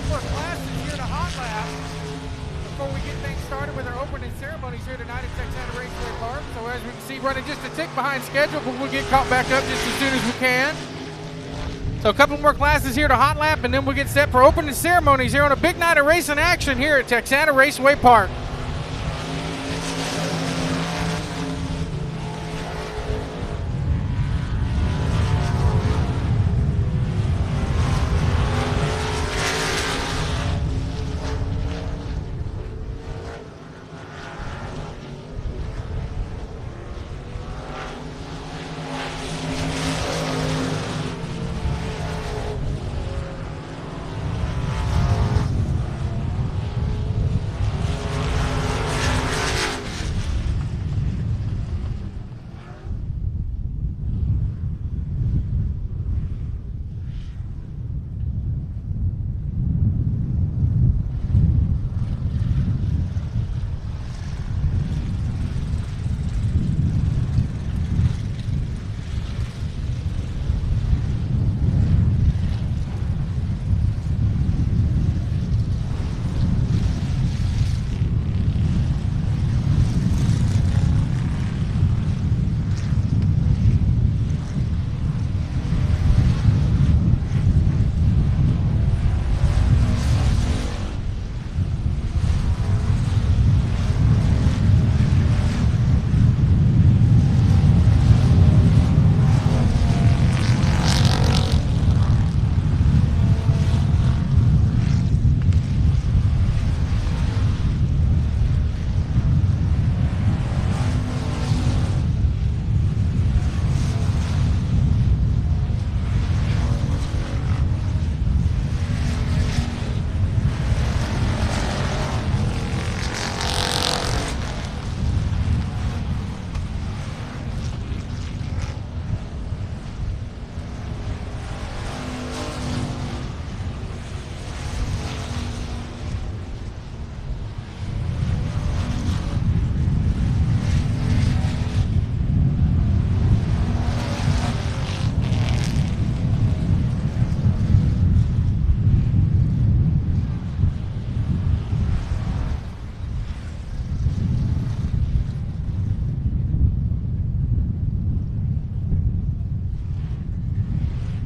more classes here to Hot Lap before we get things started with our opening ceremonies here tonight at Texana Raceway Park. So as we can see, running just a tick behind schedule, but we'll get caught back up just as soon as we can. So a couple more classes here to Hot Lap, and then we'll get set for opening ceremonies here on a big night of racing action here at Texana Raceway Park.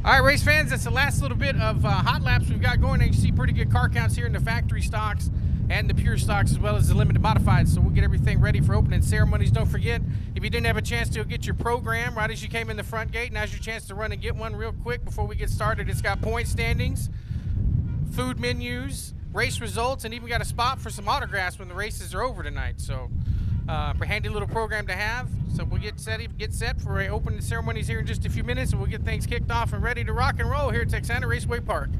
All right, race fans, that's the last little bit of hot laps we've got going. And you see pretty good car counts here in the factory stocks and the pure stocks, as well as the limited modifieds. So we'll get everything ready for opening ceremonies. Don't forget, if you didn't have a chance to get your program right as you came in the front gate, now's your chance to run and get one real quick before we get started. It's got point standings, food menus, race results, and even got a spot for some autographs when the races are over tonight. So handy little program to have. So we'll get set for opening ceremonies here in just a few minutes, and we'll get things kicked off and ready to rock and roll here at Texana Raceway Park.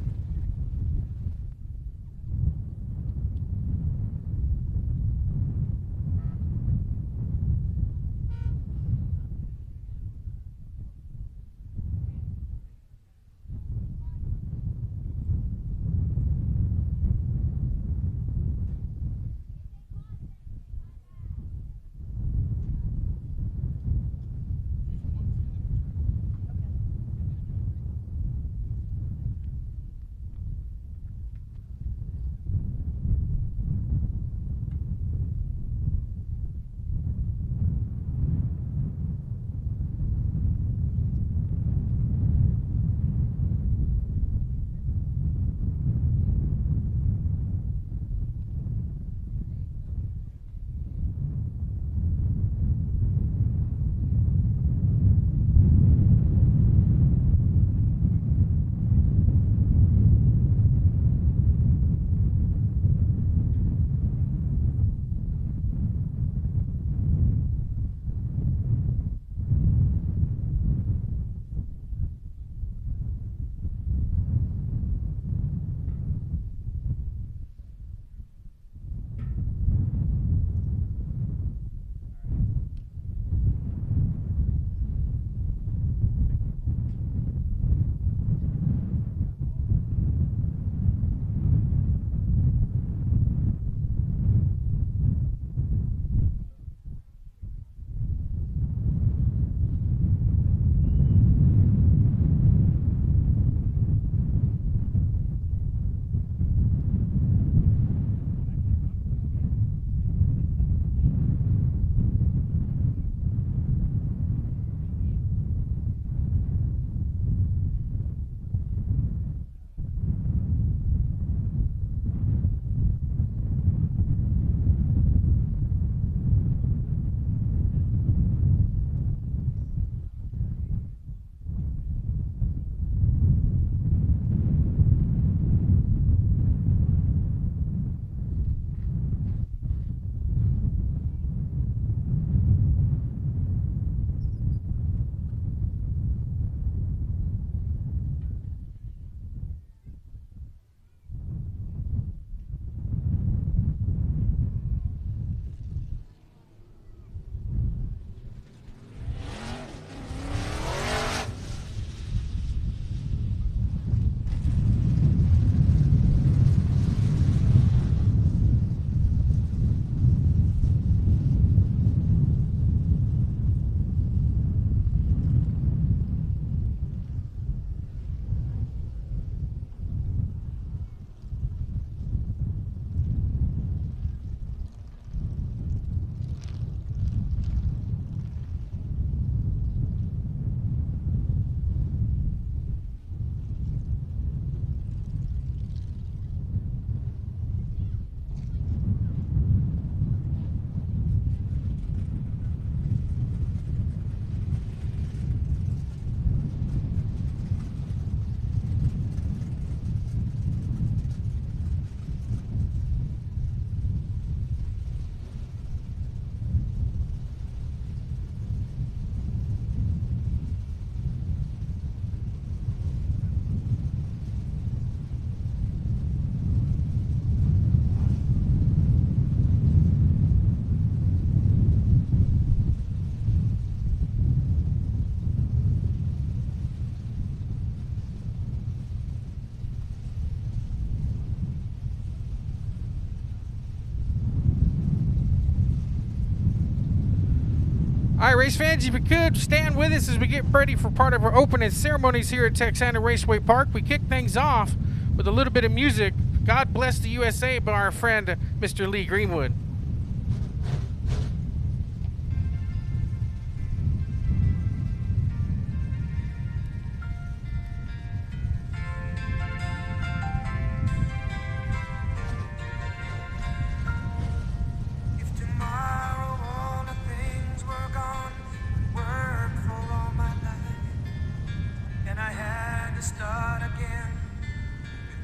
All right, race fans, if you could stand with us as we get ready for part of our opening ceremonies here at Texana Raceway Park. We kick things off with a little bit of music. God Bless the USA by our friend, Mr. Lee Greenwood.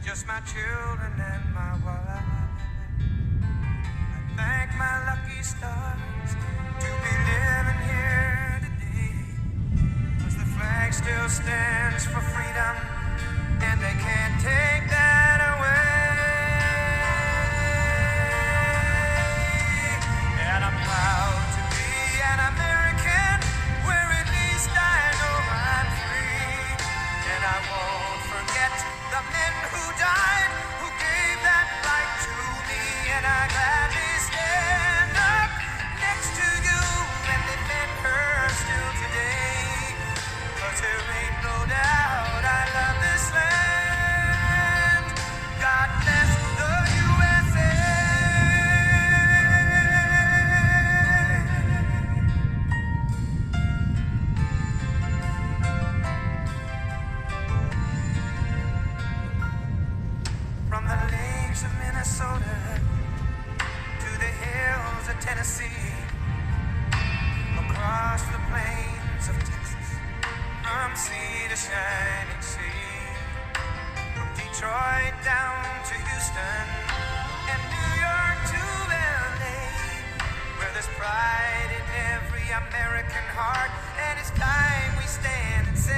Just my children and my wife. I thank my lucky stars to be living here today, 'cause the flag still stands for freedom and they can't take that away. And I'm proud to be an American, where at least I know I'm free. And I won't forget the men who died, who gave that right to me. And I gladly stand up next to you and defend her still today, 'cause there ain't no doubt I love this land. God bless the USA. From the lakes of Minnesota to the hills of Tennessee, across the plains of Texas, from sea to shining sea, from Detroit down to Houston and New York to LA, where there's pride in every American heart, and it's time we stand and say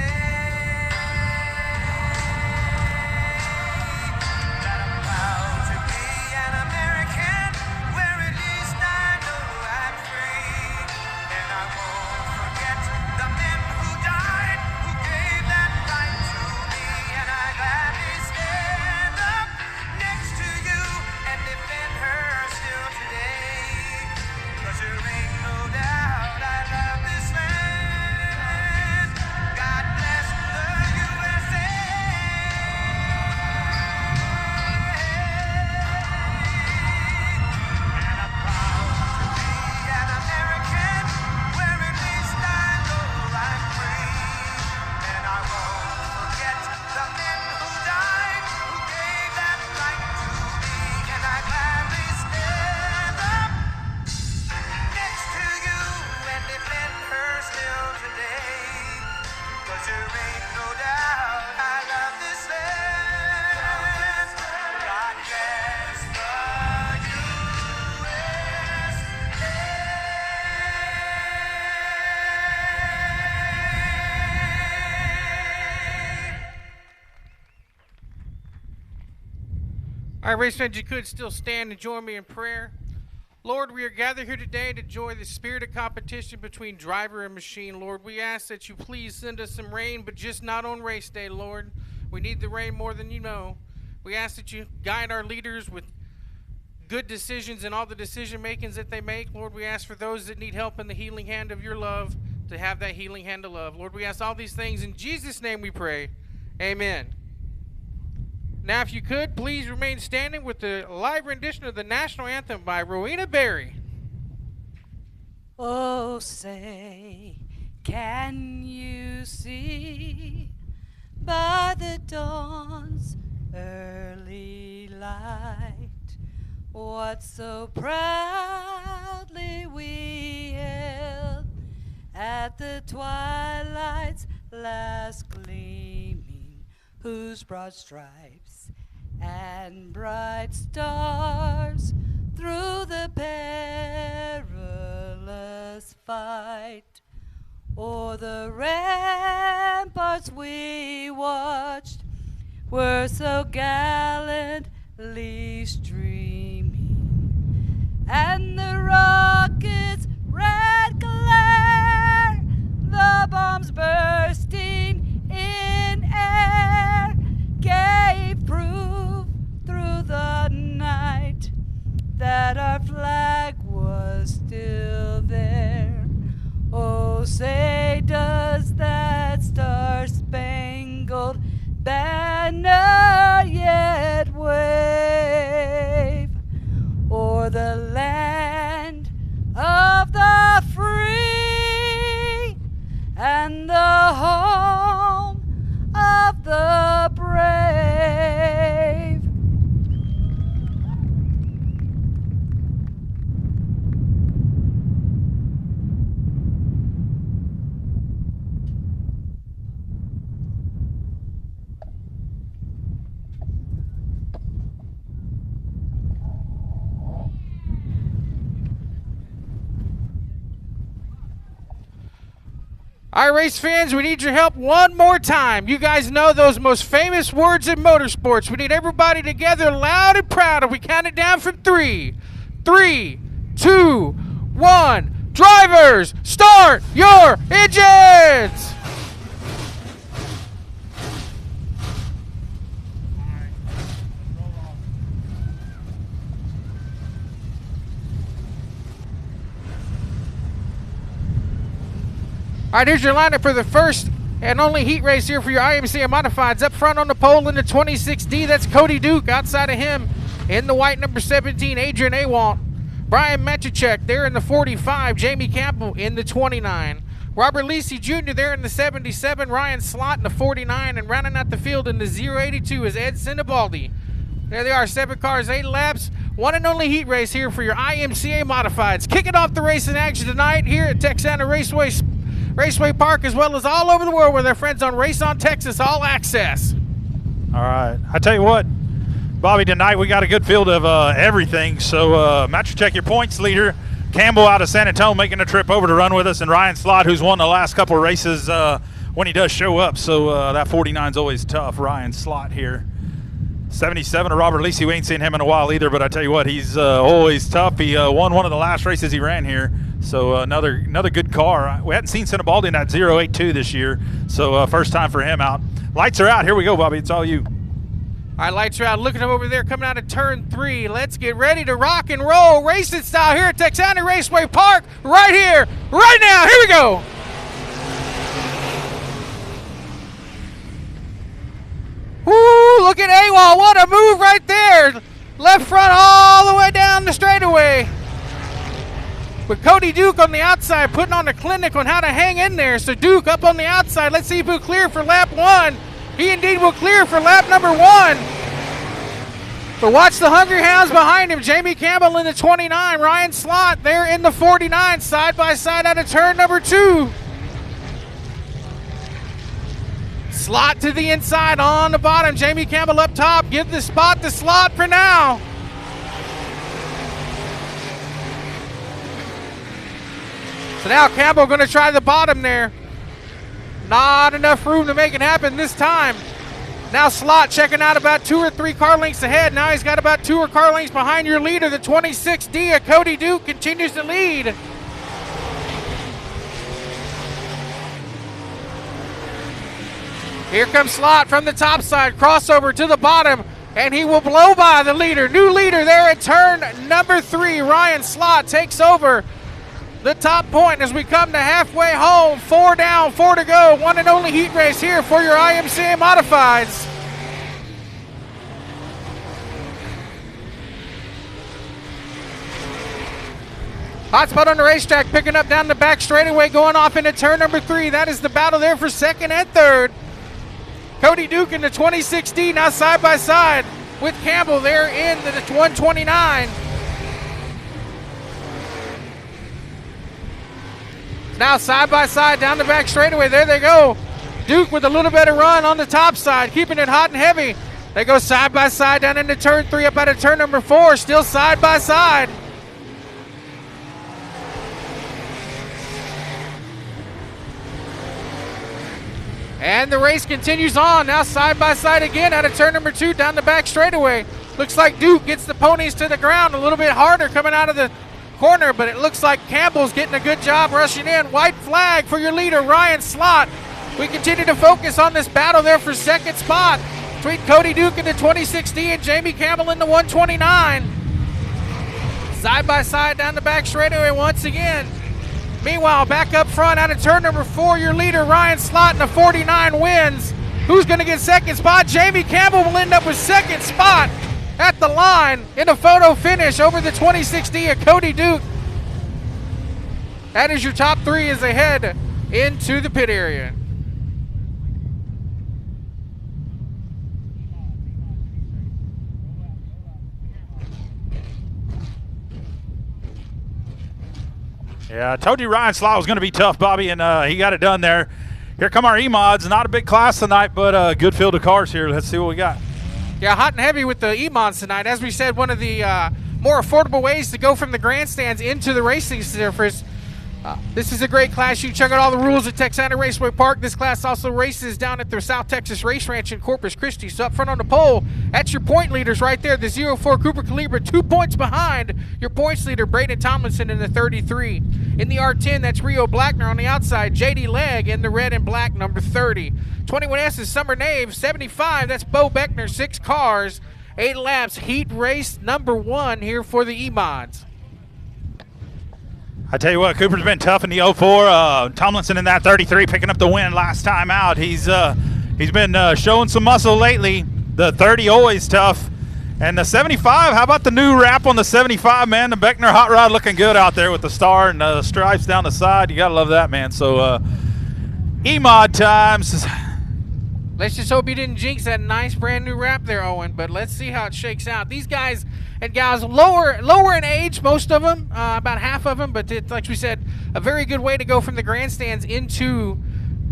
All right, race fans, you could still stand and join me in prayer. Lord, we are gathered here today to enjoy the spirit of competition between driver and machine. Lord, we ask that you please send us some rain, but just not on race day, Lord. We need the rain more than you know. We ask that you guide our leaders with good decisions in all the decision makings that they make. Lord, we ask for those that need help in the healing hand of your love to have that healing hand of love. Lord, we ask all these things in Jesus' name we pray. Amen. Now, if you could, please remain standing with the live rendition of the national anthem by Rowena Berry. Oh, say, can you see by the dawn's early light what so proudly we hailed at the twilight's last gleaming, whose broad stripes and bright stars through the perilous fight o'er the ramparts we watched were so gallantly streaming, and the rockets' red glare, the bombs bursting in air, gave proof through the night that our flag was still there. Oh, banner yet wave o'er the land of the free and the home of the brave. All right, race fans, we need your help one more time. You guys know those most famous words in motorsports. We need everybody together loud and proud. If we count it down from 3, 3, 2, 1. Drivers, start your engines! All right, here's your lineup for the first and only heat race here for your IMCA Modifieds. Up front on the pole in the 26D, that's Cody Duke. Outside of him, in the white number 17, Adrian Awalt. Brian Metrichek there in the 45. Jamie Campbell in the 29. Robert Lisi Jr. there in the 77. Ryan Slott in the 49. And rounding out the field in the 082 is Ed Sinibaldi. There they are, 7 cars, 8 laps. One and only heat race here for your IMCA Modifieds. Kicking off the racing action tonight here at Texana Raceway Park, as well as all over the world with our friends on Race on Texas All Access. All right. I tell you what, Bobby, tonight we got a good field of everything. So, Metrichek, your points leader. Campbell out of San Antonio making a trip over to run with us. And Ryan Slott, who's won the last couple of races when he does show up. So, that 49's always tough. Ryan Slott here. 77 of Robert Lisi. We ain't seen him in a while either, but I tell you what, he's always tough. He won one of the last races he ran here. So another good car. We hadn't seen Sinibaldi in that 082 this year, so first time for him out. Lights are out. Here we go, Bobby. It's all you. All right, lights are out. Look at him over there coming out of turn 3. Let's get ready to rock and roll racing style here at Texana Raceway Park right here, right now. Here we go. Woo, look at Awalt. What a move right there. Left front all the way down the straightaway. With Cody Duke on the outside, putting on a clinic on how to hang in there. So Duke up on the outside. Let's see if he'll clear for lap 1. He indeed will clear for lap number 1. But watch the Hungry Hounds behind him. Jamie Campbell in the 29. Ryan Slott there in the 49. Side by side out of turn number 2. Slott to the inside on the bottom. Jamie Campbell up top. Give the spot to Slott for now. So now Campbell going to try the bottom there. Not enough room to make it happen this time. Now Slott checking out about 2 or 3 car lengths ahead. Now he's got about 2 or car lengths behind your leader. The 26D of Cody Duke continues to lead. Here comes Slott from the top side. Crossover to the bottom. And he will blow by the leader. New leader there at turn number 3. Ryan Slott takes over the top point as we come to halfway home. 4 down, 4 to go. One and only heat race here for your IMCA Modifieds. Hot spot on the racetrack, picking up down the back straightaway, going off into turn number 3. That is the battle there for second and third. Cody Duke in the 26D now side by side with Campbell there in the 129. Now side by side down the back straightaway. There they go. Duke with a little better run on the top side, keeping it hot and heavy. They go side by side down into turn 3, up out of turn number 4, still side by side. And the race continues on. Now side by side again out of turn number 2 down the back straightaway. Looks like Duke gets the ponies to the ground a little bit harder coming out of the corner, but it looks like Campbell's getting a good job rushing in. White flag for your leader, Ryan Slott. We continue to focus on this battle there for second spot between Cody Duke in the 26D and Jamie Campbell in the 129. Side by side down the back straightaway once again. Meanwhile, back up front out of turn number 4, your leader, Ryan Slott in the 49 wins. Who's going to get second spot? Jamie Campbell will end up with second spot at the line in a photo finish over the 26D of Cody Duke. That is your top three as they head into the pit area. Yeah, I told you Ryan Slot was going to be tough, Bobby, and he got it done there. Here come our E-Mods. Not a big class tonight, but a good field of cars here. Let's see what we got. Yeah, hot and heavy with the E-Mods tonight. As we said, one of the more affordable ways to go from the grandstands into the racing surface. This is a great class. You can check out all the rules at Texana Raceway Park. This class also races down at their South Texas Race Ranch in Corpus Christi. So up front on the pole, that's your point leaders right there. The 04 Cooper Calibra, 2 points behind your points leader, Braden Tomlinson in the 33. In the R10, that's Rio Blackner on the outside. JD Legg in the red and black, number 30. 21S is Summer Nave, 75. That's Bo Beckner, 6 cars, 8 laps. Heat race number 1 here for the E-Mods. I tell you what, Cooper's been tough in the 04. Tomlinson in that 33 picking up the win last time out. He's been showing some muscle lately. The 30 always tough. And the 75, how about the new wrap on the 75, man? The Beckner Hot Rod looking good out there with the star and the stripes down the side. You got to love that, man. So E-Mod times. Let's just hope you didn't jinx that nice brand new wrap there, Owen. But let's see how it shakes out. These guys and gals lower in age, most of them, about half of them. But it's, like we said, a very good way to go from the grandstands into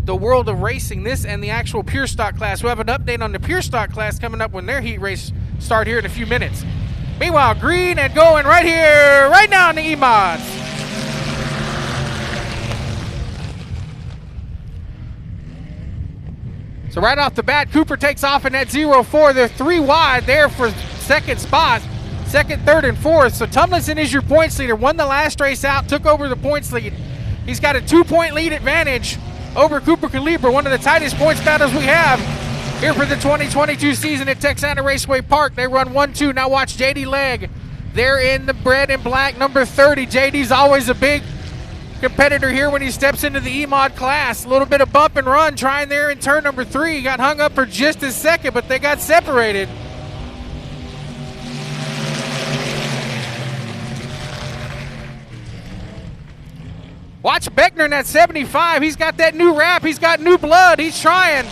the world of racing. This and the actual pure stock class. We'll have an update on the pure stock class coming up when their heat race start here in a few minutes. Meanwhile, green and going right here, right now in the E-Mods. So right off the bat, Cooper takes off in that 04. They're 3 wide there for second spot, second, third, and fourth. So Tomlinson is your points leader. Won the last race out, took over the points lead. He's got a 2-point lead advantage over Cooper Calibra, one of the tightest points battles we have here for the 2022 season at Texana Raceway Park. They run 1-2. Now watch JD Legg. They're in the red and black, number 30. JD's always a big competitor here when he steps into the E-Mod class. A little bit of bump and run trying there in turn number 3. Got hung up for just a second, but they got separated. Watch Beckner in that 75. He's got that new wrap. He's got new blood. He's trying.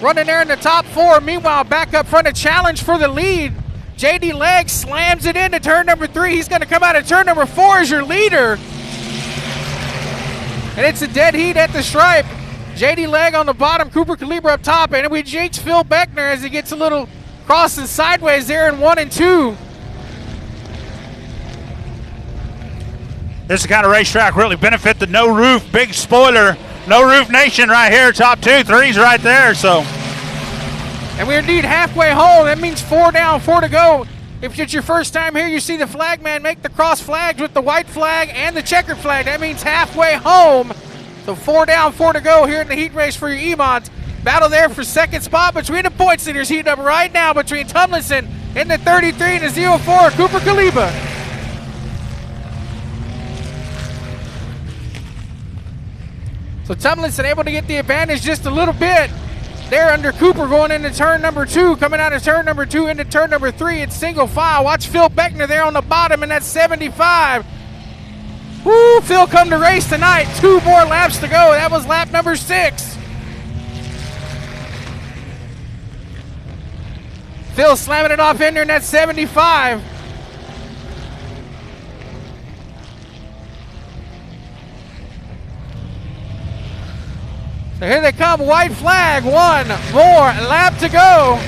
Running there in the top 4. Meanwhile, back up front, a challenge for the lead. JD Legg slams it into turn number 3. He's going to come out of turn number 4 as your leader. And it's a dead heat at the stripe. JD Legg on the bottom, Cooper Calibra up top. And we jinx Phil Beckner as he gets a little crossing sideways there in 1 and 2. This is the kind of racetrack really benefit the no roof, big spoiler, no roof nation right here, top 2, 3's right there, so. And we're indeed halfway home. That means 4 down, 4 to go. If it's your first time here, you see the flag man make the cross flags with the white flag and the checkered flag. That means halfway home. So 4 down, 4 to go here in the heat race for your E-Mods. Battle there for second spot between the points leaders, heating up right now between Tomlinson in the 33 and the 04, Cooper Calibra. So Tomlinson able to get the advantage just a little bit. There under Cooper going into turn number 2. Coming out of turn number 2 into turn number 3. It's single file. Watch Phil Beckner there on the bottom in that 75. Woo, Phil come to race tonight. 2 more laps to go. That was lap number 6. Phil slamming it off in there in that 75. So here they come, white flag, 1 more lap to go.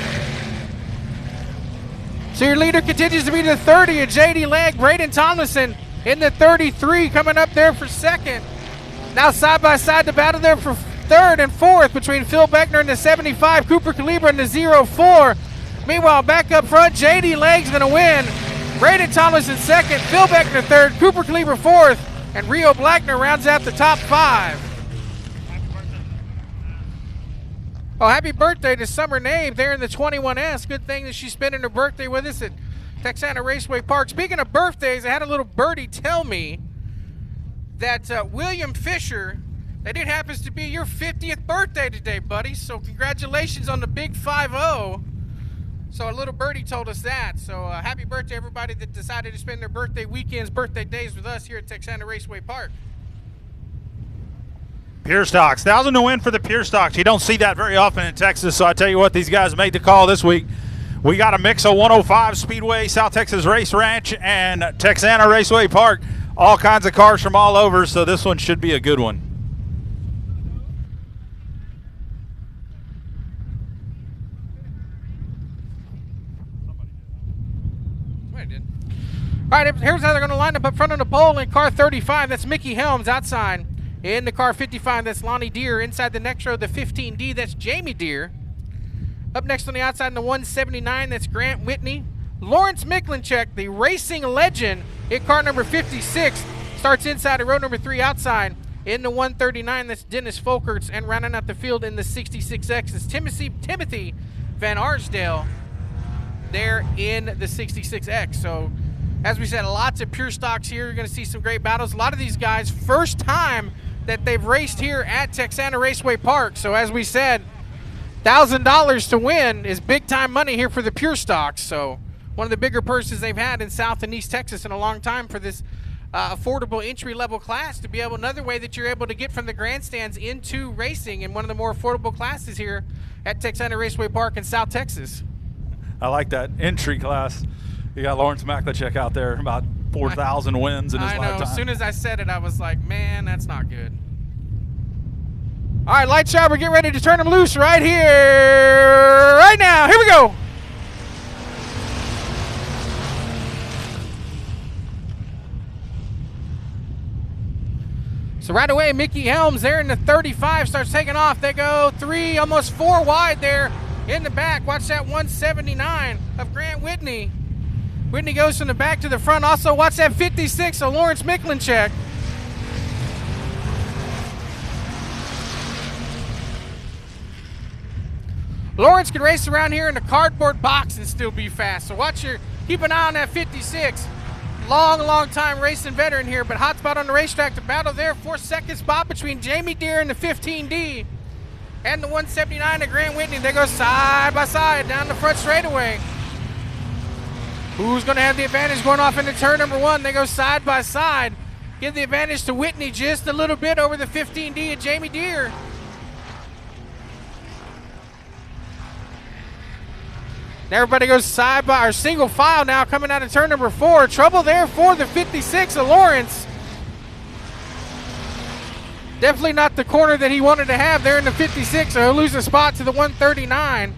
So your leader continues to be the 30 of JD Legg, Braden Tomlinson in the 33 coming up there for second. Now side by side the battle there for third and fourth between Phil Beckner and the 75, Cooper Calibra and the 04. Meanwhile, back up front, JD Legg's gonna win. Braden Tomlinson second, Phil Beckner third, Cooper Calibra fourth, and Rio Blackner rounds out the top 5. Oh, happy birthday to Summer Nave there in the 21S. Good thing that she's spending her birthday with us at Texana Raceway Park. Speaking of birthdays, I had a little birdie tell me that William Fisher That it happens to be your 50th birthday today, buddy. So congratulations on the big 5-0. So a little birdie told us that. So happy birthday, everybody that decided to spend their birthday weekends, birthday days with us here at Texana Raceway Park. Pure Stocks, 1,000 to win for the Pure Stocks. You don't see that very often in Texas, so I tell you what, these guys made the call this week. We got a mix of 105 Speedway, South Texas Race Ranch, and Texana Raceway Park. All kinds of cars from all over, so this one should be a good one. All right, here's how they're going to line up front on the pole in car 35. That's Mickey Helms outside. In the car 55, that's Lonnie Deere. Inside the next row, the 15D, that's Jamie Deere. Up next on the outside in the 179, that's Grant Whitney. Lawrence Miklinchek, the racing legend, in car number 56, starts inside of row number 3 outside. In the 139, that's Dennis Folkerts. And rounding out the field in the 66X is Timothy Van Arsdale there in the 66X. So, as we said, lots of pure stocks here. You're going to see some great battles. A lot of these guys, first time that they've raced here at Texana Raceway Park. So, as we said, $1,000 to win is big-time money here for the pure stocks. So, one of the bigger purses they've had in South and East Texas in a long time for this affordable entry-level class, to be able, another way that you're able to get from the grandstands into racing in one of the more affordable classes here at Texana Raceway Park in South Texas. I like that entry class. You got Lawrence Miklinchek out there, about 4,000 wins in his lifetime. I know. As soon as I said it, I was like, man, that's not good. All right, light shopper, get ready to turn them loose right here, right now. Here we go. So right away, Mickey Helms there in the 35 starts taking off. They go 3, almost 4 wide there in the back. Watch that 179 of Grant Whitney. Whitney goes from the back to the front. Also, watch that 56 of Lawrence Miklinchek. Lawrence can race around here in the cardboard box and still be fast. So keep an eye on that 56. Long time racing veteran here, but hot spot on the racetrack to battle there. 4-second spot between Jamie Deere and the 15D. And the 179 of Grant Whitney. They go side by side down the front straightaway. Who's going to have the advantage going off into turn number 1? They go side by side. Give the advantage to Whitney just a little bit over the 15D of Jamie Deere. Everybody goes side by, or single file now coming out of turn number 4. Trouble there for the 56 of Lawrence. Definitely not the corner that he wanted to have there in the 56, so he'll lose a spot to the 139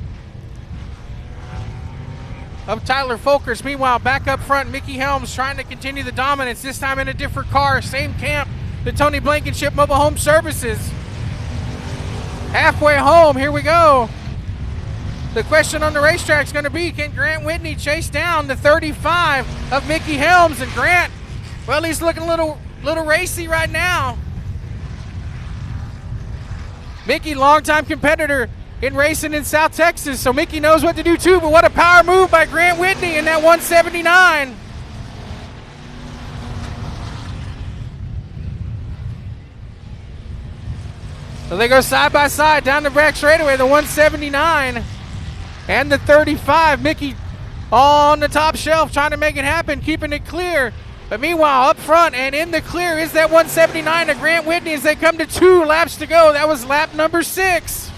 of Tyler Folkerts. Meanwhile, back up front, Mickey Helms trying to continue the dominance, this time in a different car. Same camp, the Tony Blankenship Mobile Home Services. Halfway home, here we go. The question on the racetrack is going to be, can Grant Whitney chase down the 35 of Mickey Helms? And Grant, well, he's looking a little racy right now. Mickey, longtime competitor in racing in South Texas, so Mickey knows what to do too, but what a power move by Grant Whitney in that 179. So they go side by side down the back straightaway, the 179 and the 35. Mickey on the top shelf trying to make it happen, keeping it clear. But meanwhile, up front and in the clear is that 179 of Grant Whitney as they come to 2 laps to go. That was lap number 6.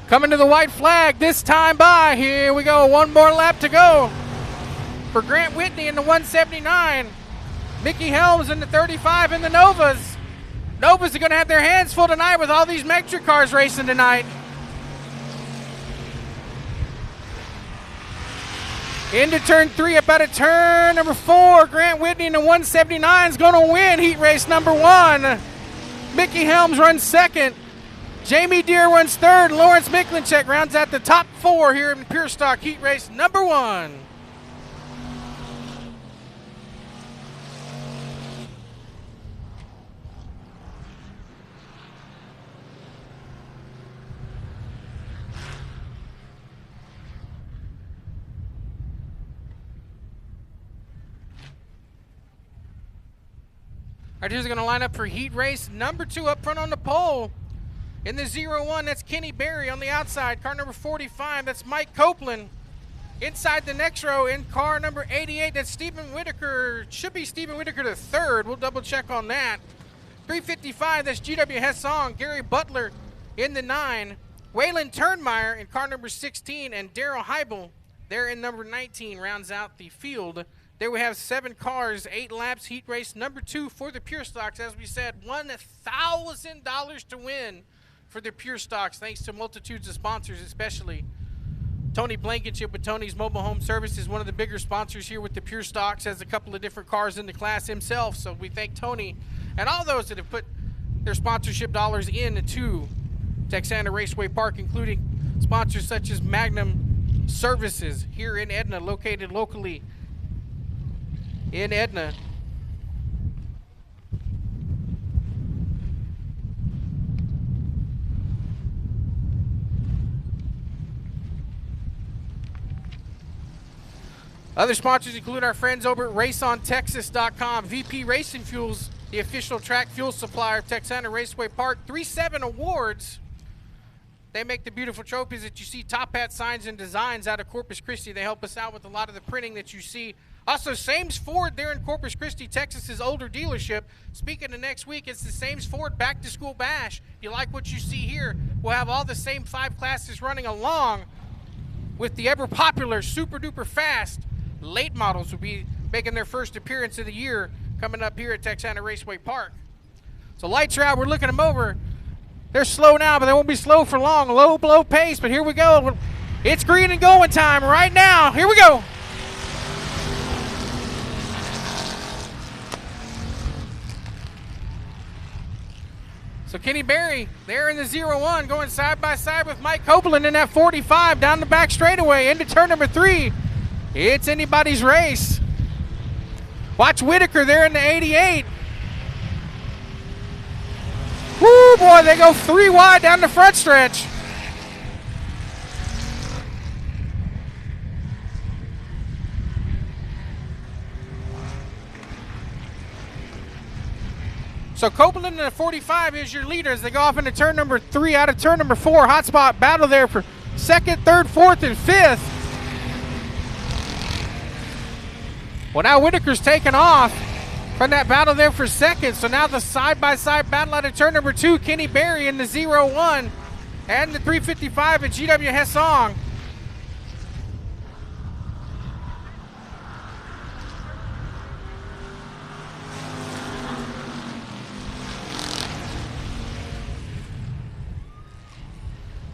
Coming to the white flag this time by. Here we go, 1 more lap to go for Grant Whitney in the 179. Mickey Helms in the 35 in the Novas. Novas are going to have their hands full tonight with all these Metric cars racing tonight. Into turn 3, up out of turn number 4. Grant Whitney in the 179 is going to win heat race number 1. Mickey Helms runs second. Jamie Deere runs third. Lawrence Miklinchek rounds out the top 4 here in Pure Stock heat race number 1. right, here's going to line up for heat race number 2 up front on the pole. In the 0-1, that's Kenny Berry. On the outside, car number 45, that's Mike Copeland. Inside the next row, in car number 88, that's Stephen Whitaker. Should be Stephen Whitaker the third. We'll double check on that. 355, that's GW Hessong. Gary Butler in the 9. Waylon Turnmeyer in car number 16, and Daryl Heibel there in number 19 rounds out the field. There we have 7 cars, 8 laps, heat race number 2 for the Pure Stocks. As we said, $1,000 to win for the Pure Stocks, thanks to multitudes of sponsors, especially Tony Blankenship with Tony's Mobile Home Service is one of the bigger sponsors here with the Pure Stocks, has a couple of different cars in the class himself. So we thank Tony and all those that have put their sponsorship dollars into Texana Raceway Park, including sponsors such as Magnum Services here in Edna, located locally in Edna. Other sponsors include our friends over at RaceOnTexas.com, VP Racing Fuels, the official track fuel supplier of Texana Raceway Park. 3-7 awards. They make the beautiful trophies that you see, top hat signs and designs out of Corpus Christi. They help us out with a lot of the printing that you see. Also, Sames Ford there in Corpus Christi, Texas's older dealership. Speaking of next week, it's the Sames Ford Back to School Bash. You like what you see here? We'll have all the same 5 classes running along with the ever popular, super duper fast late models will be making their first appearance of the year coming up here at Texana Raceway Park. So lights are out. We're looking them over. They're slow now, but they won't be slow for long. Low blow pace, but here we go. It's green and going time right now. Here we go. So Kenny Berry there in the 0-1 going side by side with Mike Copeland in that 45 down the back straightaway into turn number 3. It's anybody's race. Watch Whitaker there in the 88. Woo, boy, they go 3 wide down the front stretch. So Copeland in the 45 is your leader as they go off into turn number 3 out of turn number 4. Hot spot battle there for 2nd, 3rd, 4th, and 5th. Well, now Whitaker's taken off from that battle there for 2nd. So now the side-by-side battle out of turn number 2, Kenny Berry in the 0-1 and the 355 at GW Hessong.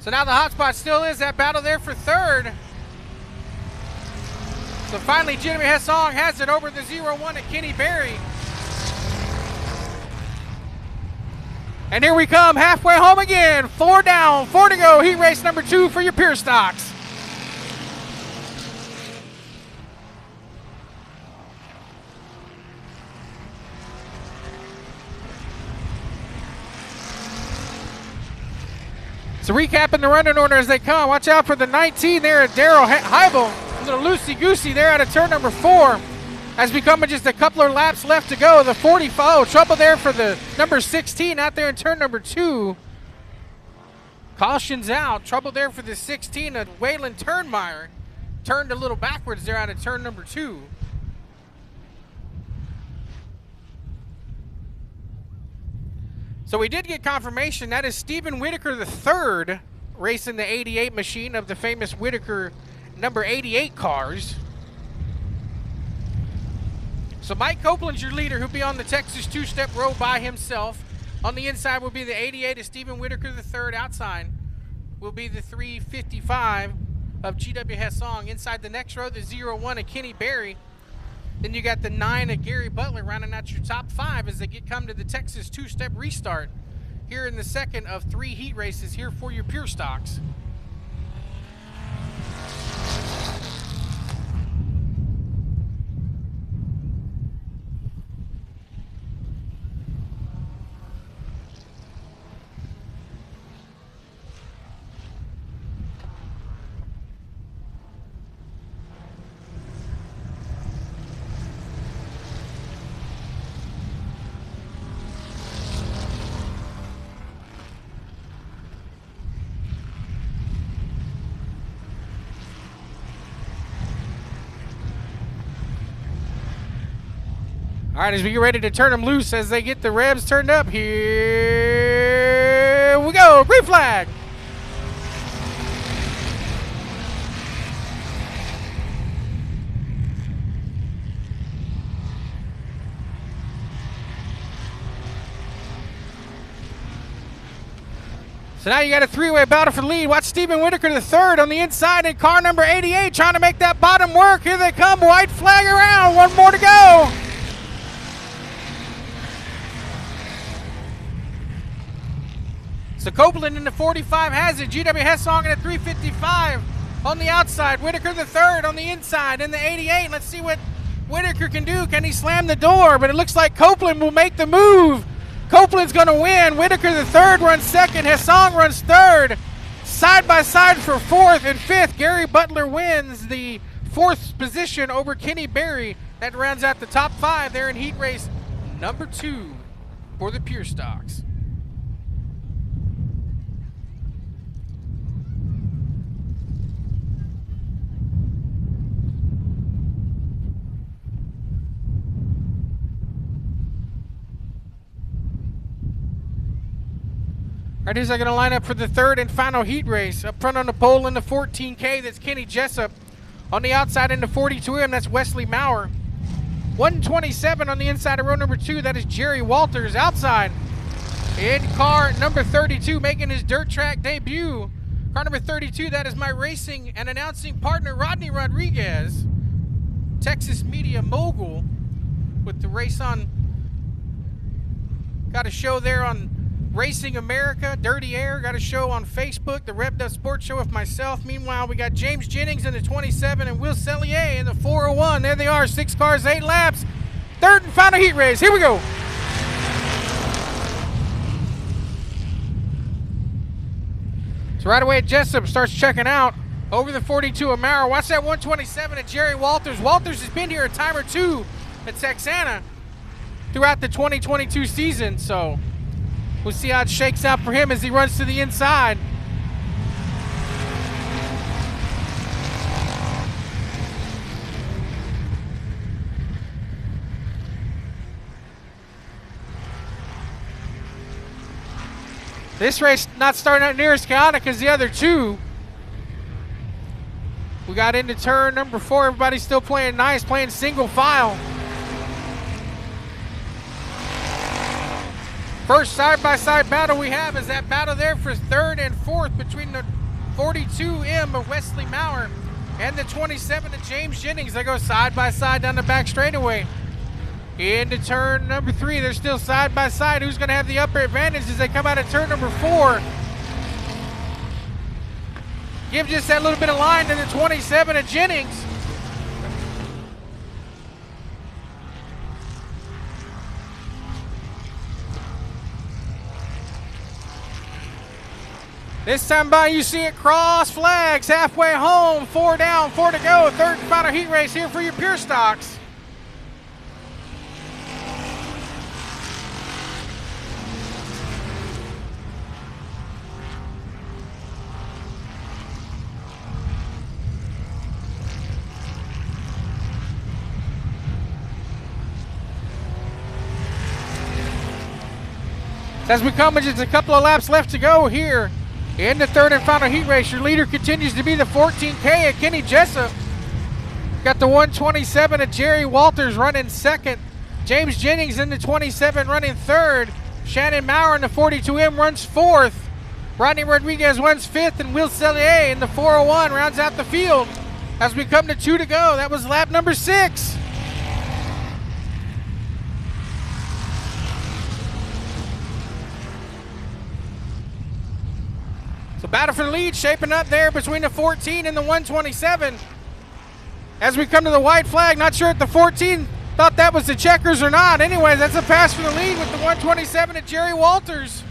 So now the hot spot still is that battle there for 3rd. So finally, Jimmy Hessong has it over the 0-1 at Kenny Berry. And here we come, halfway home again. 4 down, 4 to go. Heat race number 2 for your Pure Stocks. So recapping the running order as they come. Watch out for the 19 there at Daryl Heibel. A little loosey-goosey there out of turn number 4. As becoming just a couple of laps left to go. The 45, oh, trouble there for the number 16 out there in turn number 2. Cautions out. Trouble there for the 16 of Waylon Turnmeyer. Turned a little backwards there out of turn number 2. So we did get confirmation that is Stephen Whitaker the third racing the 88 machine of the famous Whitaker number 88 cars. So Mike Copeland's your leader. He'll be on the Texas two-step row by himself. On the inside will be the 88 of Stephen Whitaker the third. Outside will be the 355 of GW Hessong. Inside the next row, the 0-1 of Kenny Berry. Then you got the 9 of Gary Butler rounding out your top 5 as they come to the Texas two-step restart here in the second of 3 heat races here for your Pure Stocks. All right, as we get ready to turn them loose, as they get the revs turned up, here we go. Green flag. So now you got a three-way battle for the lead. Watch Stephen Whitaker the third on the inside in car number 88 trying to make that bottom work. Here they come, white flag around. One more to go. So Copeland in the 45 has it. GW Hessong in the 355 on the outside. Whitaker the third on the inside in the 88. Let's see what Whitaker can do. Can he slam the door? But it looks like Copeland will make the move. Copeland's going to win. Whitaker the third runs second. Hessong runs third. Side by side for fourth and fifth. Gary Butler wins the fourth position over Kenny Berry. That rounds out the top five there in heat race number 2 for the Pure Stocks. All right, who's going to line up for the third and final heat race? Up front on the pole in the 14K, that's Kenny Jessup. On the outside in the 42M, that's Wesley Maurer. 127 on the inside of row number 2, that is Jerry Walters. Outside in car number 32, making his dirt track debut. Car number 32, that is my racing and announcing partner, Rodney Rodriguez. Texas media mogul with the race on. Got a show there on Racing America, Dirty Air. Got a show on Facebook, the Rev'd Up Sports Show with myself. Meanwhile, we got James Jennings in the 27 and Will Cellier in the 401. There they are, 6 cars, 8 laps. Third and final heat race. Here we go. So right away, Jessup starts checking out over the 42 of Maurer. Watch that 127 at Jerry Walters. Walters has been here a time or two at Texana throughout the 2022 season, so we'll see how it shakes out for him as he runs to the inside. This race not starting out near as chaotic as the other two. We got into turn number 4. Everybody's still playing nice, playing single file. First side-by-side battle we have is that battle there for third and fourth between the 42M of Wesley Maurer and the 27 of James Jennings. They go side-by-side down the back straightaway. Into turn number 3, they're still side-by-side. Who's going to have the upper advantage as they come out of turn number 4? Give just that little bit of line to the 27 of Jennings. This time by, you see it cross flags, halfway home, 4 down, 4 to go. Third and final heat race here for your Pure Stocks. As we come, just a couple of laps left to go here in the third and final heat race. Your leader continues to be the 14K of Kenny Jessup. Got the 127 of Jerry Walters running second. James Jennings in the 27 running third. Shannon Maurer in the 42M runs fourth. Rodney Rodriguez runs fifth, and Will Cellier in the 401 rounds out the field. As we come to 2 to go, that was lap number 6. So battle for the lead shaping up there between the 14 and the 127. As we come to the white flag, not sure if the 14 thought that was the checkers or not. Anyways, that's a pass for the lead with the 127 of Jerry Walters.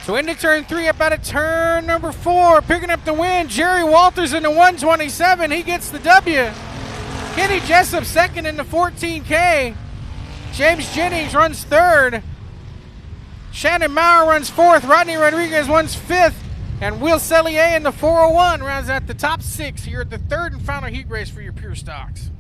So into turn 3, up out of turn number 4, picking up the win, Jerry Walters in the 127. He gets the W. Kenny Jessup second in the 14K. James Jennings runs third. Shannon Maurer runs 4th. Rodney Rodriguez runs 5th. And Will Cellier in the 401 rounds out the top 6 here at the 3rd and final heat race for your pure stocks.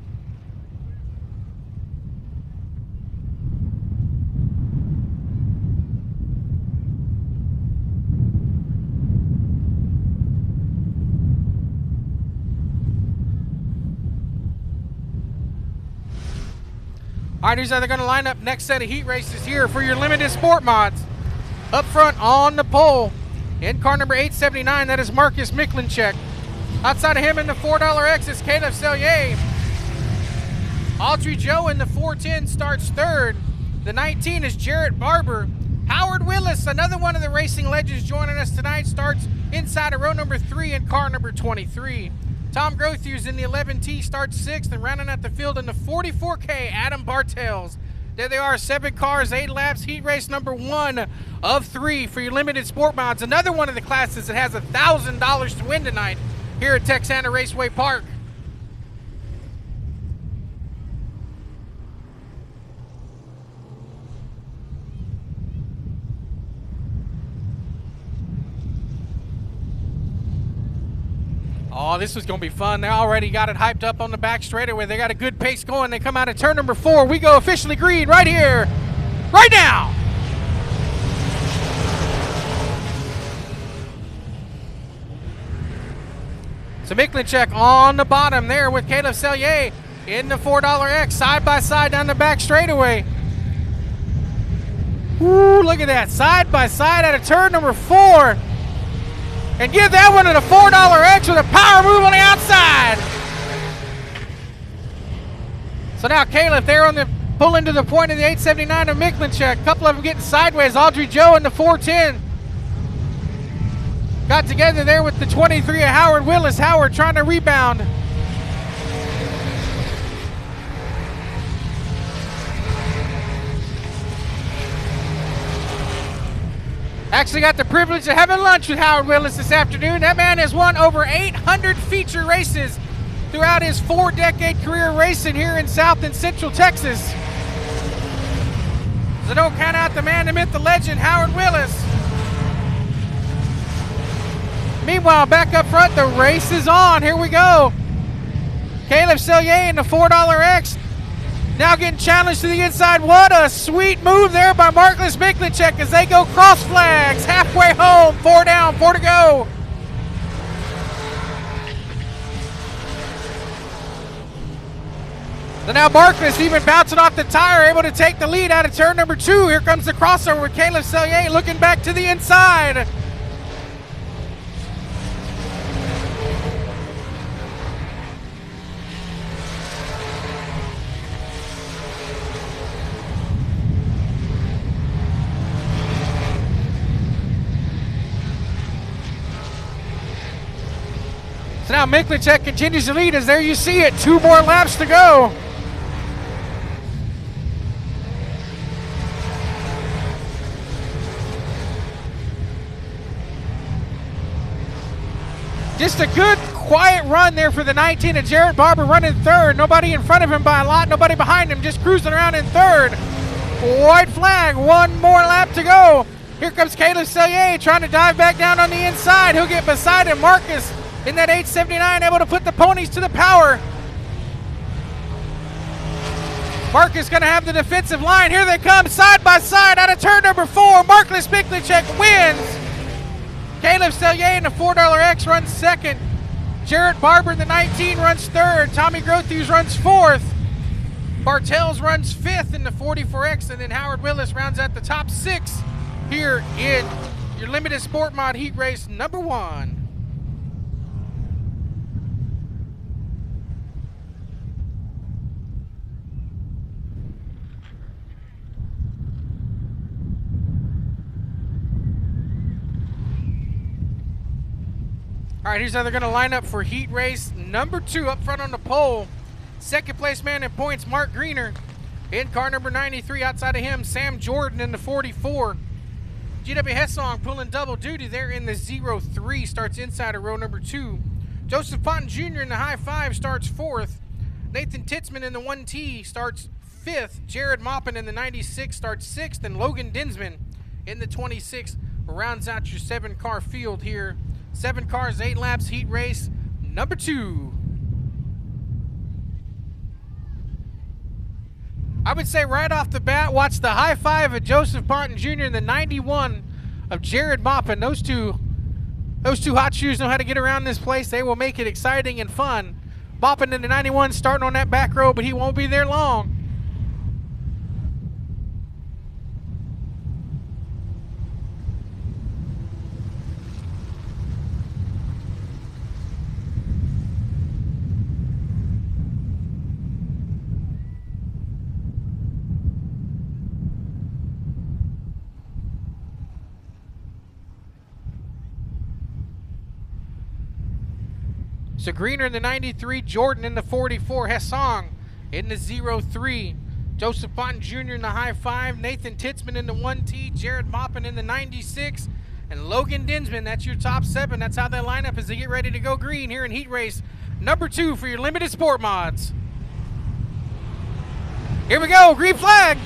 All right, here's how they're going to line up next set of heat races here for your limited sport mods. Up front on the pole, in car number 879, that is Marcus Miklinchek. Outside of him in the $4X is Caleb Sellier. Audrey Joe in the 410 starts 3rd. The 19 is Jarrett Barber. Howard Willis, another one of the racing legends joining us tonight, starts inside of row number 3 in car number 23. Tom Grothews in the 11T starts 6th, and rounding out the field in the 44K, Adam Bartels. There they are, 7 cars, 8 laps, heat race number 1 of 3 for your limited sport mods. Another one of the classes that has $1,000 to win tonight here at Texana Raceway Park. Oh, this was going to be fun. They already got it hyped up on the back straightaway. They got a good pace going. They come out of turn number 4. We go officially green right here, right now. So Miklinchek on the bottom there with Caleb Sellier in the $4X, side by side down the back straightaway. Ooh, look at that, side by side out of turn number 4. And give that one to the $4X with a power move on the outside. So now Caleb there on the pull into the point of the 879 of Miklinchek. A couple of them getting sideways. Audrey Joe in the 410. Got together there with the 23 of Howard Willis. Howard trying to rebound. Actually got the privilege of having lunch with Howard Willis this afternoon. That man has won over 800 feature races throughout his 4-decade career racing here in South and Central Texas. So don't count out the man, the myth, the legend, Howard Willis. Meanwhile, back up front, the race is on. Here we go. Caleb Sellier in the $4X. Now getting challenged to the inside. What a sweet move there by Marcus Miklinchek as they go cross flags. Halfway home, 4 down, 4 to go. So now Marcus even bouncing off the tire, able to take the lead out of turn number 2. Here comes the crossover with Caleb Sellier looking back to the inside. So now Miklinchek continues to lead as there you see it, 2 more laps to go. Just a good, quiet run there for the 19 of Jarrett Barber running 3rd. Nobody in front of him by a lot, nobody behind him, just cruising around in 3rd. White flag, 1 more lap to go. Here comes Caleb Sellier trying to dive back down on the inside. He'll get beside him. Marcus in that 879, able to put the ponies to the power. Marcus going to have the defensive line. Here they come, side by side out of turn number 4. Marcus Miklinchek wins. Caleb Sellier in the $4X runs 2nd. Jarrett Barber in the 19 runs 3rd. Tommy Grothews runs 4th. Bartels runs 5th in the 44X. And then Howard Willis rounds out the top 6 here in your limited sport mod heat race number 1. All right, here's how they're going to line up for heat race number 2 up front on the pole. 2nd place man in points, Mark Greener. In car number 93, outside of him, Sam Jordan in the 44. GW Hessong pulling double duty there in the 03, starts inside of row number 2. Joseph Ponton Jr. in the high 5 starts 4th. Nathan Titzman in the 1T starts 5th. Jared Maupin in the 96 starts 6th. And Logan Dinsman in the 26 rounds out your 7-car field here. 7 cars, 8 laps, heat race number 2. I would say right off the bat, watch the high five of Joseph Ponton Jr. and the 91 of Jared Maupin. Those two hot shoes know how to get around this place. They will make it exciting and fun. Maupin in the 91 starting on that back row, but he won't be there long. So Greener in the 93, Jordan in the 44, Hessong in the 03, Joseph Ponton Jr. in the high 5, Nathan Titzman in the 1T, Jared Maupin in the 96, and Logan Dinsman. That's your top 7. That's how that lineup as they get ready to go green here in heat race number 2 for your limited sport mods. Here we go, green flag.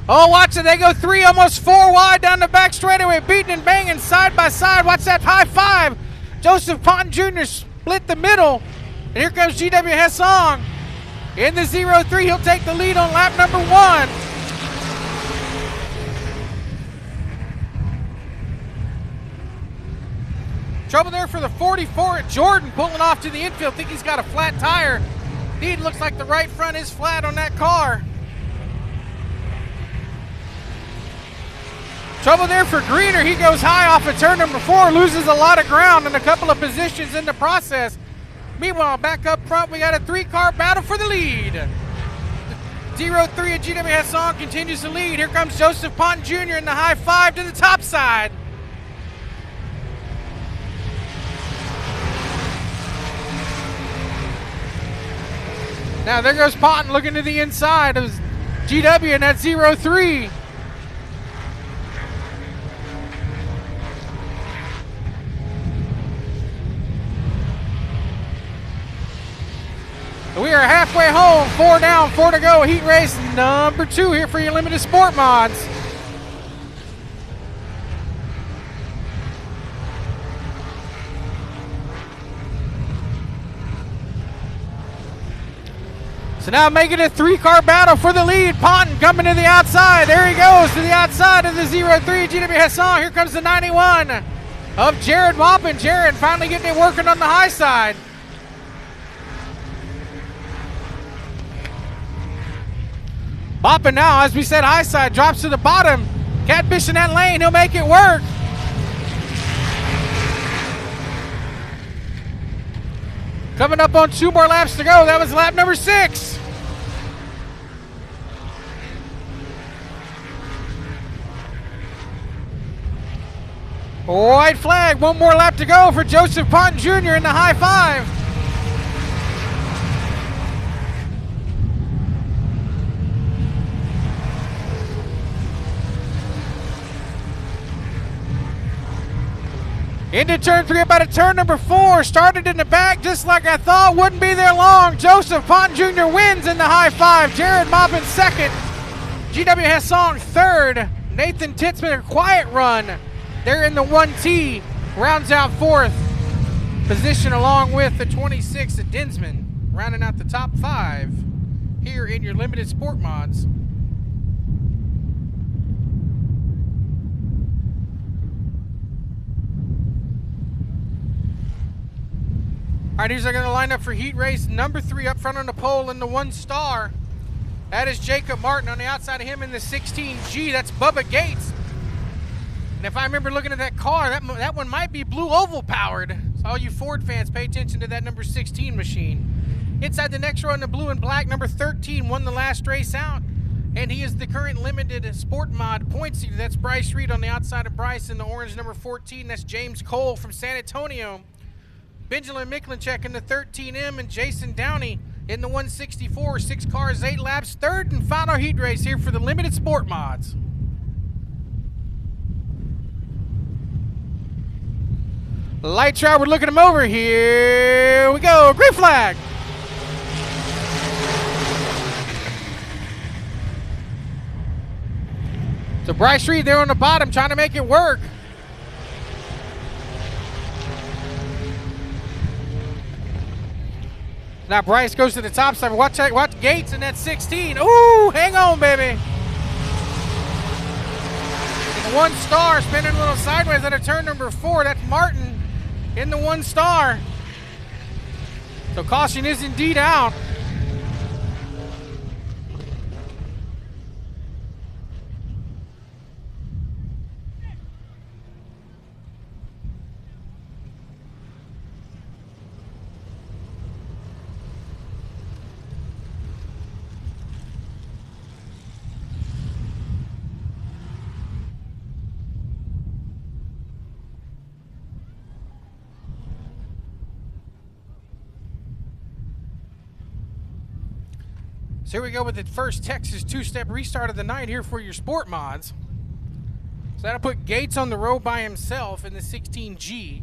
Oh, watch it. They go 3, almost 4 wide down the back straightaway, beating and banging side by side. Watch that high 5. Joseph Ponton Jr. split the middle. And here comes GW Hessong in the 03. He'll take the lead on lap number 1. Trouble there for the 44 at Jordan, pulling off to the infield. Think he's got a flat tire. Indeed, looks like the right front is flat on that car. Trouble there for Greener. He goes high off of turn number 4, loses a lot of ground and a couple of positions in the process. Meanwhile, back up front, we got a 3-car battle for the lead. The 03 of GW Hessong continues to lead. Here comes Joseph Ponton Jr. in the high 5 to the top side. Now there goes Ponton looking to the inside of GW in that 03. We are halfway home, 4 down, 4 to go. Heat race number 2 here for your limited sport mods. So now making a 3-car battle for the lead. Ponton coming to the outside. There he goes to the outside of the 03 GW Hessong. Here comes the 91 of Jared Maupin. Jared finally getting it working on the high side. Maupin now, as we said, high side, drops to the bottom. Catfish in that lane, he'll make it work. Coming up on 2 more laps to go. That was lap number 6. White flag, 1 more lap to go for Joseph Ponton Jr. in the high 5. Into turn 3, about to turn number 4. Started in the back just like I thought. Wouldn't be there long. Joseph Ponton Jr. wins in the high 5. Jared Maupin 2nd. GW Hessong 3rd. Nathan Titzman a quiet run. They're in the 1T. Rounds out 4th position along with the 26 of Dinsman. Rounding out the top 5 here in your limited sport mods. All right, here's going to line up for heat race number 3 up front on the pole in the 1 star. That is Jacob Martin. On the outside of him in the 16G, that's Bubba Gates. And if I remember looking at that car, that one might be blue oval powered. So all you Ford fans, pay attention to that number 16 machine. Inside the next row in the blue and black, number 13 won the last race out. And he is the current limited sport mod points leader. That's Bryce Reed on the outside of Bryce in the orange number 14. That's James Cole from San Antonio. Benjamin Miklinchek in the 13M and Jason Downey in the 164. 6 cars, 8 laps. 3rd and final heat race here for the limited sport mods. Lights out, we're looking them over. Here we go. Green flag. So Bryce Reed there on the bottom trying to make it work. Now Bryce goes to the top side. Watch Gates in that 16. Ooh, hang on, baby. The 1 star spinning a little sideways out of turn number 4. That's Martin in the 1 star. So caution is indeed out. So here we go with the first Texas 2-step restart of the night here for your sport mods. So that'll put Gates on the row by himself in the 16G.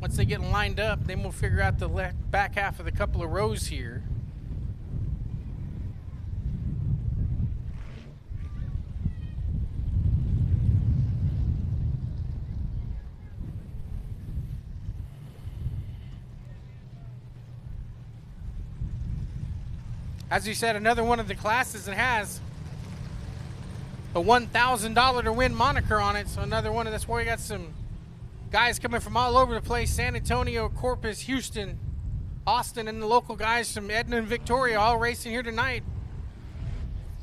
Once they get lined up, then we'll figure out the back half of the couple of rows here. As you said, another one of the classes that has the $1,000 to win moniker on it. So another one, that's why we got some guys coming from all over the place. San Antonio, Corpus, Houston, Austin, and the local guys from Edna and Victoria all racing here tonight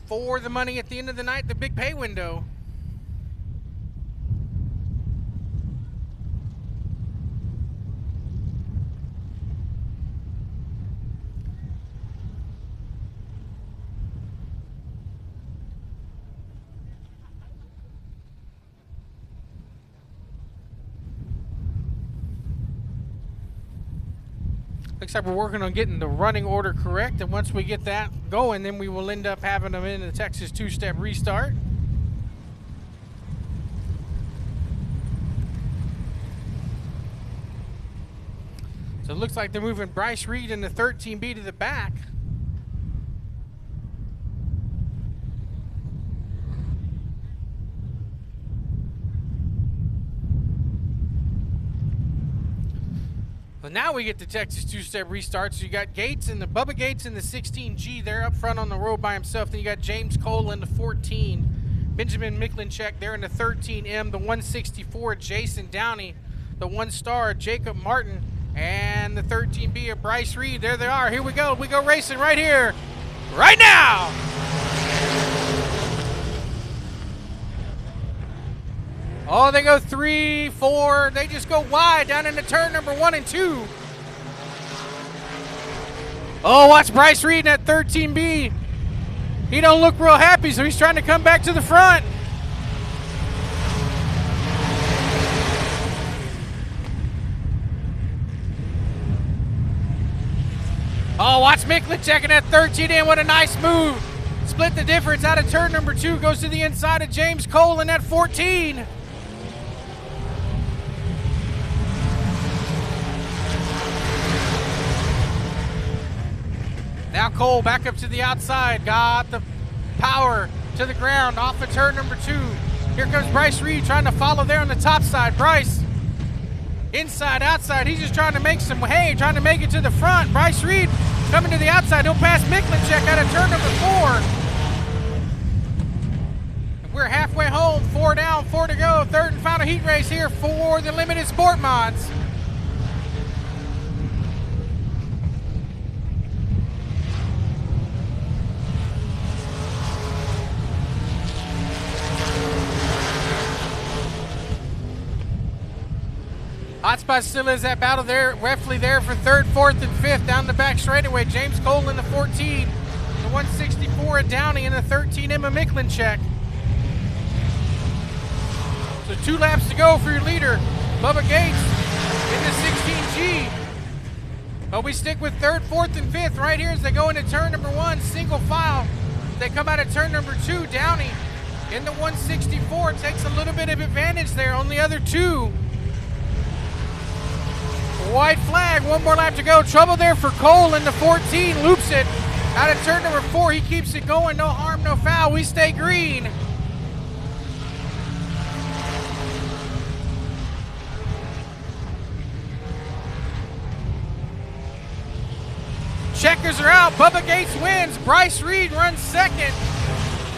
for the money at the end of the night, the big pay window. Looks like we're working on getting the running order correct, and once we get that going, then we will end up having them in the Texas 2-step restart. So it looks like they're moving Bryce Reed in the 13B to the back. But now we get the Texas 2-step restart. So you got Gates and the Bubba Gates in the 16G there up front on the road by himself. Then you got James Cole in the 14. Benjamin Miklinchek there in the 13M. The 164, Jason Downey. The 1 star, Jacob Martin. And the 13B of Bryce Reed. There they are. Here we go. We go racing right here, right now. Oh, they go 3, 4. They just go wide down into turn number 1 and 2. Oh, watch Bryce Reed in that 13B. He don't look real happy, so he's trying to come back to the front. Oh, watch Mikla checking that 13 in. What a nice move. Split the difference out of turn number 2. Goes to the inside of James Cole in that 14. Now Cole back up to the outside. Got the power to the ground off of turn number 2. Here comes Bryce Reed trying to follow there on the top side. Bryce, inside, outside. He's just trying to make some hay, trying to make it to the front. Bryce Reed coming to the outside. He'll pass Miklinchek out of turn number 4. And we're halfway home. 4 down, 4 to go. Third and final heat race here for the limited sport mods. Hotspot still is that battle there, roughly there for 3rd, 4th, and 5th down the back straightaway. James Cole in the 14, the 164 of Downey, and the 13 Emma Miklinchek. So 2 laps to go for your leader, Bubba Gates in the 16G. But we stick with 3rd, 4th, and 5th right here as they go into turn number 1, single file. They come out of turn number 2, Downey in the 164 takes a little bit of advantage there on the other 2. White flag, 1 more lap to go. Trouble there for Cole in the 14, loops it. Out of turn number 4, he keeps it going. No harm, no foul. We stay green. Checkers are out. Bubba Gates wins. Bryce Reed runs second.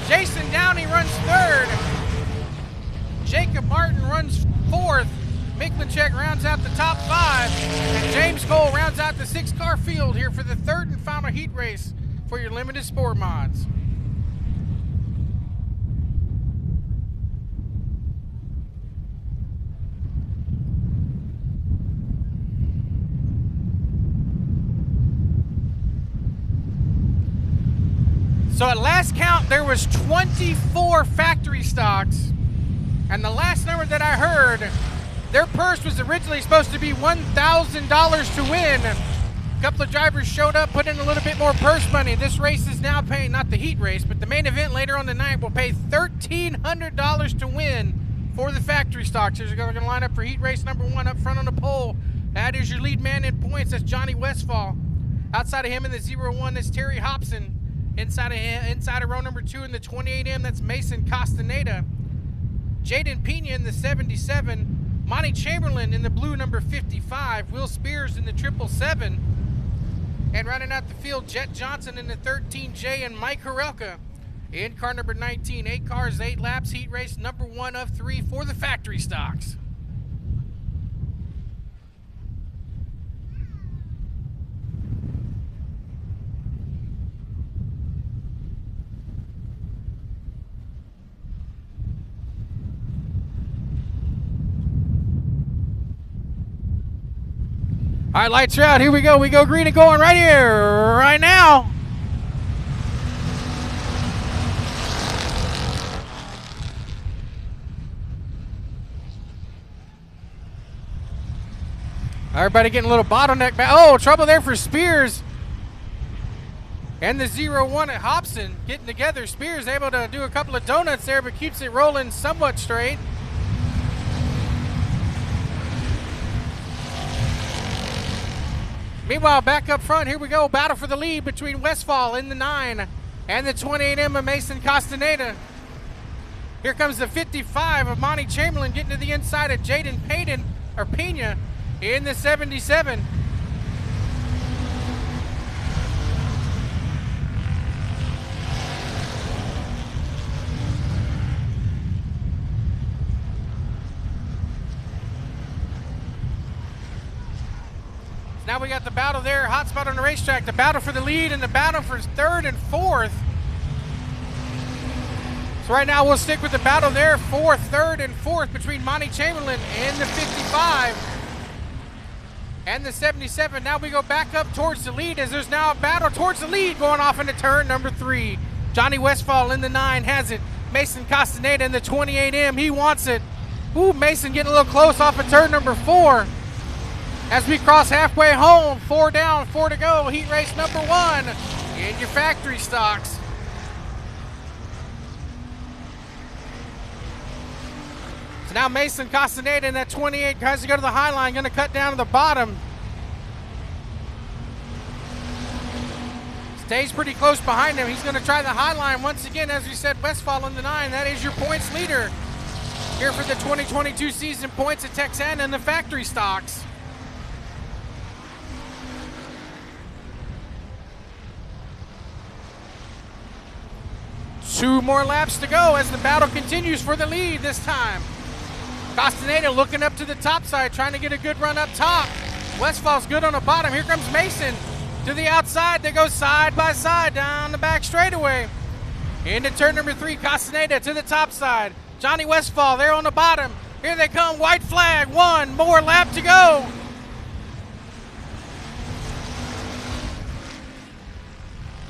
Jason Downey runs third. Jacob Martin runs fourth. Miklinchek rounds out the top 5. And James Cole rounds out the 6-car field here for the third and final heat race for your limited sport mods. So at last count, there was 24 factory stocks. And the last number that I heard, their purse was originally supposed to be $1,000 to win. A couple of drivers showed up, put in a little bit more purse money. This race is now paying, not the heat race, but the main event later on tonight will pay $1,300 to win for the factory stocks. Here's going to line up for heat race number 1 up front on the pole. That is your lead man in points. That's Johnny Westfall. Outside of him in the 0-1, that's Terry Hobson. Inside of row number 2 in the 28M, that's Mason Castaneda. Jaden Pena in the 77. Monty Chamberlain in the blue number 55. Will Spears in the 777. And running out the field, Jet Johnson in the 13J and Mike Horelka in car number 19. 8 cars, 8 laps, heat race number 1 of 3 for the factory stocks. All right, lights are out. Here we go. We go green and going right here, right now. Everybody getting a little bottleneck back. Oh, trouble there for Spears. And the 0-1 at Hobson getting together. Spears able to do a couple of donuts there, but keeps it rolling somewhat straight. Meanwhile, back up front, here we go. Battle for the lead between Westfall in the 9 and the 28M of Mason Castaneda. Here comes the 55 of Monty Chamberlain getting to the inside of Jaden Pena in the 77. Now we got the battle there, hot spot on the racetrack, the battle for the lead and the battle for 3rd and 4th. So right now we'll stick with the battle there, 4th, 3rd, and 4th between Monty Chamberlain and the 55 and the 77. Now we go back up towards the lead as there's now a battle towards the lead going off into turn number 3. Johnny Westfall in the 9 has it. Mason Castaneda in the 28M, he wants it. Ooh, Mason getting a little close off of turn number 4. As we cross halfway home, 4 down, 4 to go, heat race number 1 in your factory stocks. So now Mason Castaneda in that 28 tries to go to the high line, going to cut down to the bottom. Stays pretty close behind him. He's going to try the high line once again. As we said, Westfall in the 9. That is your points leader here for the 2022 season points at Texana in the factory stocks. Two more laps to go as the battle continues for the lead this time. Castaneda looking up to the top side, trying to get a good run up top. Westfall's good on the bottom. Here comes Mason to the outside. They go side by side down the back straightaway. Into turn number 3, Castaneda to the top side. Johnny Westfall there on the bottom. Here they come, white flag, 1 more lap to go.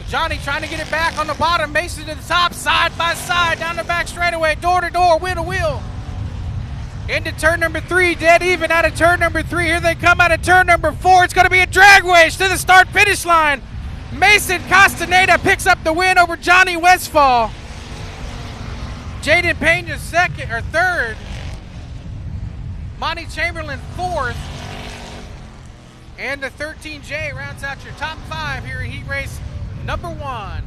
Johnny trying to get it back on the bottom. Mason to the top, side by side, down the back straightaway, door to door, wheel to wheel. Into turn number 3, dead even out of turn number 3. Here they come out of turn number 4. It's going to be a drag race to the start-finish line. Mason Castaneda picks up the win over Johnny Westfall. Jaden Pena 2nd or 3rd. Monty Chamberlain 4th. And the 13J rounds out your top 5 here in heat race number 1.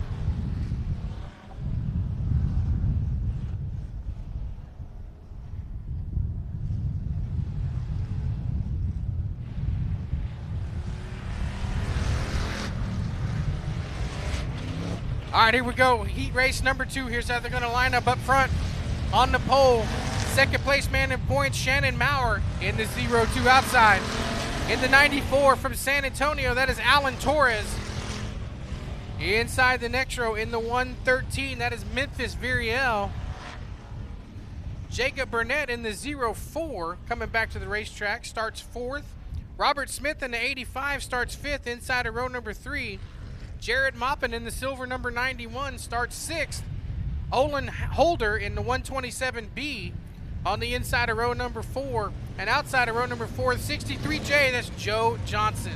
All right, here we go. Heat race number 2. Here's how they're going to line up front on the pole. Second place man in points, Shannon Maurer in the 02 outside. In the 94 from San Antonio, that is Alan Torres. Inside the next row in the 113, that is Memphis Viriel. Jacob Burnett in the 04 coming back to the racetrack, starts 4th. Robert Smith in the 85 starts 5th inside of row number 3. Jared Moppin in the silver number 91 starts 6th. Olin Holder in the 127B on the inside of row number 4. And outside of row number 4, the 63J, that's Joe Johnson.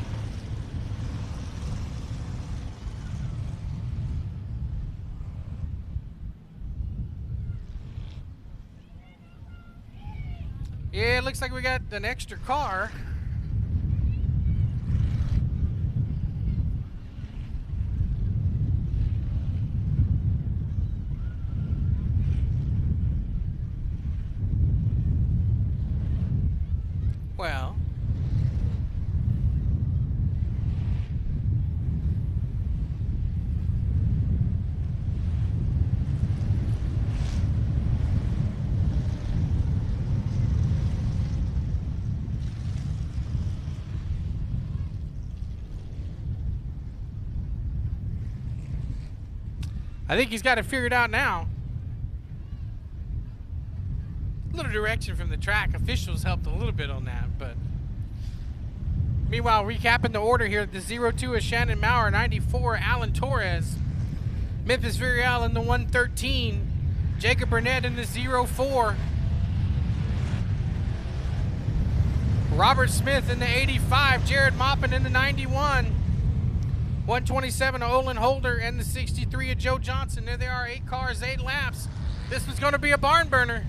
Yeah, it looks like we got an extra car. Well, I think he's got it figured out now. A little direction from the track officials helped a little bit on that, but meanwhile, recapping the order here, the 02 is Shannon Maurer, 94 Alan Torres, Memphis Viriel in the 113, Jacob Burnett in the 04, Robert Smith in the 85, Jared Moppin in the 91, 127 of Olin Holder, and the 63 of Joe Johnson. There they are, 8 cars, 8 laps. This was going to be a barn burner.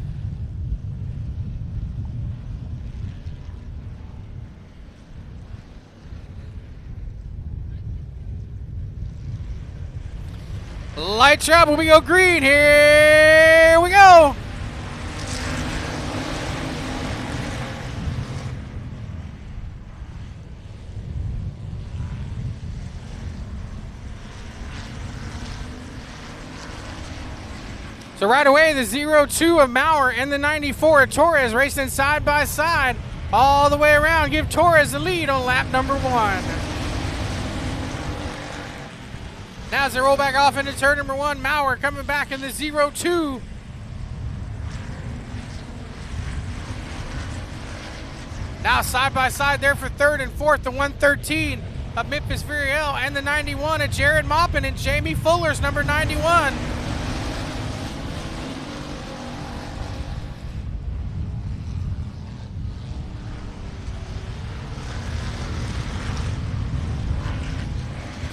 Lights are up when we go green. Here we go. So right away, the 02 of Maurer and the 94 of Torres racing side by side all the way around. Give Torres the lead on lap number 1. Now as they roll back off into turn number 1, Maurer coming back in the 02. Now side by side there for 3rd and 4th, the 113 of Memphis Viriel and the 91 of Jared Moppin and Jamie Fuller's number 91.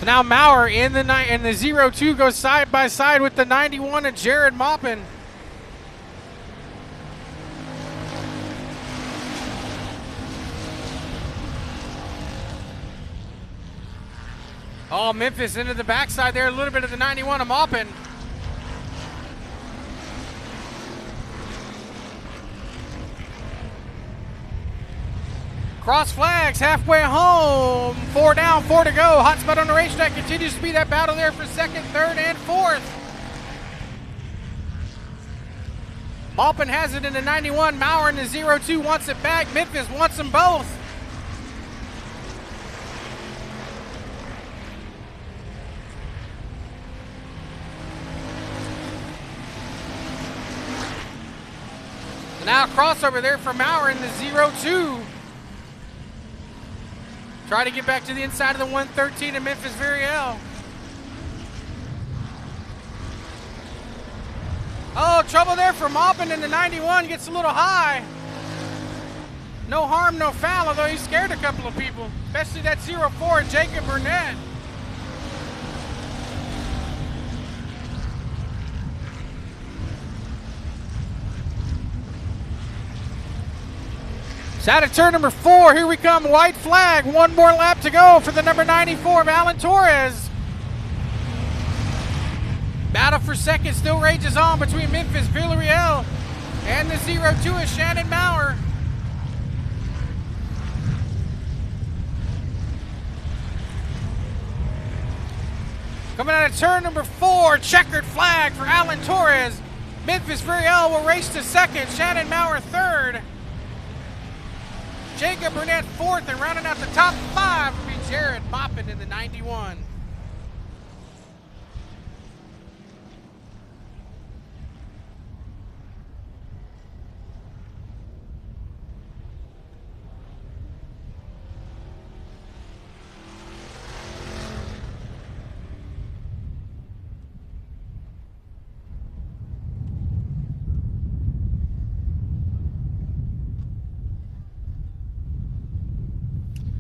Now Maurer in the 02 goes side by side with the 91 of Jared Moppin. Oh, Memphis into the backside there, a little bit of the 91 of Moppin. Cross flags, halfway home. 4 down, 4 to go. Hot spot on the racetrack continues to be that battle there for 2nd, 3rd, and 4th. Moppin has it in the 91. Maurer in the 02 wants it back. Memphis wants them both. Now crossover there for Maurer in the 02. Try to get back to the inside of the 113 of Memphis Viriel. Oh, trouble there for Moppin in the 91. Gets a little high. No harm, no foul, although he scared a couple of people, especially that 04, Jacob Burnett. It's out of turn number 4. Here we come. White flag. 1 more lap to go for the number 94 of Alan Torres. Battle for second still rages on between Memphis Viriel and the 02 of Shannon Maurer. Coming out of turn number 4, checkered flag for Alan Torres. Memphis Veriel will race to second. Shannon Maurer third. Jacob Burnett fourth, and rounding out the top 5 will be Jared Boppin in the 91.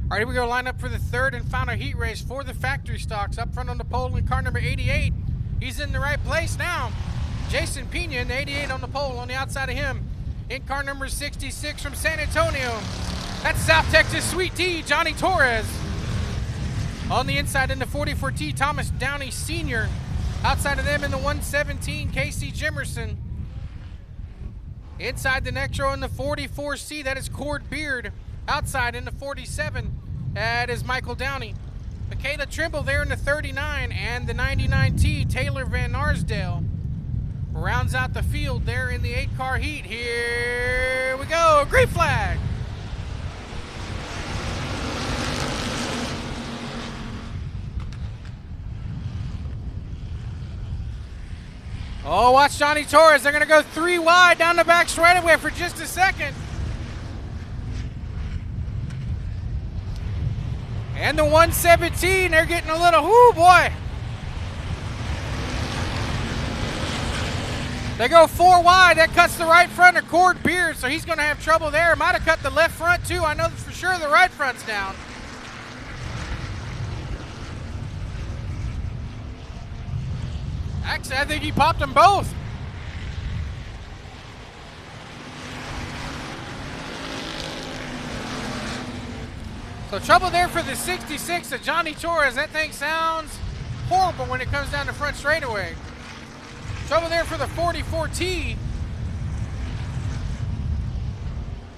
All right, here we go. Line up for the third and final heat race for the factory stocks. Up front on the pole in car number 88. He's in the right place now. Jason Pena in the 88 on the pole. On the outside of him, in car number 66 from San Antonio, that's South Texas Sweet Tea, Johnny Torres. On the inside in the 44T, Thomas Downey Sr. Outside of them in the 117, Casey Jimerson. Inside the next row in the 44C, that is Cord Beard. Outside in the 47, that is Michael Downey. Michaela Trimble there in the 39, and the 99T, Taylor Van Arsdale. Rounds out the field there in the 8-car heat. Here we go, green flag. Oh, watch Johnny Torres. They're going to go 3 wide down the back straightaway for just a second. And the 117, they're getting a little, whoo boy. They go 4 wide, that cuts the right front of Cord Beard, so he's gonna have trouble there. Might have cut the left front too, I know for sure the right front's down. Actually, I think he popped them both. So trouble there for the 66 of Johnny Torres. That thing sounds horrible when it comes down the front straightaway. Trouble there for the 44T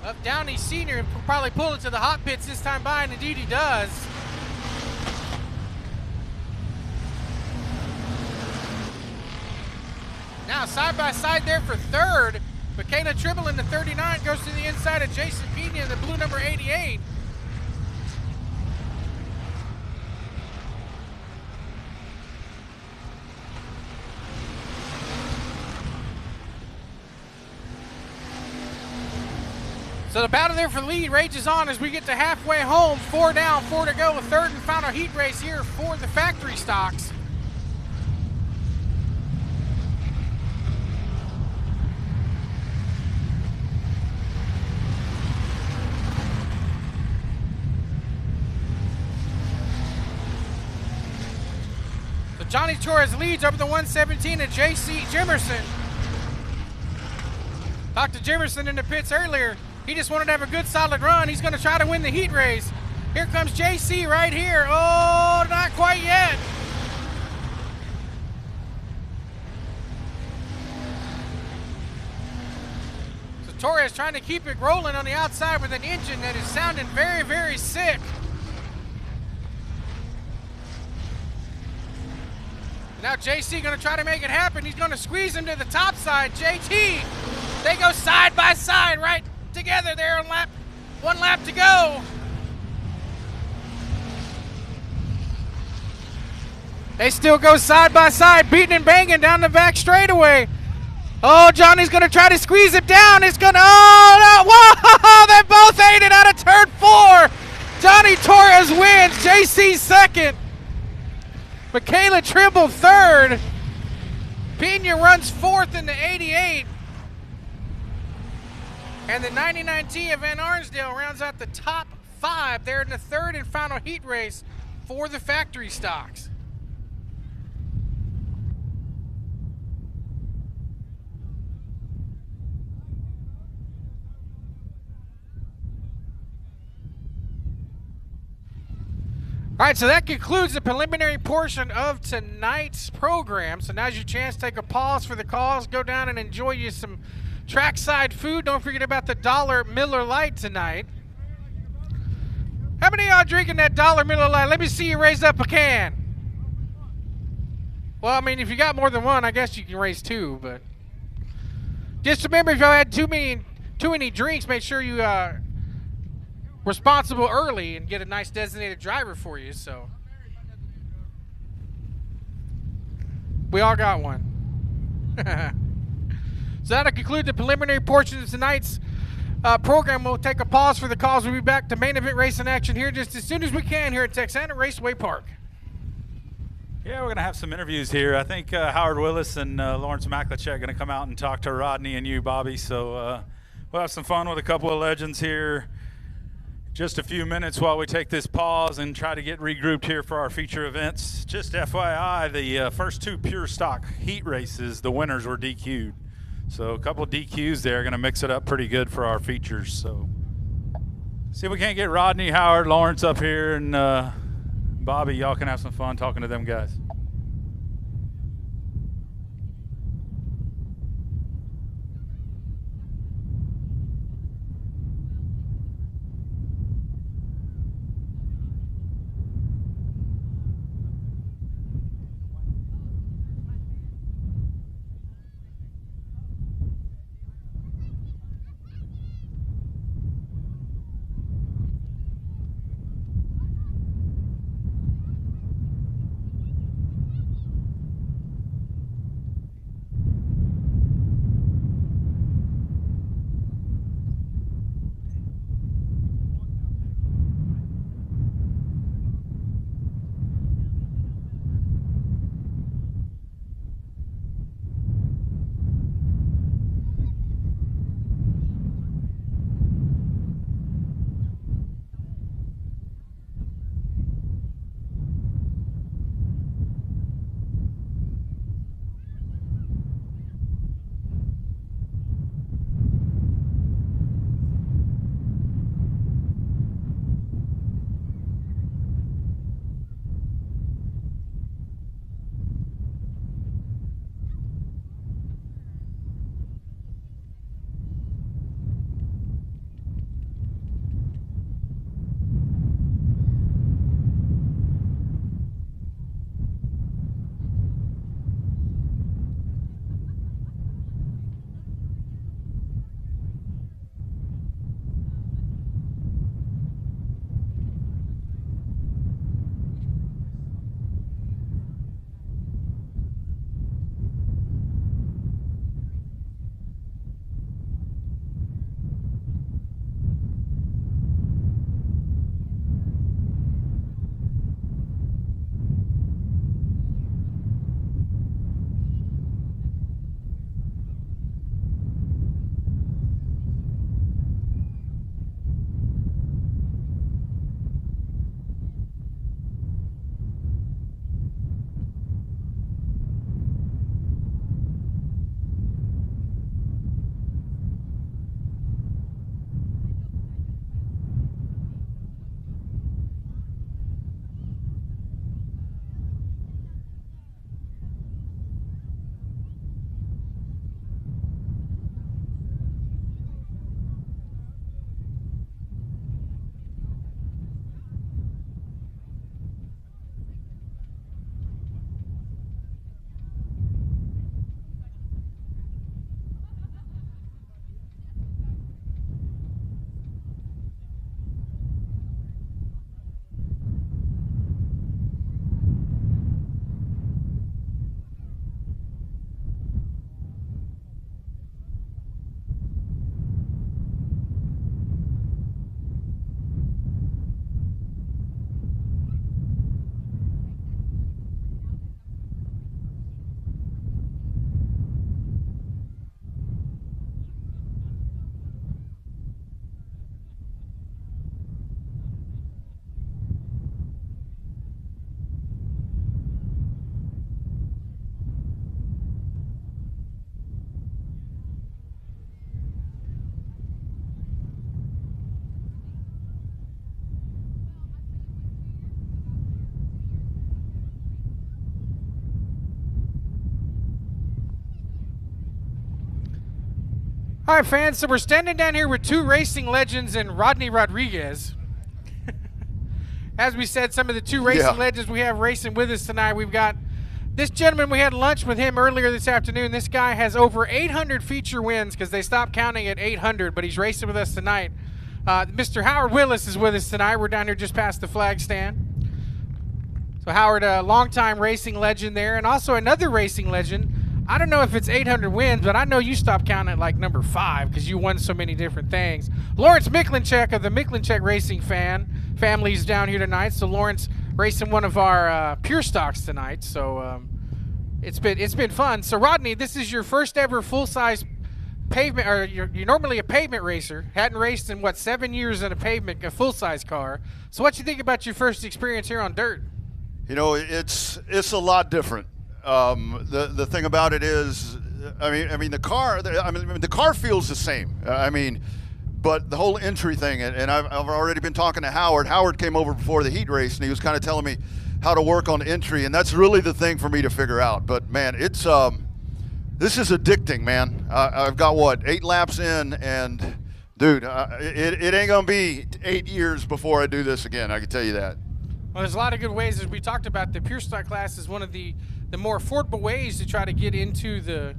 of Downey Sr. He'll probably pull it to the hot pits this time by, and indeed he does. Now side by side there for third. Michaela Trimble in the 39 goes to the inside of Jason Pena in the blue number 88. So the battle there for the lead rages on as we get to halfway home. 4 down, 4 to go. A third and final heat race here for the factory stocks. So Johnny Torres leads over the 117 and J.C. Jimerson. Talked to Jimerson in the pits earlier. He just wanted to have a good solid run. He's going to try to win the heat race. Here comes JC right here. Oh, not quite yet. So Torres trying to keep it rolling on the outside with an engine that is sounding very, very sick. Now JC going to try to make it happen. He's going to squeeze him to the top side. JT, they go side by side right together there on one lap to go. They still go side by side, beating and banging down the back straightaway. Oh, Johnny's gonna try to squeeze it down. It's gonna, oh no, whoa, they both ate it out of turn 4. Johnny Torres wins, JC second. Michaela Trimble third. Pena runs fourth in the 88. And the 99T of Van Arsdale rounds out the top 5 there in the third and final heat race for the factory stocks. All right, so that concludes the preliminary portion of tonight's program. So now's your chance to take a pause for the calls, go down and enjoy you some trackside food. Don't forget about the $1 Miller Lite tonight. How many of y'all drinking that $1 Miller Lite? Let me see you raise up a can. Well, I mean, if you got more than one, I guess you can race two. But just remember, if y'all had too many drinks, make sure you responsible early and get a nice designated driver for you. So we all got one. So that'll conclude the preliminary portion of tonight's program. We'll take a pause for the calls. We'll be back to main event racing action here just as soon as we can here at Texana Raceway Park. Yeah, we're going to have some interviews here. I think Howard Willis and Lawrence Maklachek are going to come out and talk to Rodney and you, Bobby. So we'll have some fun with a couple of legends here. Just a few minutes while we take this pause and try to get regrouped here for our feature events. Just FYI, the first two pure stock heat races, the winners were DQ'd. So a couple of DQs there, going to mix it up pretty good for our features. So see if we can't get Rodney, Howard, Lawrence up here, and Bobby, y'all can have some fun talking to them guys. All right, fans, so we're standing down here with two racing legends and Rodney Rodriguez. As we said, some of the two racing legends we have racing with us tonight. We've got This gentleman, we had lunch with him earlier this afternoon. This guy has over 800 feature wins because they stopped counting at 800, but he's racing with us tonight. Mr. Howard Willis is with us tonight. We're down here just past the flag stand. So Howard, a longtime racing legend there, and also another racing legend. I don't know if it's 800 wins, but I know you stopped counting at like number 5 because you won so many different things. Lawrence Miklinchek of the Miklinchek Racing family's down here tonight. So Lawrence racing one of our pure stocks tonight. So it's been fun. So Rodney, this is your first ever full-size pavement, or you're normally a pavement racer. Hadn't raced in 7 years in a full-size car. So what you think about your first experience here on dirt? You know, it's a lot different. The thing about it is, I mean the car feels the same. But the whole entry thing, and I've already been talking to Howard. Howard came over before the heat race, and he was kind of telling me how to work on entry, and that's really the thing for me to figure out. But man, it's this is addicting, man. I've got 8 laps in, and dude, it ain't gonna be 8 years before I do this again. I can tell you that. Well, there's a lot of good ways, as we talked about. The pure stock class is one of the more affordable ways to try to get into the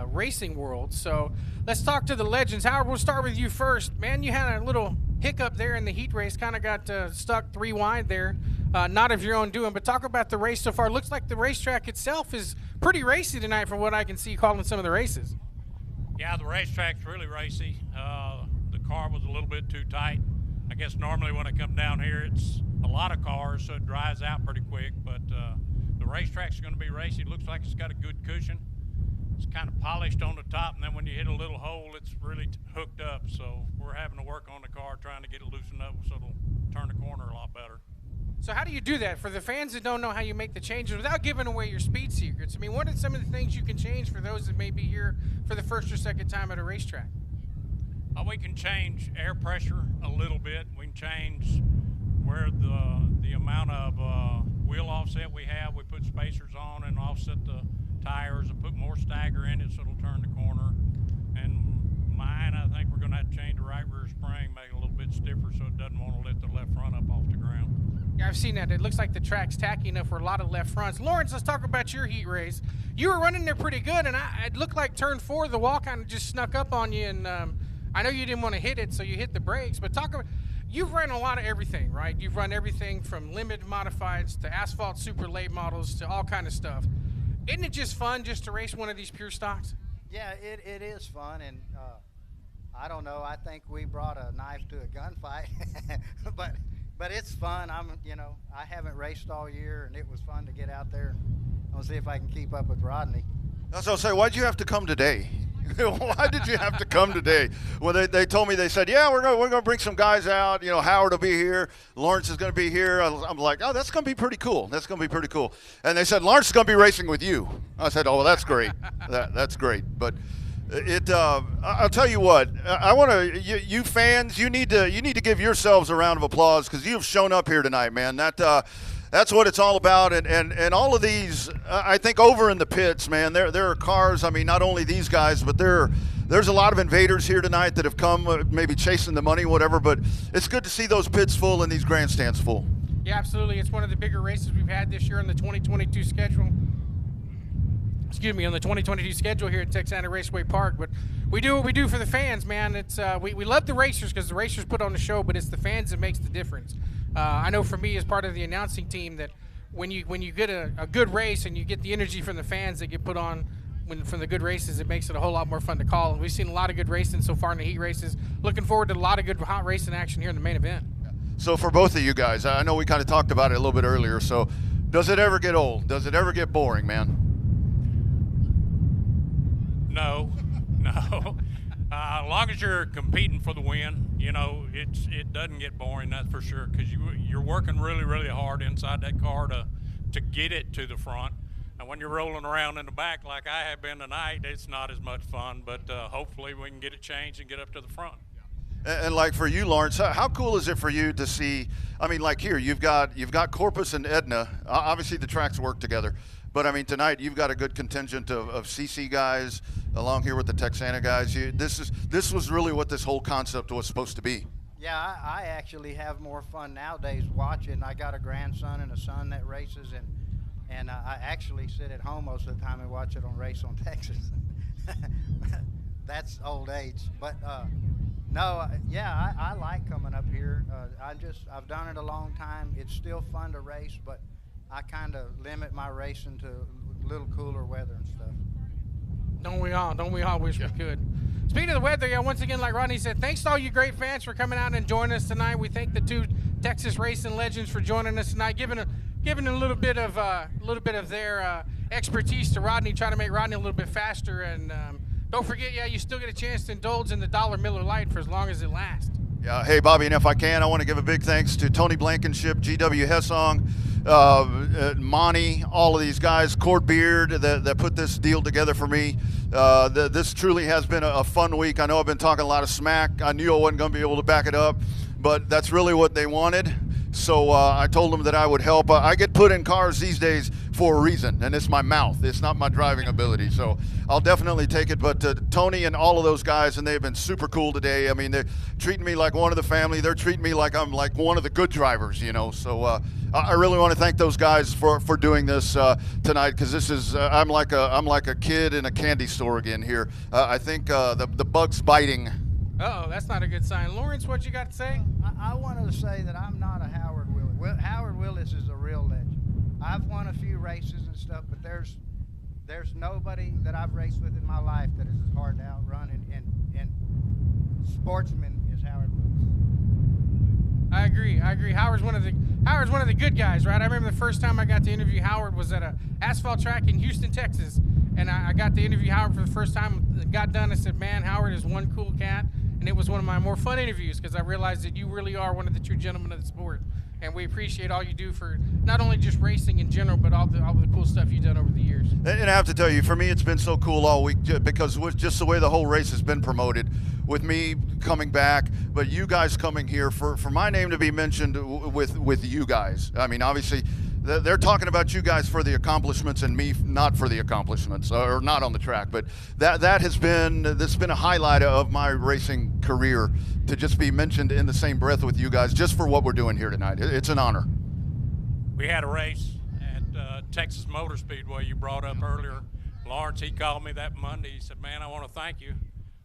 racing world. So let's talk to the legends. Howard, we'll start with you first. Man, you had a little hiccup there in the heat race, kind of got stuck 3 wide there. Not of your own doing, but talk about the race so far. Looks like the racetrack itself is pretty racy tonight from what I can see calling some of the races. Yeah, the racetrack's really racy. The car was a little bit too tight. I guess normally when I come down here, it's a lot of cars, so it dries out pretty quick, but the racetrack's going to be racy. It looks like it's got a good cushion. It's kind of polished on the top, and then when you hit a little hole, it's really hooked up. So we're having to work on the car, trying to get it loosened up so it'll turn the corner a lot better. So how do you do that? For the fans that don't know how you make the changes without giving away your speed secrets, I mean, what are some of the things you can change for those that may be here for the first or second time at a racetrack? We can change air pressure a little bit. We can change where the amount of wheel offset we have. We put spacers on and offset the tires and put more stagger in it so it'll turn the corner. And mine, I think we're going to have to change the right rear spring, make it a little bit stiffer so it doesn't want to lift the left front up off the ground. Yeah, I've seen that. It looks like the track's tacky enough for a lot of left fronts. Lawrence, let's talk about your heat race. You were running there pretty good, and it looked like turn 4, the wall kind of just snuck up on you, and I know you didn't want to hit it, so you hit the brakes. But talk about, you've run a lot of everything, right? You've run everything from limited modifieds to asphalt super late models to all kind of stuff. Isn't it just fun just to race one of these pure stocks? Yeah, it is fun, and I don't know. I think we brought a knife to a gunfight, but it's fun. I haven't raced all year, and it was fun to get out there. I'm gonna see if I can keep up with Rodney. That's what I'll say. Why'd you have to come today? Why did you have to come today? Well, they told me, they said, yeah, we're gonna bring some guys out. You know, Howard will be here. Lawrence is gonna be here. I'm like, oh, that's gonna be pretty cool. That's gonna be pretty cool. And they said, Lawrence is gonna be racing with you. I said, oh, well, that's great. That's great. But I'll tell you what. I want to, you fans, you need to give yourselves a round of applause because you've shown up here tonight, man. That's what it's all about, and all of these, I think over in the pits, man, there are cars. I mean, not only these guys, but there's a lot of invaders here tonight that have come, maybe chasing the money, whatever, but it's good to see those pits full and these grandstands full. Yeah, absolutely. It's one of the bigger races we've had this year on the 2022 schedule. Excuse me, on the 2022 schedule here at Texana Raceway Park. But we do what we do for the fans, man. It's we love the racers because the racers put on the show, but it's the fans that makes the difference. I know for me as part of the announcing team that when you get a good race and you get the energy from the fans that get put on from the good races, it makes it a whole lot more fun to call. And we've seen a lot of good racing so far in the heat races. Looking forward to a lot of good hot racing action here in the main event. So for both of you guys, I know we kind of talked about it a little bit earlier. So does it ever get old? Does it ever get boring, man? No. As long as you're competing for the win, you know, it doesn't get boring, that's for sure, because you're working really, really hard inside that car to get it to the front. And when you're rolling around in the back like I have been tonight, it's not as much fun, but hopefully we can get it changed and get up to the front. And like for you, Lawrence, how cool is it for you to see, I mean, like here, you've got Corpus and Edna. Obviously the tracks work together. But, I mean, tonight you've got a good contingent of CC guys along here with the Texana guys. This was really what this whole concept was supposed to be. Yeah, I actually have more fun nowadays watching. I got a grandson and a son that races, and And I actually sit at home most of the time and watch it on Race on Texas. That's old age. But no, yeah, I like coming up here. I've done it a long time. It's still fun to race, but I kind of limit my racing to a little cooler weather and stuff. Don't we all? Don't we all wish we could? Speaking of the weather, yeah, once again, like Rodney said, thanks to all you great fans for coming out and joining us tonight. We thank the two Texas racing legends for joining us tonight, giving a little bit of their expertise to Rodney, trying to make Rodney a little bit faster. And don't forget, yeah, you still get a chance to indulge in the $1 Miller Lite for as long as it lasts. Yeah, hey, Bobby, and if I can, I want to give a big thanks to Tony Blankenship, G.W. Hessong, Monty, all of these guys, Cord Beard, that put this deal together for me. This truly has been a fun week. I know I've been talking a lot of smack. I knew I wasn't going to be able to back it up, but that's really what they wanted. So I told them that I would help. I get put in cars these days for a reason, and it's my mouth. It's not my driving ability. So I'll definitely take it. But Tony and all of those guys, and they've been super cool today. I mean, they're treating me like one of the family. They're treating me like I'm like one of the good drivers, you know. So I really want to thank those guys for doing this tonight, because this is I'm like a kid in a candy store again here. I think the bug's biting. Uh-oh, that's not a good sign. Lawrence, what you got to say? I wanted to say that I'm not a Howard Willis. Howard Willis is a real legend. I've won a few races and stuff, but there's nobody that I've raced with in my life that is as hard to outrun and sportsman is Howard Willis. I agree. Howard's one of the good guys, right? I remember the first time I got to interview Howard was at a asphalt track in Houston, Texas, and I got to interview Howard for the first time. Got done, I said, "Man, Howard is one cool cat," and it was one of my more fun interviews because I realized that you really are one of the true gentlemen of the sport, and we appreciate all you do for not only just racing in general, but all the cool stuff you've done over the years. And I have to tell you, for me, it's been so cool all week because with just the way the whole race has been promoted, with me coming back, but you guys coming here, for my name to be mentioned with you guys. I mean, obviously, they're talking about you guys for the accomplishments and me not for the accomplishments, or not on the track. But that's been a highlight of my racing career, to just be mentioned in the same breath with you guys, just for what we're doing here tonight. It's an honor. We had a race at Texas Motor Speedway you brought up earlier. Lawrence, he called me that Monday. He said, "Man, I want to thank you."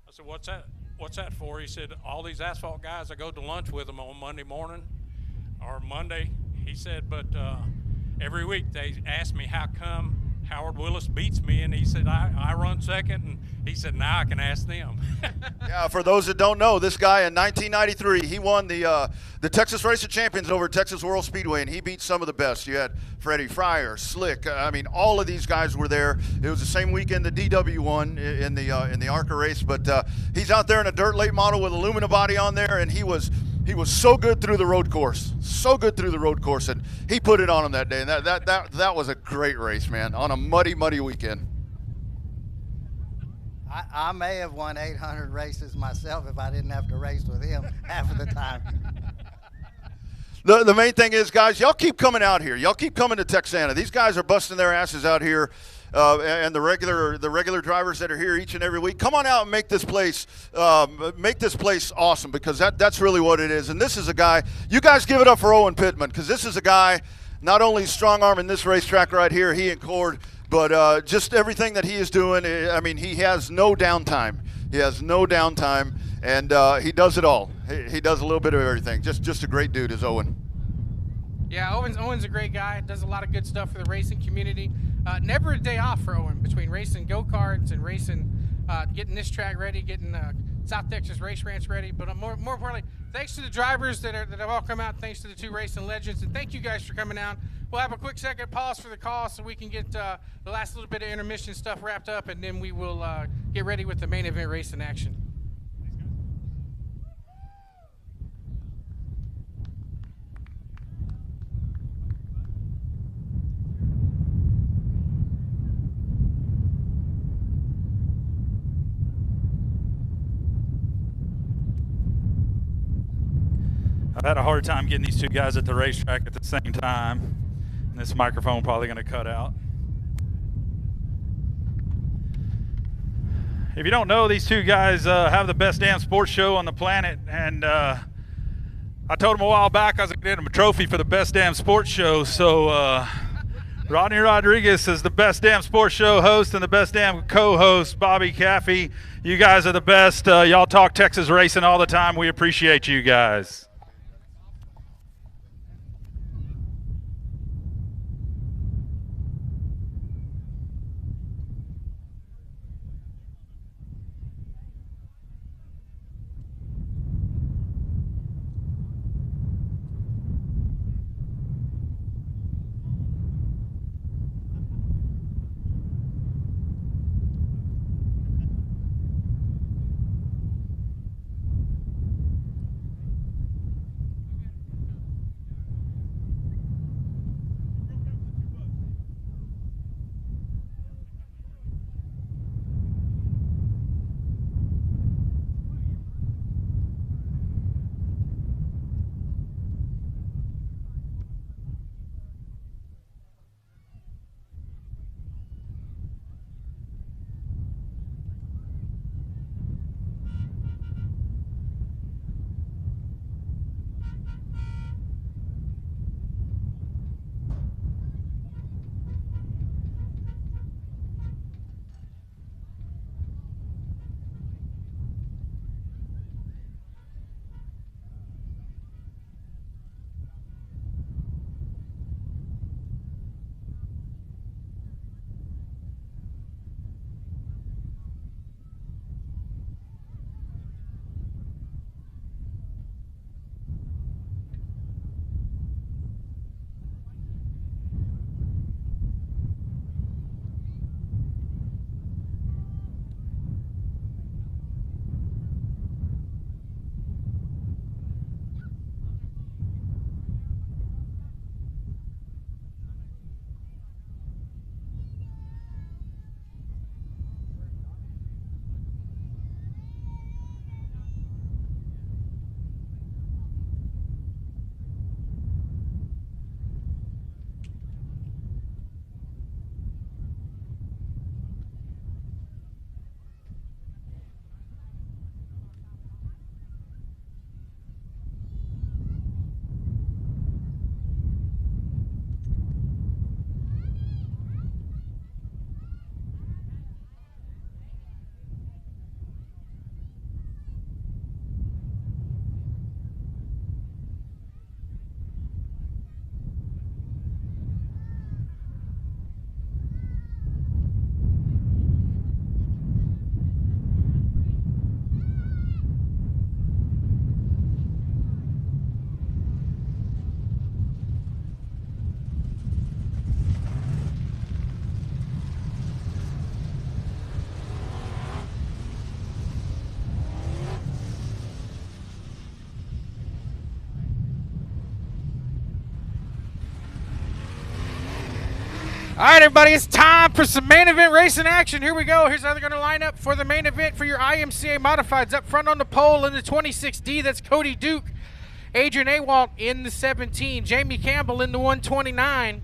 I said, "What's that? What's that for?" He said, "All these asphalt guys, I go to lunch with them on Monday morning or Monday." He said, "But every week they ask me how come Howard Willis beats me," and he said, I run second, and he said, "Now I can ask them." Yeah, for those that don't know, this guy in 1993, he won the Texas Race of Champions over Texas World Speedway, and he beat some of the best. You had Freddie Fryer, Slick. I mean, all of these guys were there. It was the same weekend the DW won in the ARCA race, but he's out there in a dirt late model with aluminum body on there, and he was so good through the road course, and he put it on him that day, and that was a great race, man, on a muddy weekend. I may have won 800 races myself if I didn't have to race with him half of the time. The main thing is, guys, y'all keep coming out here. Y'all keep coming to Texana. These guys are busting their asses out here, and the regular drivers that are here each and every week. Come on out and make this place awesome, because that's really what it is. And this is a guy. You guys give it up for Owen Pittman, because this is a guy not only strong arming this racetrack right here, he and Cord, but just everything that he is doing. I mean, he has no downtime. And he does it all. He does a little bit of everything. Just a great dude is Owen. Yeah, Owen's a great guy. Does a lot of good stuff for the racing community. Never a day off for Owen, between racing go-karts and racing, getting this track ready, getting South Texas Race Ranch ready. But more importantly, thanks to the drivers that have all come out. Thanks to the two racing legends, and thank you guys for coming out. We'll have a quick second pause for the call so we can get the last little bit of intermission stuff wrapped up, and then we will get ready with the main event race in action. I've had a hard time getting these two guys at the racetrack at the same time. And this microphone probably going to cut out. If you don't know, these two guys have the best damn sports show on the planet. And I told them a while back I was going to get them a trophy for the best damn sports show. So Rodney Rodriguez is the best damn sports show host and the best damn co-host. Bobby Caffey, you guys are the best. Y'all talk Texas racing all the time. We appreciate you guys. All right, everybody, it's time for some main event racing action. Here we go. Here's how they're going to line up for the main event for your IMCA Modifieds. Up front on the pole in the 26D, that's Cody Duke. Adrian Awalt in the 17. Jamie Campbell in the 129.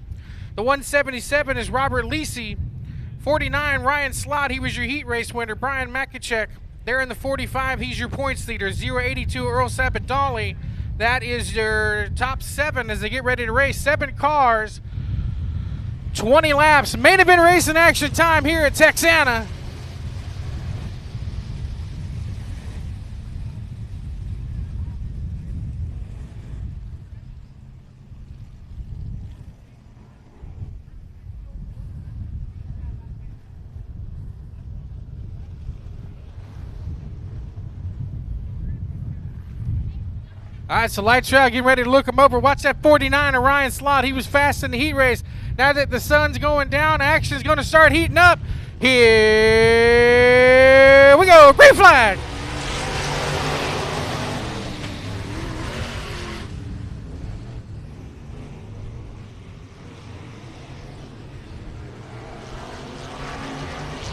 The 177 is Robert Lisi. 49, Ryan Slott. He was your heat race winner. Brian Makachek. There in the 45, he's your points leader. 082, Earl Sapadali. That is your top 7 as they get ready to race. 7 cars. 20 laps. Main event racing action time here at Texana. All right, so lights are out. Getting ready to look him over. Watch that 49 of Ryan Slott. He was fast in the heat race. Now that the sun's going down, action's going to start heating up. Here we go. Green flag.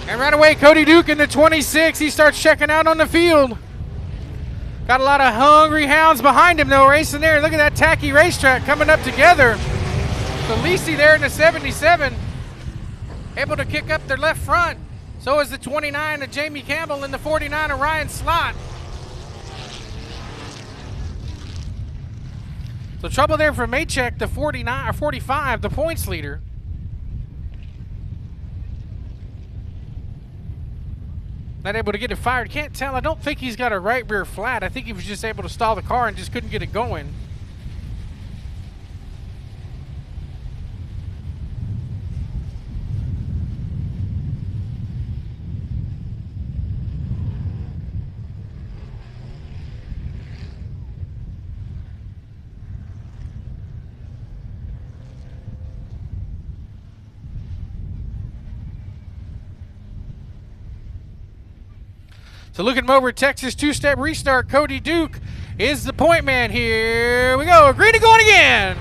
And right away, Cody Duke in the 26. He starts checking out on the field. Got a lot of hungry hounds behind him, though, racing there. Look at that tacky racetrack coming up together. So Lisi there in the 77, able to kick up their left front. So is the 29 of Jamie Campbell and the 49 of Ryan Slott. So trouble there for Maychek, the 49 or 45, the points leader. Not able to get it fired. Can't tell. I don't think he's got a right rear flat. I think he was just able to stall the car and just couldn't get it going. So looking over at Texas two-step restart, Cody Duke is the point man. Here we go. Green to going again.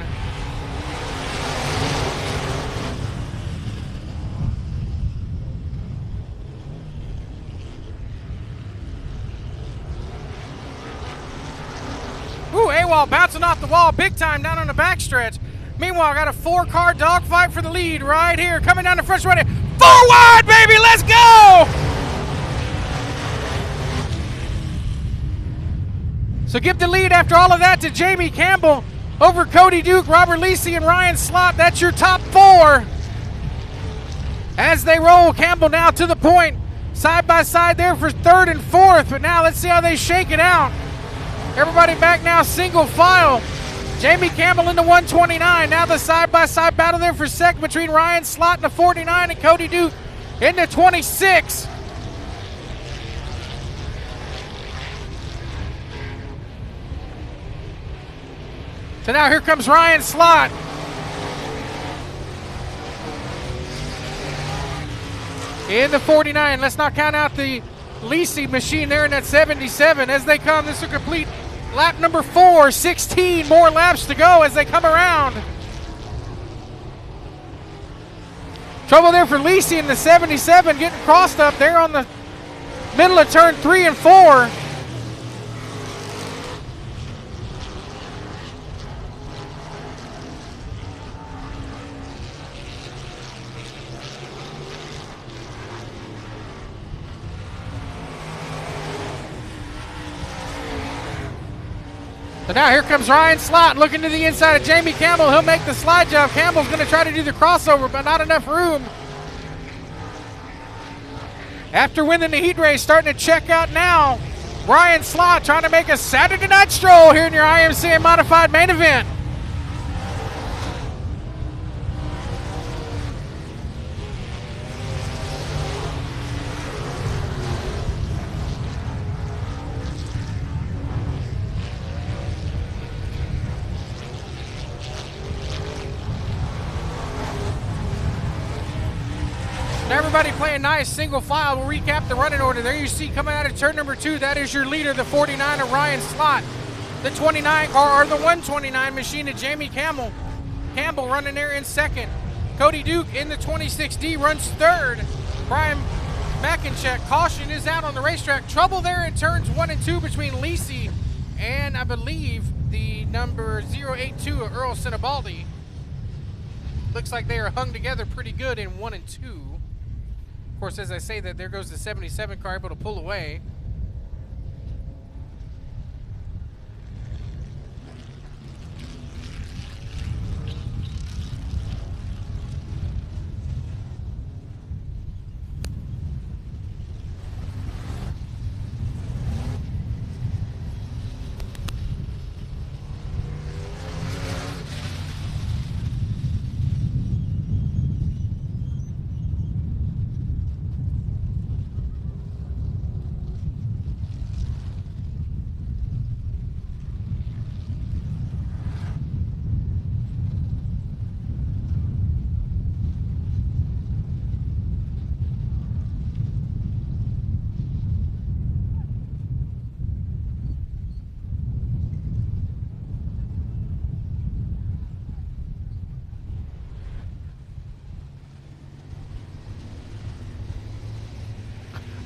Ooh, AWOL bouncing off the wall big time down on the backstretch. Meanwhile, got a 4-car dogfight for the lead right here. Coming down the front straight. 4 wide, baby. Let's go. So give the lead after all of that to Jamie Campbell over Cody Duke, Robert Lisi, and Ryan Slott. That's your top 4. As they roll, Campbell now to the point. Side by side there for 3rd and 4th. But now let's see how they shake it out. Everybody back now single file. Jamie Campbell in the 129. Now the side by side battle there for 2nd between Ryan Slott in the 49 and Cody Duke in the 26. So now here comes Ryan Slott. In the 49. Let's not count out the Lisi machine there in that 77. As they come, this will complete lap number 4. 16 more laps to go as they come around. Trouble there for Lisi in the 77, getting crossed up there on the middle of turn 3 and 4. So now here comes Ryan Slott looking to the inside of Jamie Campbell. He'll make the slide jump. Campbell's going to try to do the crossover, but not enough room. After winning the heat race, starting to check out now. Ryan Slott trying to make a Saturday night stroll here in your IMCA modified main event. Everybody playing nice, single file. We'll recap the running order. There you see coming out of turn number 2, that is your leader, the 49er, Ryan Slott. The 29 car, or the 129 machine of Jamie Campbell. Campbell running there in 2nd. Cody Duke in the 26D runs 3rd. Brian Mackencheck, caution is out on the racetrack. Trouble there in turns 1 and 2 between Lisi and I believe the number 082 of Earl Sinibaldi. Looks like they are hung together pretty good in 1 and 2. Of course, as I say that, there goes the 77 car able to pull away.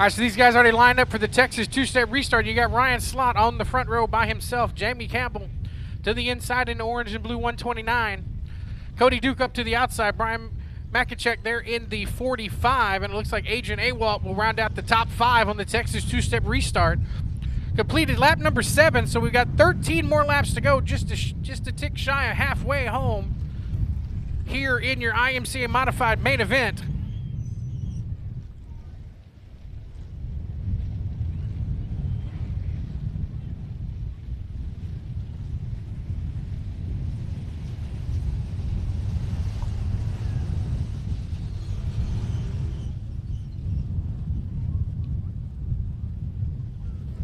All right, so these guys already lined up for the Texas two-step restart. You got Ryan Slott on the front row by himself. Jamie Campbell to the inside in the orange and blue 129. Cody Duke up to the outside. Brian Mackencheck there in the 45. And it looks like Adrian Awalt will round out the top 5 on the Texas two-step restart. Completed lap number 7, so we've got 13 more laps to go, just a tick shy of halfway home here in your IMCA modified main event.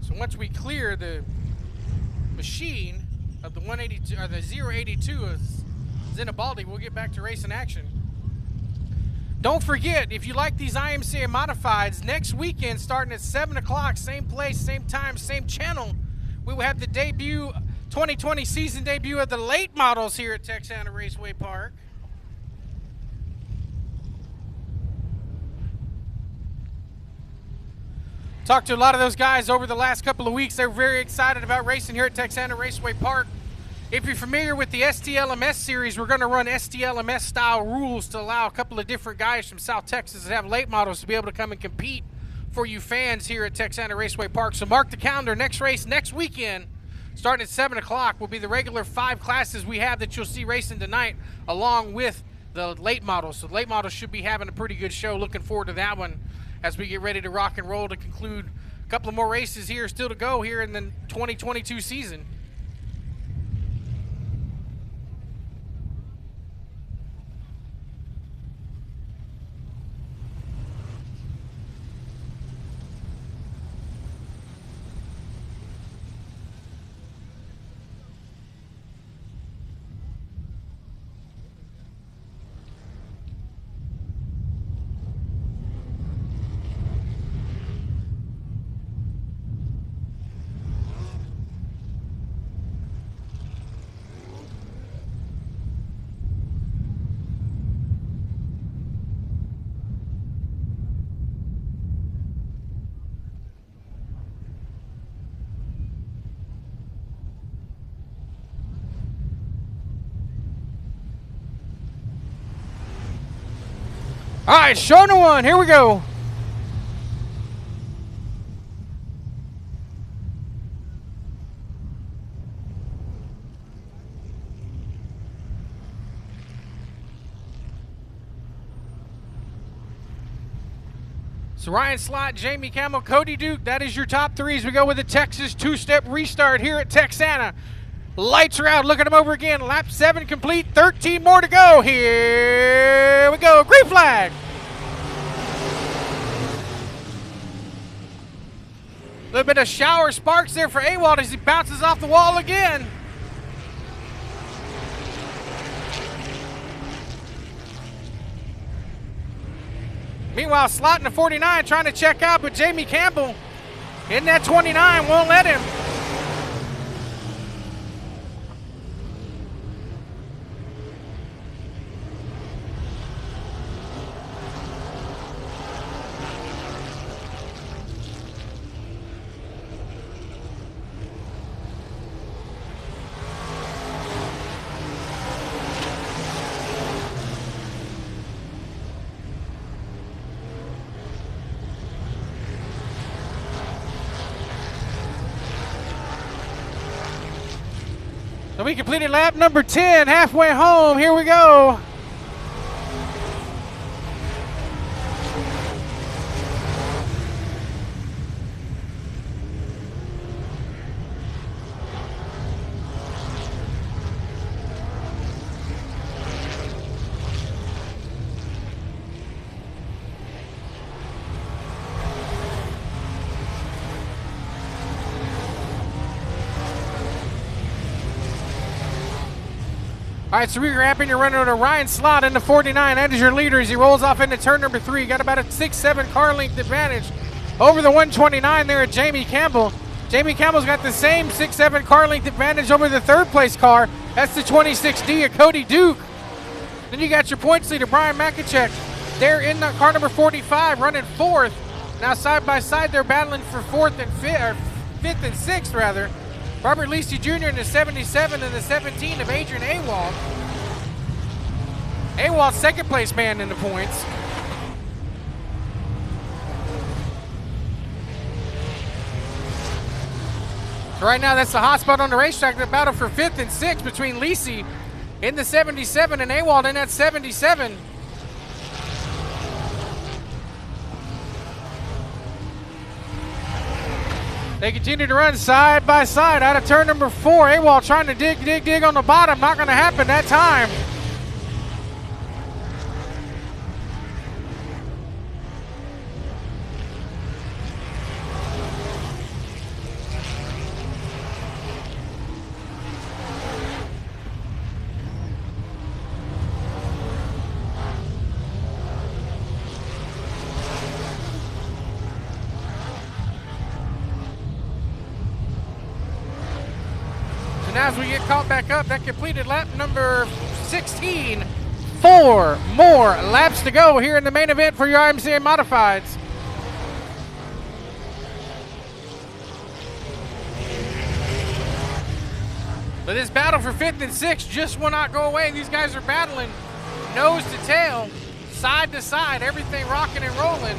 So once we clear the machine of the 182 or the 082 of Zinibaldi, we'll get back to racing action. Don't forget, if you like these IMCA modifieds, next weekend starting at 7 o'clock, same place, same time, same channel, we will have the debut, 2020 season debut of the late models here at Texana Raceway Park. Talked to a lot of those guys over the last couple of weeks. They're very excited about racing here at Texana Raceway Park. If you're familiar with the STLMS series, we're going to run STLMS style rules to allow a couple of different guys from South Texas that have late models to be able to come and compete for you fans here at Texana Raceway Park. So mark the calendar. Next race next weekend, starting at 7 o'clock, will be the regular 5 classes we have that you'll see racing tonight, along with the late models. So the late models should be having a pretty good show. Looking forward to that one as we get ready to rock and roll to conclude a couple of more races here still to go here in the 2022 season. All right, show no one. Here we go. So Ryan Slott, Jamie Campbell, Cody Duke, that is your top 3 as we go with the Texas two-step restart here at Texana. Lights are out. Look at them over again. Lap 7 complete. 13 more to go. Here we go. Green flag. A little bit of shower sparks there for Awald as he bounces off the wall again. Meanwhile, Slot in the 49 trying to check out, but Jamie Campbell in that 29 won't let him. So we completed lap number 10, halfway home. Here we go. All right, so we're wrapping your runner to Ryan Slott in the 49. That is your leader as he rolls off into turn number 3. Got about a 6-7 car length advantage over the 129 there at Jamie Campbell. Jamie Campbell's got the same 6-7 car length advantage over the 3rd place car. That's the 26D of Cody Duke. Then you got your points leader, Brian Makachek. They're in the car number 45, running 4th. Now side by side, they're battling for 4th and 5th, or 5th and 6th rather. Robert Lisi Jr. in the 77 and the 17 of Adrian Awald. Awald, 2nd place man in the points. So right now, that's the hot spot on the racetrack. The battle for 5th and 6th between Lisi in the 77 and Awald in that 77. They continue to run side by side out of turn number 4. Awald trying to dig on the bottom. Not going to happen that time. as we get caught back up, that completed lap number 16. 4 more laps to go here in the main event for your IMCA Modifieds. But this battle for 5th and 6th just will not go away. These guys are battling nose to tail, side to side, everything rocking and rolling.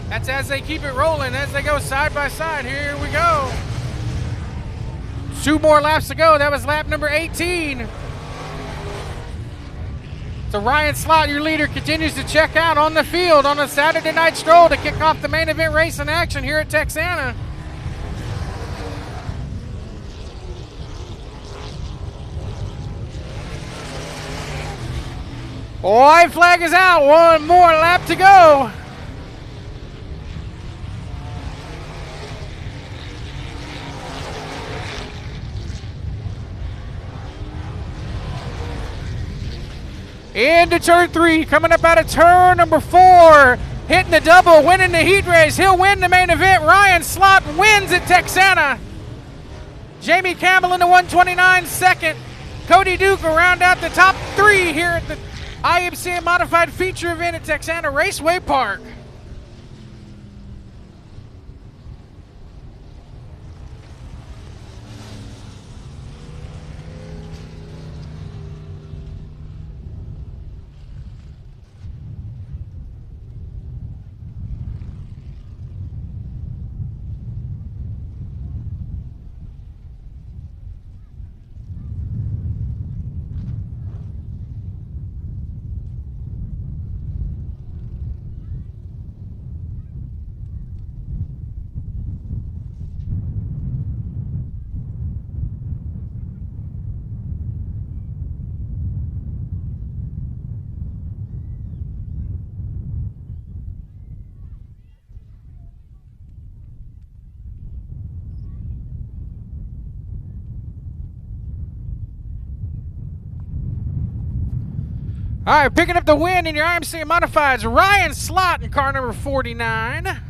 That's as they keep it rolling, as they go side by side. Here we go. 2 more laps to go. That was lap number 18. So Ryan Slott, your leader, continues to check out on the field on a Saturday night stroll to kick off the main event race in action here at Texana. White flag is out. 1 more lap to go. Into turn 3, coming up out of turn number 4, hitting the double, winning the heat race. He'll win the main event. Ryan Slott wins at Texana. Jamie Campbell in the 129 second. Cody Duke will round out the top 3 here at the IMCA Modified Feature event at Texana Raceway Park. All right, picking up the win in your IMCA Modifieds, Ryan Slott in car number 49.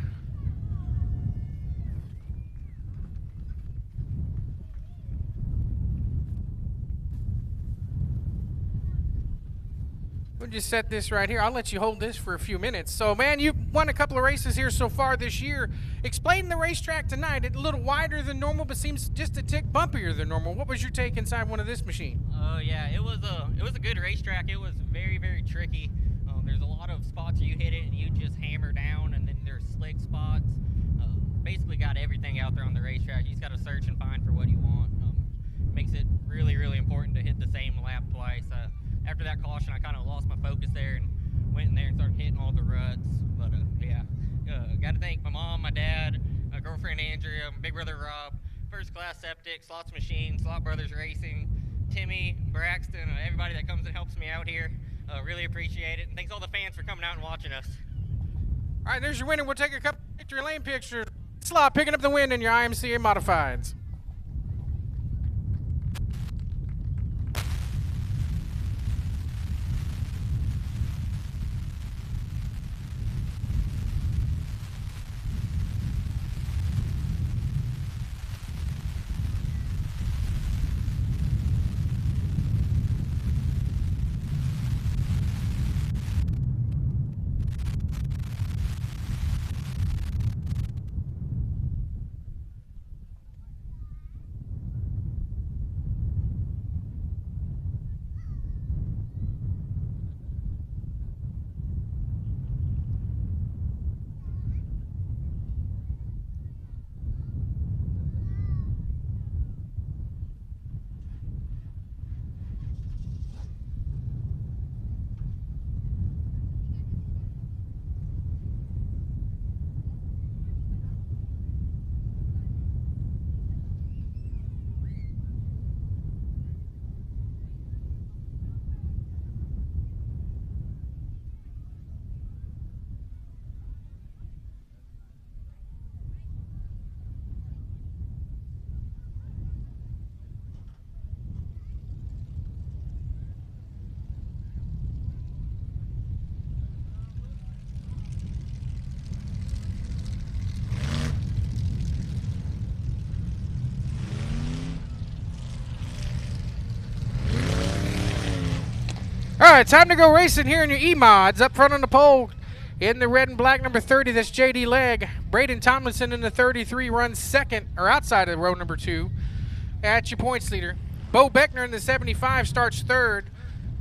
We'll just set this right here. I'll let you hold this for a few minutes. So, man, you've won a couple of races here so far this year. Explain the racetrack tonight. It's a little wider than normal, but seems just a tick bumpier than normal. What was your take inside one of this machine? Yeah, it was a good racetrack. It was very, very tricky. There's a lot of spots you hit it and you just hammer down, and then there's slick spots. Basically got everything out there on the racetrack. You just got to search and find for what you want. Makes it really, really important to hit the same lap twice. After that caution, I kind of lost my focus there and went in there and started hitting all the ruts. But yeah, got to thank my mom, my dad, my girlfriend Andrea, my big brother Rob, First Class Septic, Slots Machine, Slot Brothers Racing, Timmy, Braxton, everybody that comes and helps me out here. Really appreciate it. And thanks all the fans for coming out and watching us. All right, there's your winner. We'll take a couple victory lane pictures. Slot picking up the win in your IMCA Modifieds. right, time to go racing here in your E-Mods. Up front on the pole in the red and black number 30, that's J.D. Legg. Braden Tomlinson in the 33 runs second, or outside of row number 2. At your points leader. Bo Beckner in the 75 starts third.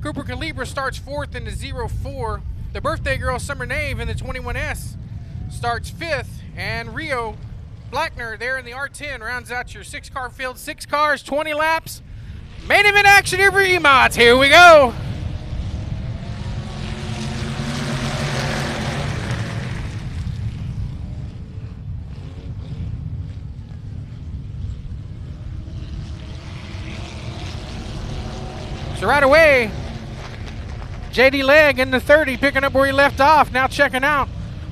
Cooper Calibra starts fourth in the 04. The birthday girl Summer Nave in the 21S starts fifth. And Rio Blackner there in the R10 rounds out your 6-car field. 6 cars, 20 laps. Main event action here for E-Mods. Here we go. So right away, J.D. Legg in the 30, picking up where he left off. Now checking out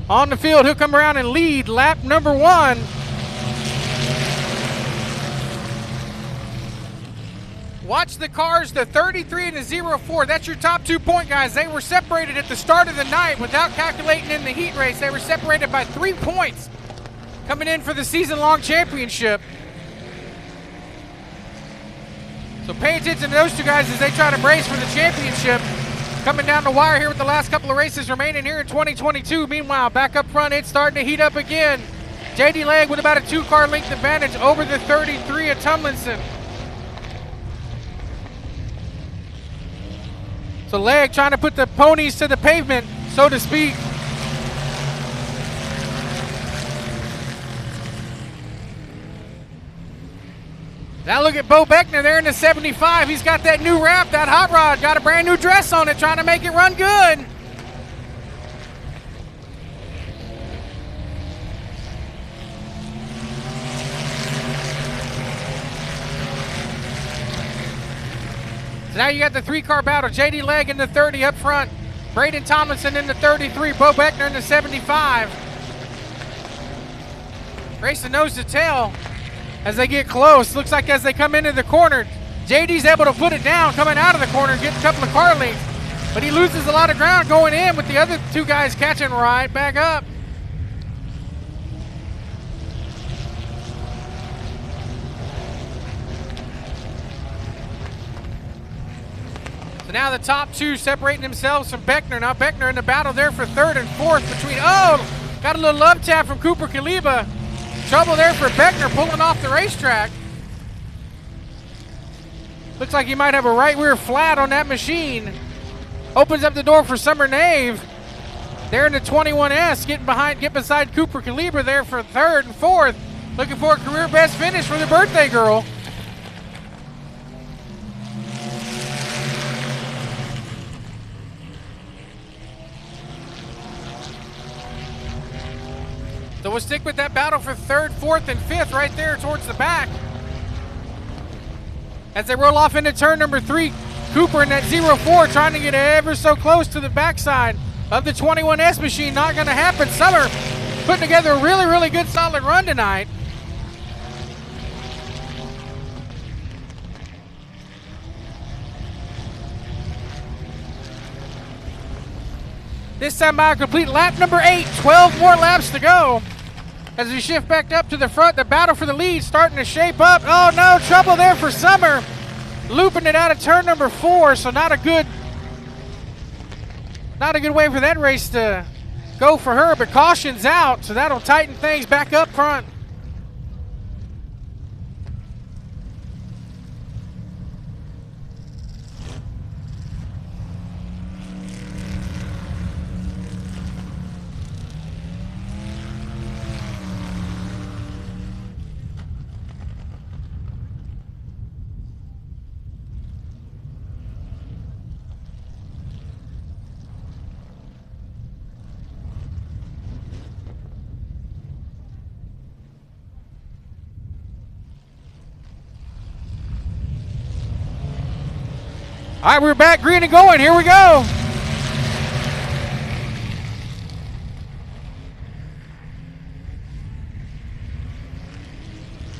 on the field. He'll come around and lead lap number 1. Watch the cars, the 33 and the 04. That's your top 2 point guys. They were separated at the start of the night without calculating in the heat race. They were separated by 3 points coming in for the season-long championship. So pay attention to those 2 guys as they try to brace for the championship. Coming down the wire here with the last couple of races remaining here in 2022. Meanwhile, back up front, it's starting to heat up again. J.D. Legg with about a 2-car length advantage over the 33 of Tomlinson. So Legg trying to put the ponies to the pavement, so to speak. Now look at Bo Beckner there in the 75. He's got that new wrap, that hot rod, got a brand new dress on it, trying to make it run good. So now you got the 3-car battle. J.D. Legg in the 30 up front. Braden Tomlinson in the 33. Bo Beckner in the 75. Racing nose to tail as they get close. Looks like as they come into the corner, JD's able to put it down coming out of the corner and get a couple of car lengths. But he loses a lot of ground going in with the other 2 guys catching right back up. So now the top 2 separating themselves from Beckner. Now Beckner in the battle there for 3rd and 4th between, got a little love tap from Cooper Kaliba. Trouble there for Beckner pulling off the racetrack. Looks like he might have a right rear flat on that machine. Opens up the door for Summer Nave. There in the 21S, get beside Cooper Kaliba there for 3rd and 4th. Looking for a career best finish for the birthday girl. So we'll stick with that battle for 3rd, 4th, and 5th right there towards the back. As they roll off into turn number 3, Cooper in that 04 trying to get ever so close to the backside of the 21S machine. Not going to happen. Summer putting together a really, really good solid run tonight. This time by a complete lap number 8, 12 more laps to go. As we shift back up to the front, the battle for the lead starting to shape up. Oh no, trouble there for Summer. Looping it out of turn number 4, so not a good way for that race to go for her, but caution's out, so that'll tighten things back up front. All right, we're back green and going. Here we go.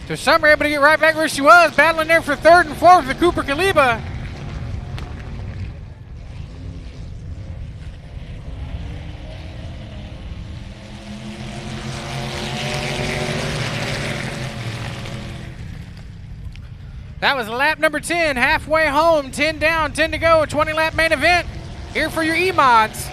So Summer able to get right back where she was, battling there for 3rd and 4th with Cooper Kaliba. That was lap number 10, halfway home, 10 down, 10 to go, 20-lap main event. here for your E-Mods.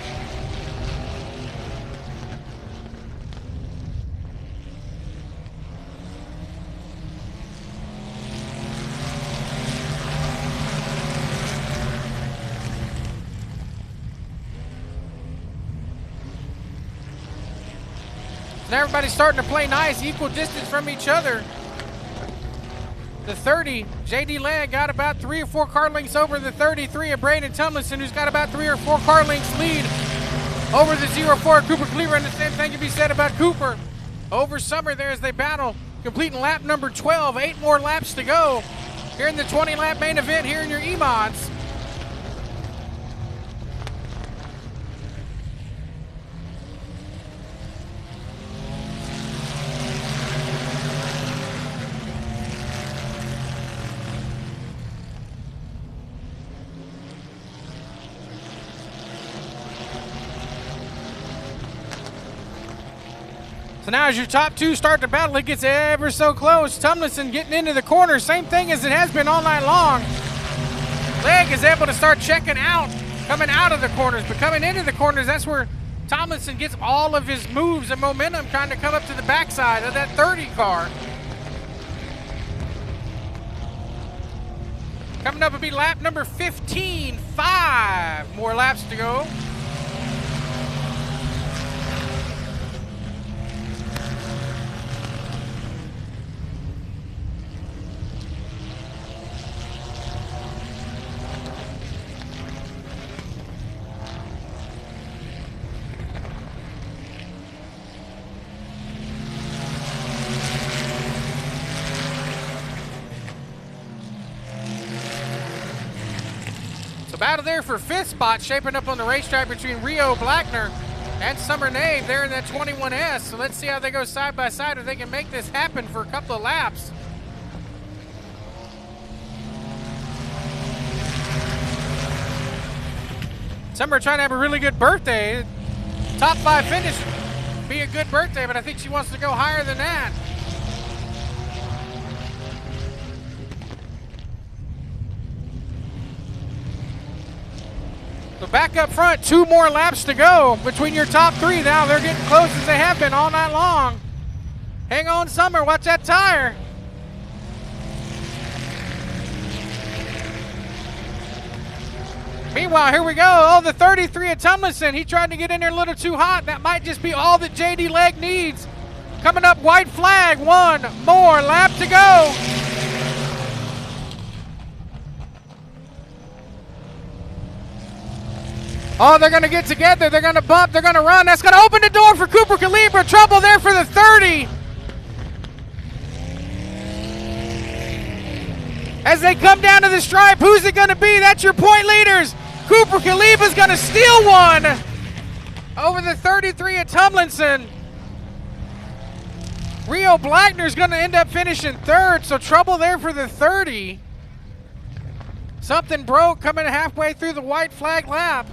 And everybody's starting to play nice, equal distance from each other. The 30, JD Land got about 3 or 4 car lengths over the 33 of Braden Tomlinson, who's got about 3 or 4 car lengths lead over the 04 Cooper Cleaver. And the same thing can be said about Cooper over Summer there as they battle, completing lap number 12. 8 more laps to go here in the 20-lap main event here in your E-Mods. So now as your top 2 start to battle, it gets ever so close. Tomlinson getting into the corner. Same thing as it has been all night long. Leg is able to start checking out, coming out of the corners. But coming into the corners, that's where Tomlinson gets all of his moves and momentum trying to come up to the backside of that 30 car. Coming up will be lap number 15. 5 more laps to go. Battle there for 5th spot, shaping up on the racetrack between Rio Blackner and Summer Nave there in that 21S. So let's see how they go side by side, if they can make this happen for a couple of laps. Summer trying to have a really good birthday. Top 5 finish would be a good birthday, but I think she wants to go higher than that. So back up front, 2 more laps to go between your top 3. Now they're getting close as they have been all night long. Hang on, Summer, watch that tire. Meanwhile, here we go. Oh, the 33 of Tomlinson. He tried to get in there a little too hot. That might just be all that JD Leg needs. Coming up, white flag. 1 more lap to go. Oh, they're going to get together. They're going to bump. They're going to run. That's going to open the door for Cooper Calibra. Trouble there for the 30. As they come down to the stripe, who's it going to be? That's your point leaders. Cooper Calibra's going to steal one over the 33 at Tomlinson. Rio Blackner's going to end up finishing 3rd, so trouble there for the 30. Something broke coming halfway through the white flag lap.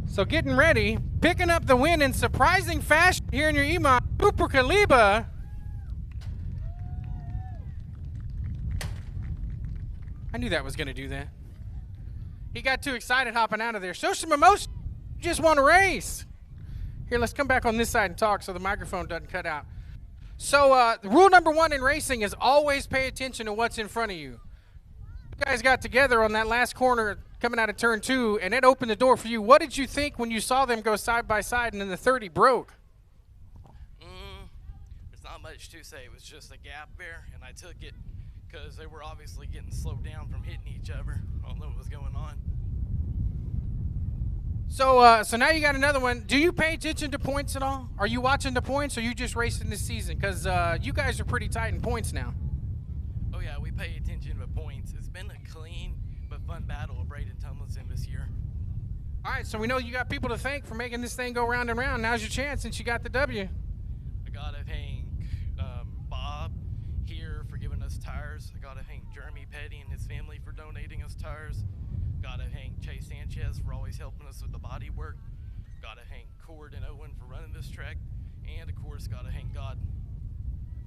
So getting ready, picking up the win in surprising fashion here in your EMA, Cooper Calibra. I knew that was going to do that. He got too excited hopping out of there. Show some emotion. You just won a race. Here, let's come back on this side and talk so the microphone doesn't cut out. So rule number 1 in racing is always pay attention to what's in front of you. You guys got together on that last corner coming out of turn 2, and it opened the door for you. What did you think when you saw them go side by side and then the 30 broke? There's not much to say. It was just a gap there, and I took it because they were obviously getting slowed down from hitting each other. I don't know what was going on. So now you got another one. Do you pay attention to points at all? Are you watching the points, or are you just racing this season? Because you guys are pretty tight in points now. Oh, yeah, we pay attention to points. It's been a clean but fun battle with Braden Tomlinson this year. All right, so we know you got people to thank for making this thing go round and round. Now's your chance since you got the W. I got to thank Bob here for giving us tires. I got to thank Jeremy Petty and his family for donating us tires. Got to thank Chase Sanchez for always helping us with the body work. Got to thank Cord and Owen for running this track. And, of course, got to thank God.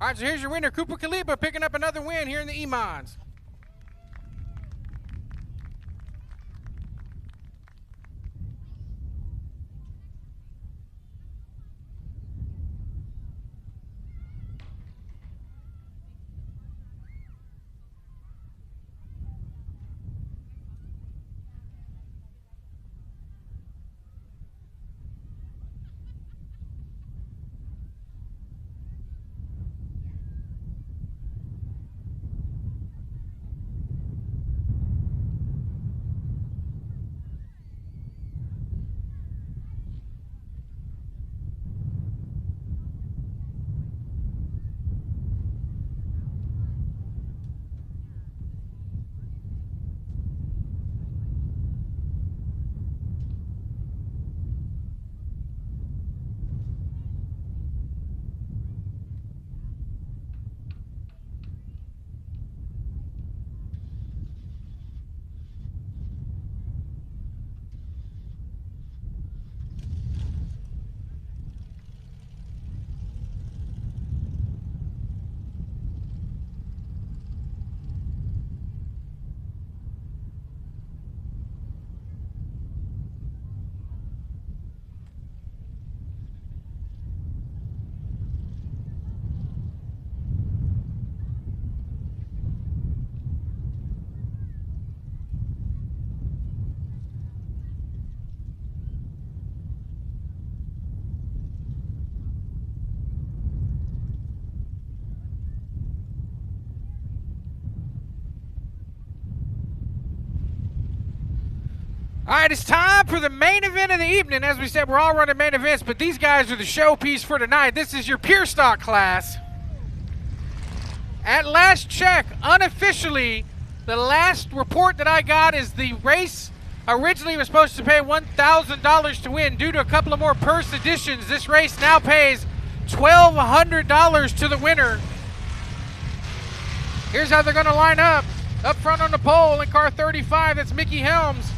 All right, so here's your winner, Cooper Kaliba, picking up another win here in the E-Mods. All right, it's time for the main event of the evening. As we said, we're all running main events, but these guys are the showpiece for tonight. This is your pure stock class. At last check, unofficially, the last report that I got is the race originally was supposed to pay $1,000 to win. Due to a couple of more purse additions, this race now pays $1,200 to the winner. Here's how they're going to line up. Up front on the pole in car 35, that's Mickey Helms.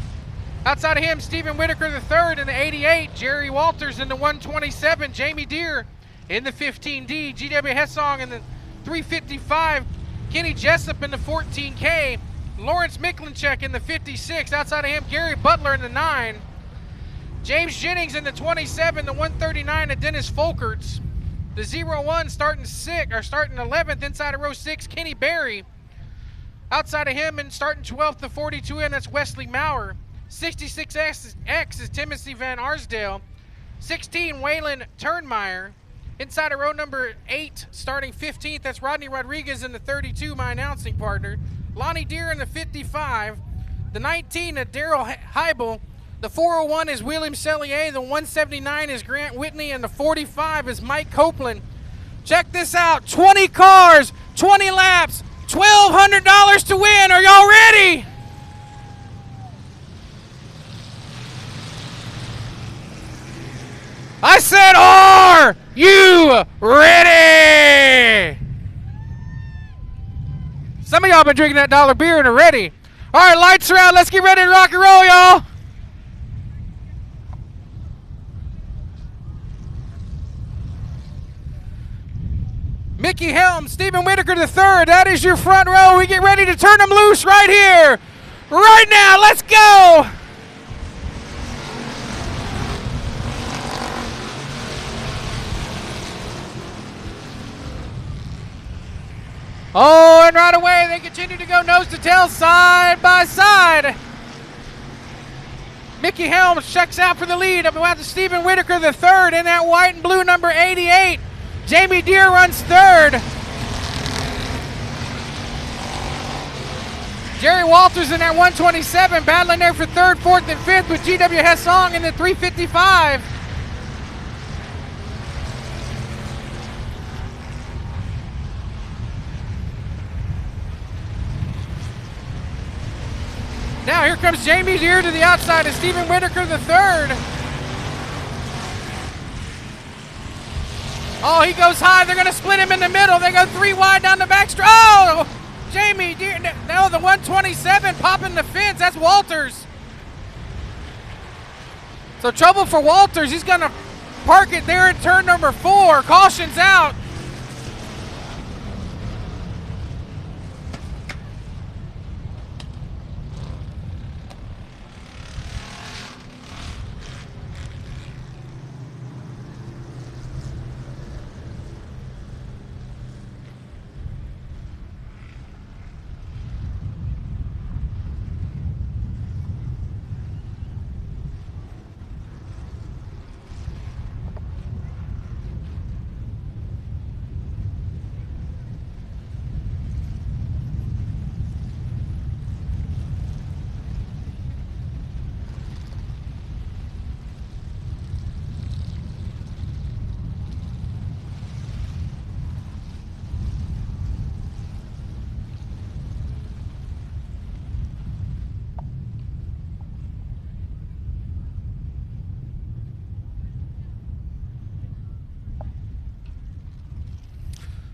Outside of him, Stephen Whitaker III in the 88, Jerry Walters in the 127, Jamie Deere in the 15D, GW Hessong in the 355, Kenny Jessup in the 14K, Lawrence Miklinchek in the 56. Outside of him, Gary Butler in the 9, James Jennings in the 27, the 139 of Dennis Folkerts, the 01 starting 11th inside of row 6, Kenny Berry. Outside of him and starting 12th, the 42 in, that's Wesley Maurer. 66X is Timothy Van Arsdale. 16, Waylon Turnmeyer. Inside of row number 8, starting 15th, that's Rodney Rodriguez in the 32, my announcing partner. Lonnie Deere in the 55. The 19, Daryl Heibel. The 401 is William Sellier. The 179 is Grant Whitney. And the 45 is Mike Copeland. Check this out. 20 cars, 20 laps, $1,200 to win. Are y'all ready? I said, are you ready? Some of y'all been drinking that dollar beer and are ready. All right, lights are out. Let's get ready to rock and roll, y'all. Mickey Helms, Stephen Whitaker III. That is your front row. We get ready to turn them loose right here, right now. Let's go. Oh, and right away they continue to go nose to tail, side by side. Mickey Helms checks out for the lead. Up about to Stephen Whitaker, the third, in that white and blue number 88. Jamie Deere runs third. Jerry Walters in that 127, battling there for third, fourth, and fifth with GW Hessong in the 355. Now here comes Jamie Deere to the outside of Stephen Whitaker, the third. Oh, he goes high. They're going to split him in the middle. They go 3 wide down the backstretch. Oh, Jamie Deere. No, the 127 popping the fence. That's Walters. So trouble for Walters. He's going to park it there at turn number 4. Caution's out.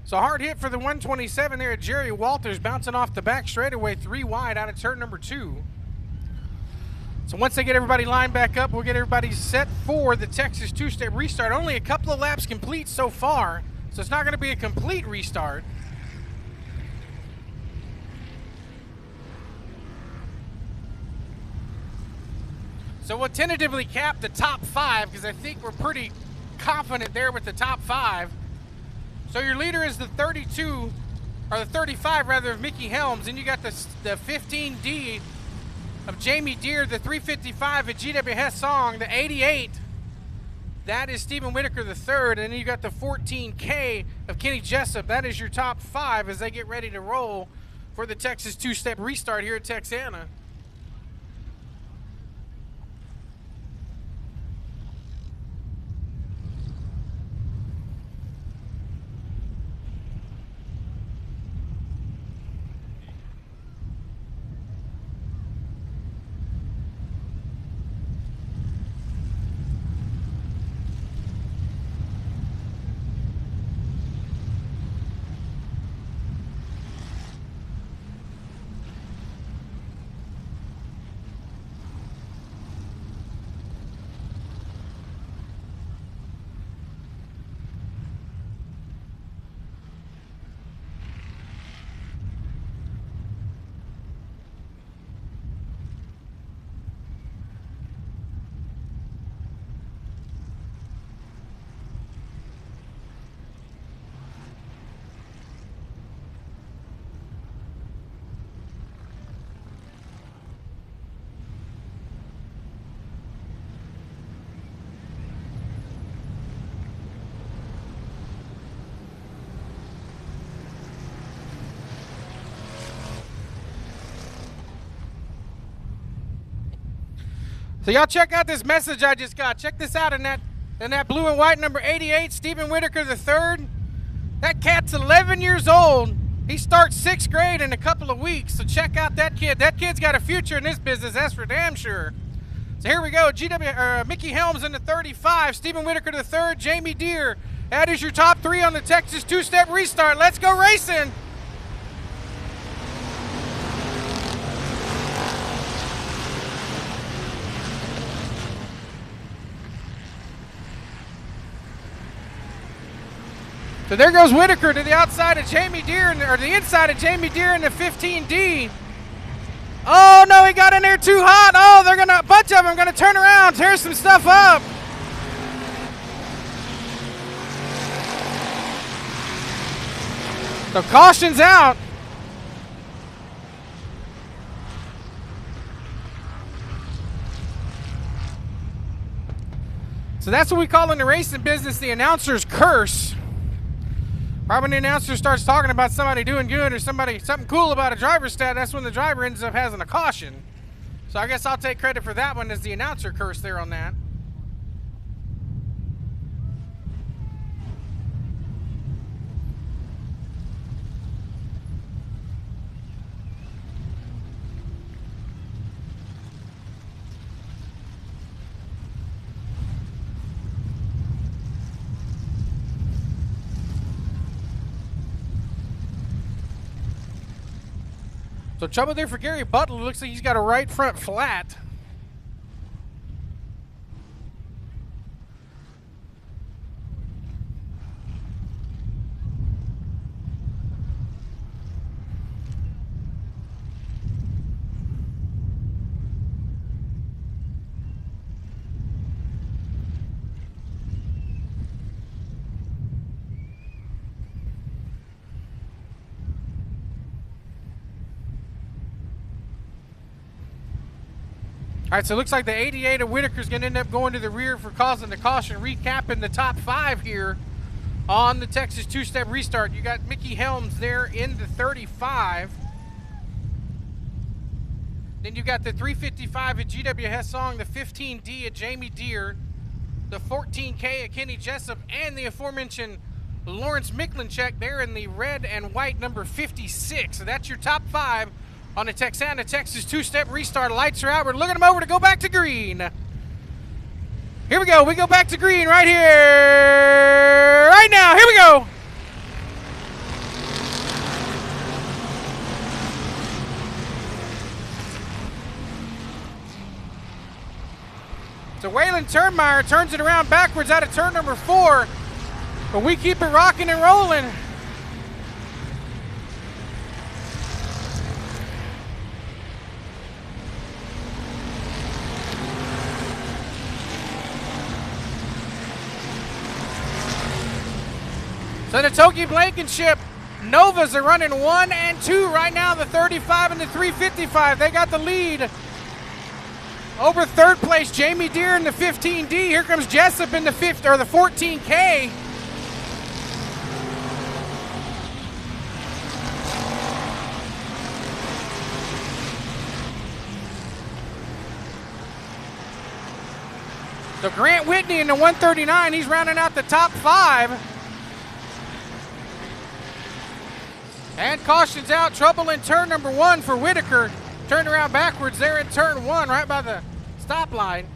So hard hit for the 127 there at Jerry Walters, bouncing off the back straightaway 3 wide out of turn number 2. So once they get everybody lined back up, we'll get everybody set for the Texas two-step restart. Only a couple of laps complete so far, so it's not going to be a complete restart. So we'll tentatively cap the top 5 because I think we're pretty confident there with the top 5. So your leader is the 32, or the 35 rather, of Mickey Helms. And you got the 15D of Jamie Deere, the 355 at GW Hessong, the 88. That is Stephen Whitaker, the third. And then you got the 14K of Kenny Jessup. That is your top 5 as they get ready to roll for the Texas two-step restart here at Texana. So y'all check out this message I just got. Check this out in that blue and white number 88, Stephen Whitaker the third. That cat's 11 years old. He starts 6th grade in a couple of weeks. So check out that kid. That kid's got a future in this business, that's for damn sure. So here we go. Mickey Helms in the 35, Stephen Whitaker the third, Jamie Deere. That is your top 3 on the Texas two-step restart. Let's go racing. So there goes Whitaker to the outside of Jamie Deere, or the inside of Jamie Deere in the 15D. Oh no, he got in there too hot. Oh, a bunch of them gonna turn around, tear some stuff up. So caution's out. So that's what we call in the racing business the announcer's curse. Right when the announcer starts talking about somebody doing good or something cool about a driver's stat, that's when the driver ends up having a caution. So I guess I'll take credit for that one as the announcer curse there on that. So trouble there for Gary Butler. Looks like he's got a right front flat. All right, so it looks like the 88 of Whitaker's going to end up going to the rear for causing the caution. Recapping the top 5 here on the Texas two-step restart. You got Mickey Helms there in the 35. Then you got the 355 at GW Hessong, the 15D at Jamie Deere, the 14K at Kenny Jessup, and the aforementioned Lawrence Miklinchek there in the red and white number 56. So that's your top 5 on the Texana, Texas two-step restart. Lights are out. We're looking them over to go back to green. Here we go. We go back to green right here. Right now. Here we go. So Waylon Turnmeyer turns it around backwards out of turn number 4. But we keep it rocking and rolling. So the Toki Blankenship Novas are running 1 and 2 right now, the 35 and the 355. They got the lead over third place, Jamie Deere in the 15D. Here comes Jessup in the 14K. So Grant Whitney in the 139, he's rounding out the top 5. And caution's out, trouble in turn number 1 for Whitaker. Turned around backwards there in turn 1, right by the stop line.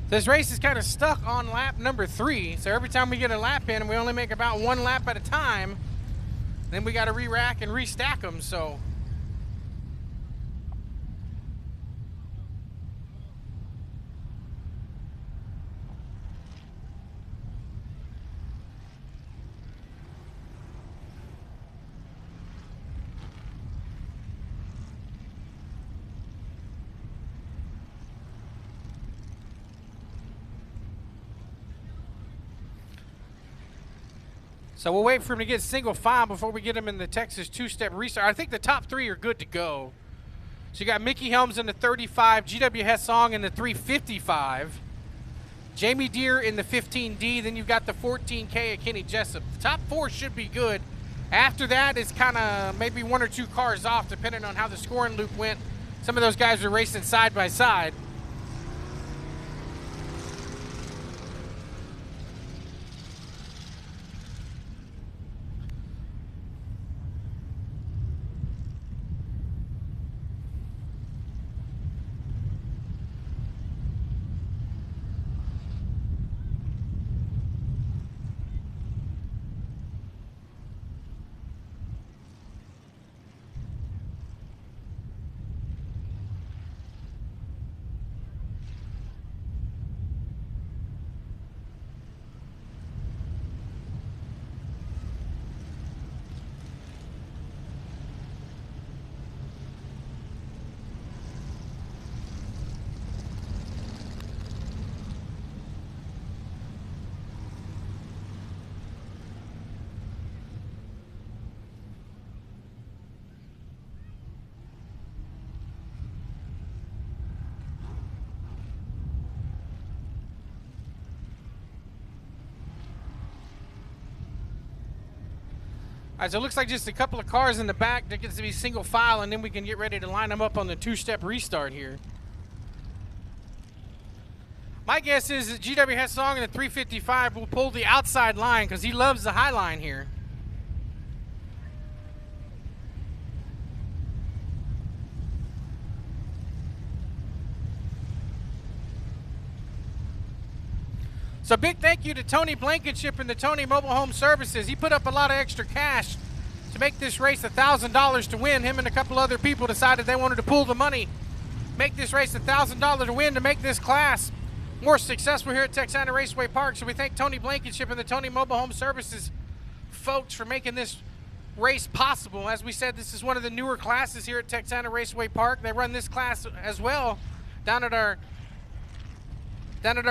This race is kind of stuck on lap number 3. So every time we get a lap in, we only make about 1 lap at a time. Then we got to re-rack and restack them, so. So we'll wait for him to get single file before we get him in the Texas two-step restart. I think the top 3 are good to go. So you got Mickey Helms in the 35, GW Hessong in the 355, Jamie Deere in the 15D, then you've got the 14K of Kenny Jessup. The top 4 should be good. After that is kind of maybe 1 or 2 cars off, depending on how the scoring loop went. Some of those guys are racing side by side. right, so it looks like just a couple of cars in the back. That gets to be single file, and then we can get ready to line them up on the two-step restart here. My guess is that GW Hessong in the 355 will pull the outside line because he loves the high line here. So big thank you to Tony Blankenship and the Tony Mobile Home Services. He put up a lot of extra cash to make this race $1,000 to win. Him and a couple other people decided they wanted to pool the money, make this race $1,000 to win to make this class more successful here at Texana Raceway Park. So we thank Tony Blankenship and the Tony Mobile Home Services folks for making this race possible. As we said, this is one of the newer classes here at Texana Raceway Park. They run this class as well down at our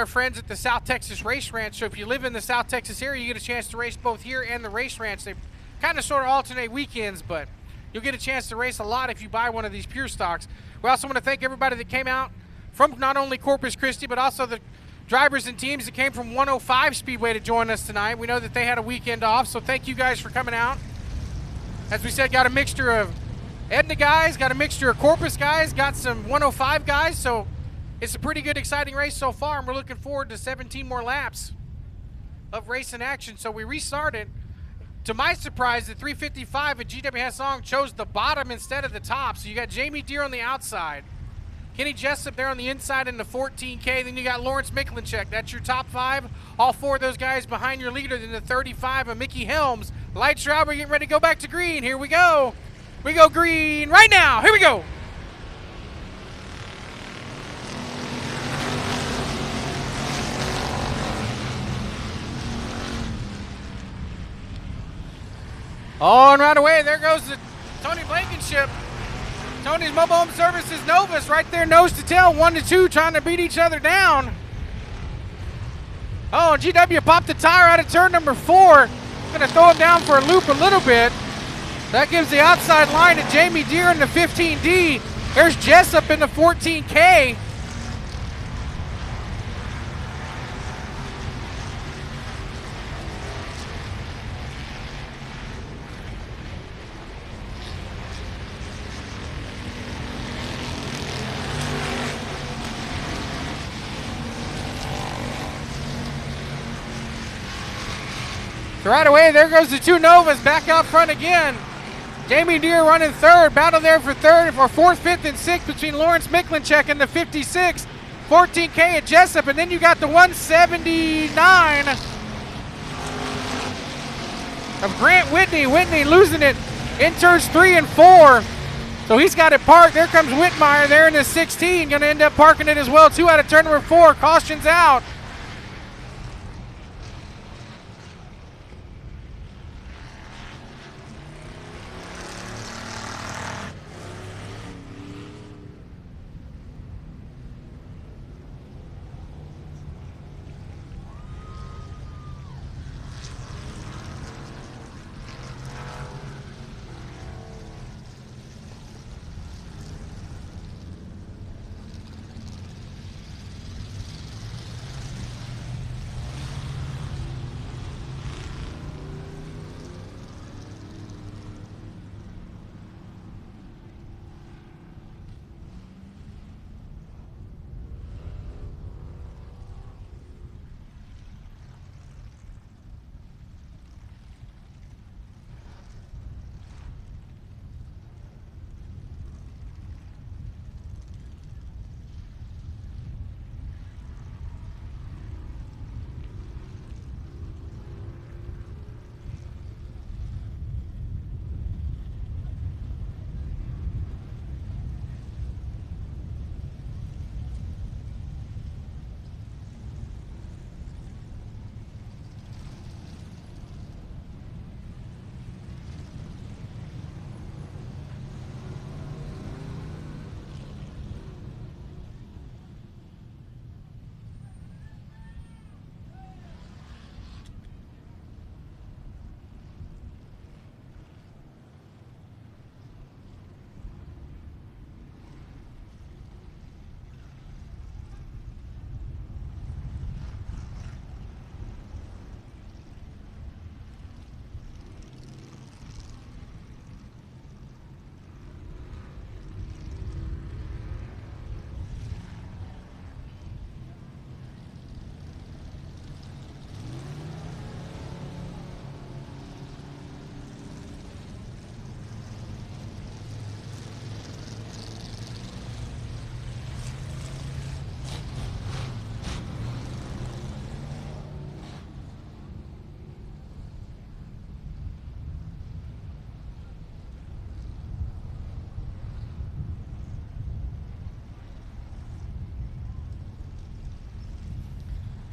friends at the South Texas Race Ranch. So if you live in the South Texas area, you get a chance to race both here and the race ranch. They kind of sort of alternate weekends, but you'll get a chance to race a lot if you buy one of these pure stocks. We also want to thank everybody that came out from not only Corpus Christi, but also the drivers and teams that came from 105 Speedway to join us tonight. We know that they had a weekend off, so thank you guys for coming out. As we said, got a mixture of Edna guys, got a mixture of Corpus guys, got some 105 guys, so it's a pretty good, exciting race so far, and we're looking forward to 17 more laps of racing action. So we restarted. To my surprise, the 355 at GW Hessong chose the bottom instead of the top. So you got Jamie Deere on the outside, Kenny Jessup there on the inside in the 14K. Then you got Lawrence Miklinchek. That's your top five. All four of those guys behind your leader. Then the 35 of Mickey Helms. Lights are out. We're getting ready to go back to green. Here we go. We go green right now. Here we go. Oh, and right away, there goes the Tony Blankenship. Tony's Mobile Home Services Novus right there, nose to tail, 1-2, trying to beat each other down. Oh, and GW popped the tire out of turn number 4. Gonna throw him down for a loop a little bit. That gives the outside line to Jamie Deere in the 15D. There's Jessup in the 14K. So right away, there goes the two Novas back out front again. Jamie Deere running third. Battle there for third, for fourth, fifth, and sixth between Lawrence Miklinchek and the 56. 14K at Jessup, and then you got the 179 of Grant Whitney. Whitney losing it in turns 3 and 4. So he's got it parked. There comes Whitmire there in the 16. Going to end up parking it as well, too, out of turn number 4. Caution's out.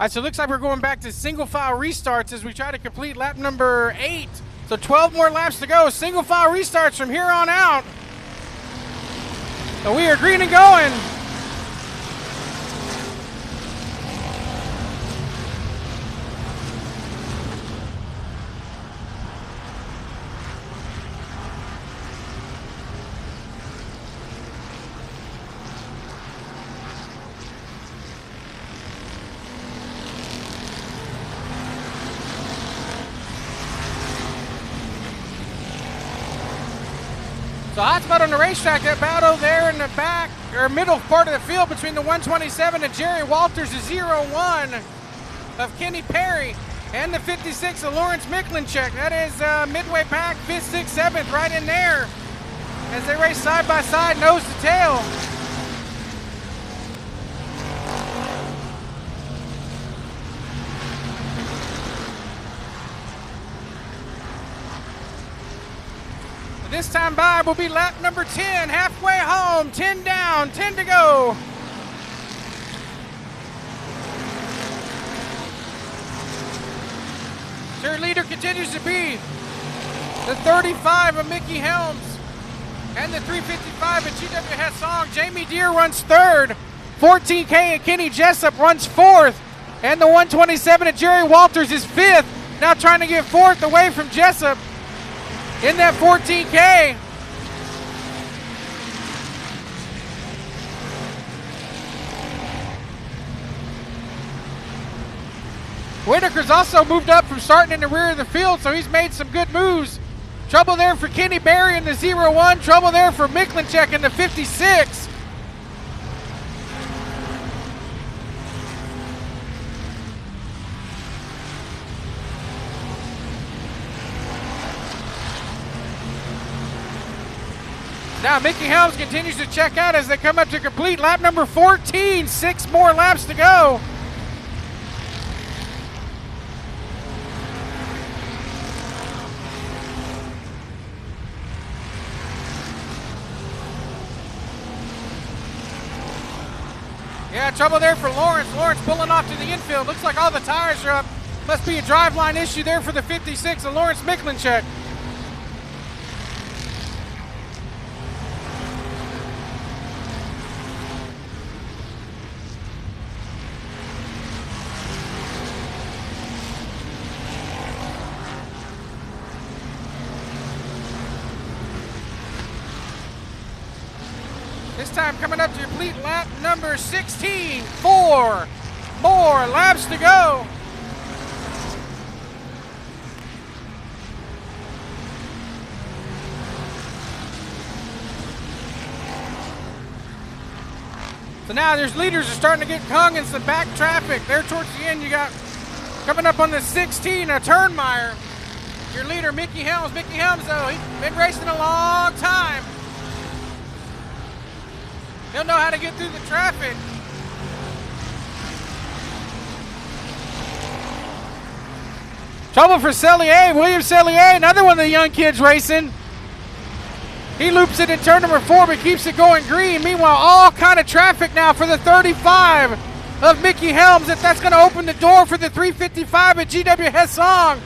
All right, so it looks like we're going back to single file restarts as we try to complete lap number 8. So 12 more laps to go. Single file restarts from here on out. So we are green and going. So hot spot on the racetrack, that battle there in the back, or middle part of the field between the 127 of Jerry Walters, the 01 of Kenny Perry, and the 56 of Lawrence Miklinchek. That is midway pack, 5th, 6th, 7th, right in there as they race side by side, nose to tail. This time by will be lap number 10, halfway home, 10 down, 10 to go. Their leader continues to be the 35 of Mickey Helms and the 355 of GW Hessong. Jamie Deere runs third, 14K and Kenny Jessup runs fourth, and the 127 of Jerry Walters is fifth, now trying to get fourth away from Jessup in that 14K. Whitaker's also moved up from starting in the rear of the field, so he's made some good moves. Trouble there for Kenny Berry in the 01, trouble there for Miklinchek in the 56. Now Mickey Helms continues to check out as they come up to complete lap number 14. 6 more laps to go. Yeah, trouble there for Lawrence. Lawrence pulling off to the infield. Looks like all the tires are up. Must be a driveline issue there for the 56 of Lawrence Miklinchek. This time coming up to complete lap number 16. 4 more laps to go. So now there's leaders are starting to get hung in some back traffic. There towards the end you got coming up on the 16, Turnmeyer. Your leader, Mickey Helms. Mickey Helms, though, he's been racing a long time. He'll know how to get through the traffic. Trouble for Cellier, William Cellier, another one of the young kids racing. He loops it in turn number 4, but keeps it going green. Meanwhile, all kind of traffic now for the 35 of Mickey Helms. If that's going to open the door for the 355 at GW Hessong.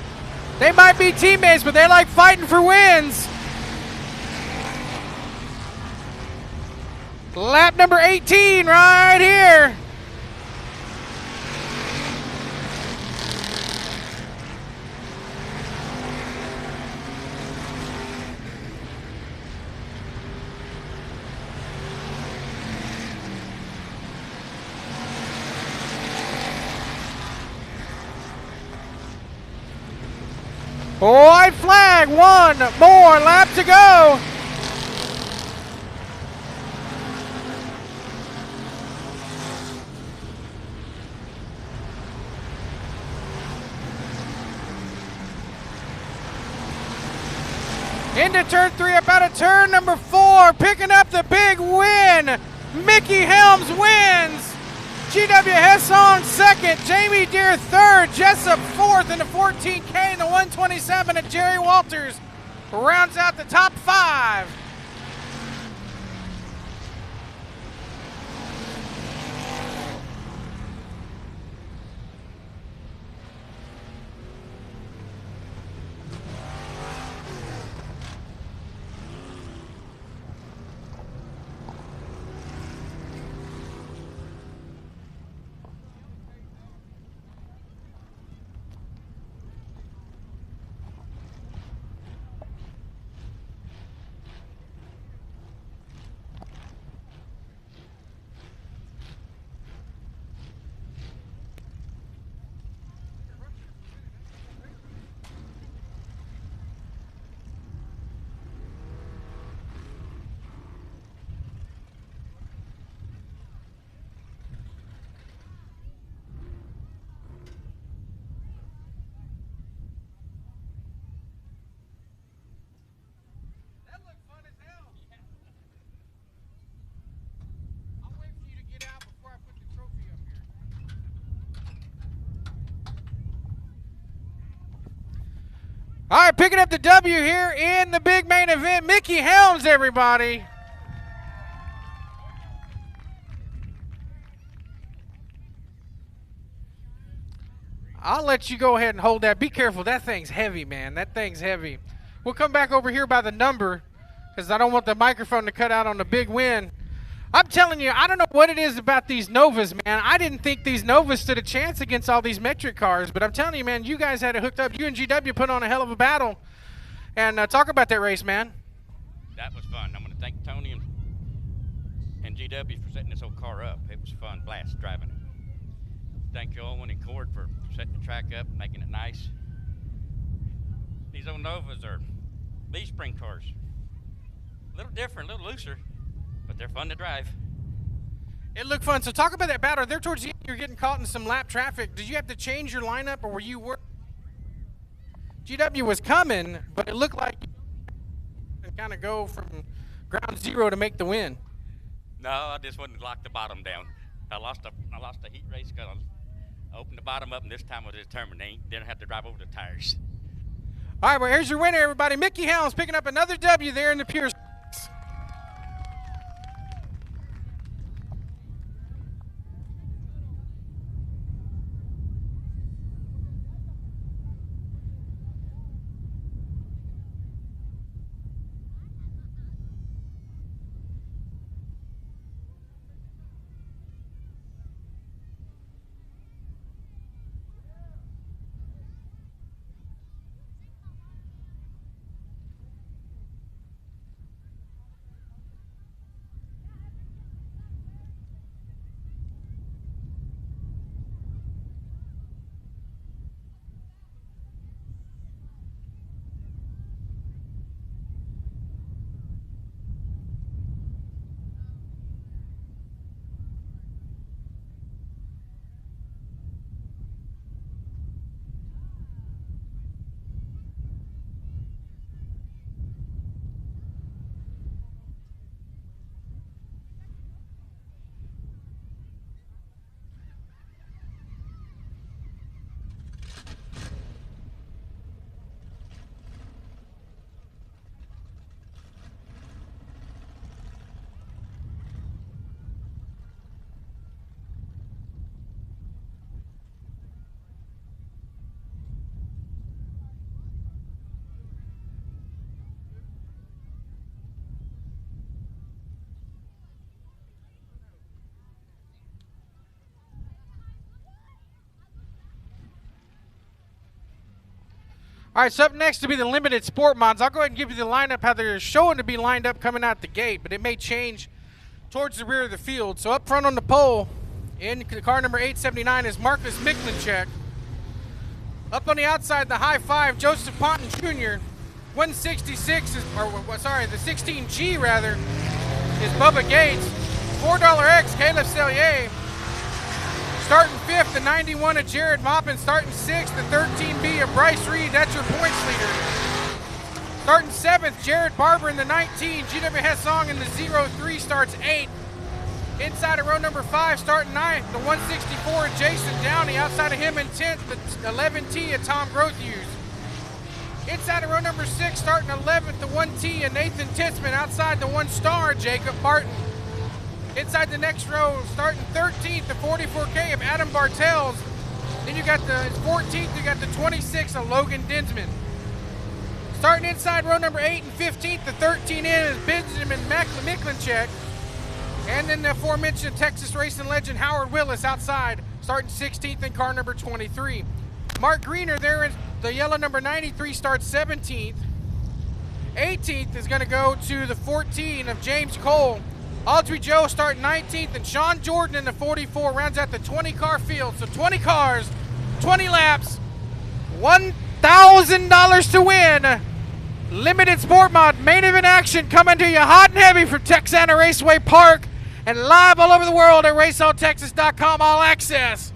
They might be teammates, but they like fighting for wins. Lap number 18 right here. White flag, 1 more lap to go. Into turn 3, up out of turn number 4, picking up the big win. Mickey Helms wins. GW Hessong second, Jamie Deere third, Jessup fourth in the 14K, and the 127 of Jerry Walters rounds out the top 5. All right, picking up the W here in the big main event, Mickey Helms, everybody. I'll let you go ahead and hold that. Be careful. That thing's heavy, man. That thing's heavy. We'll come back over here by the number because I don't want the microphone to cut out on the big win. I'm telling you, I don't know what it is about these Novas, man. I didn't think these Novas stood a chance against all these metric cars, but I'm telling you, man, you guys had it hooked up. You and GW put on a hell of a battle. And talk about that race, man. That was fun. I'm going to thank Tony and GW for setting this whole car up. It was fun, blast driving it. Thank you, Owen and Cord, for setting the track up, making it nice. These old Novas are leaf spring cars. A little different, a little looser, but they're fun to drive. It looked fun. So talk about that battle. There towards the end, you're getting caught in some lap traffic. Did you have to change your lineup, or were you GW was coming, but it looked like you kind of go from ground zero to make the win? No, I just wanted to lock the bottom down. I lost a heat race because I opened the bottom up, and this time I was determined they didn't have to drive over the tires. All right, well, here's your winner, everybody. Mickey Helms picking up another W there in the Pure. All right, so up next to be the limited sport mods. I'll go ahead and give you the lineup, how they're showing to be lined up coming out the gate, but it may change towards the rear of the field. So up front on the pole, in car number 879 is Marcus Miklinchek. Up on the outside, the high five, Joseph Ponton Jr. 166 is, or sorry, the 16G rather, is Bubba Gates. $4X, Caleb Sellier. Starting fifth, the 91 of Jared Maupin. Starting sixth, the 13B of Bryce Reed. That's your points leader. Starting seventh, Jared Barber in the 19. GW Hessong in the 03 starts eighth. Inside of row number 5, starting ninth, the 164 of Jason Downey. Outside of him in 10th, the 11T of Tom Grothuse. Inside of row number 6, starting 11th, the 1T of Nathan Titzman. Outside the 1-star, Jacob Martin. Inside the next row, starting 13th, the 44K of Adam Bartels. Then you got the 14th, you got the 26 of Logan Dinsman. Starting inside row number 8 and 15th, the 13 in is Benjamin Miklinchek. And then the aforementioned Texas racing legend Howard Willis outside, starting 16th in car number 23. Mark Greener there in the yellow number 93 starts 17th. 18th is going to go to the 14 of James Cole. Audrey Joe starting 19th, and Sean Jordan in the 44 rounds out the 20-car field. So 20 cars, 20 laps, $1,000 to win. Limited Sport Mod main event action coming to you hot and heavy from Texana Raceway Park and live all over the world at racealltexas.com all access.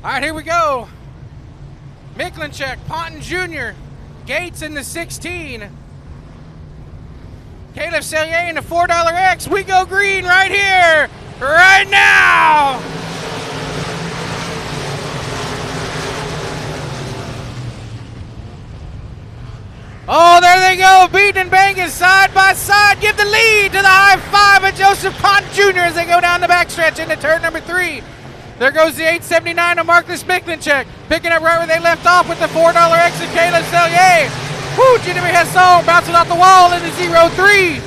All right, here we go. Miklinchek, Ponton Jr., Gates in the 16. Caleb Sellier in the $4X. We go green right here, right now. Oh, there they go, beating and banging side by side. Give the lead to the high five of Joseph Ponton Jr. as they go down the backstretch into turn number 3. There goes the 879 of Marcus Miklinchek, picking up right where they left off with the $4X of Caleb Sellier. Woo, Jimmy Hesson bouncing off the wall into 0-3.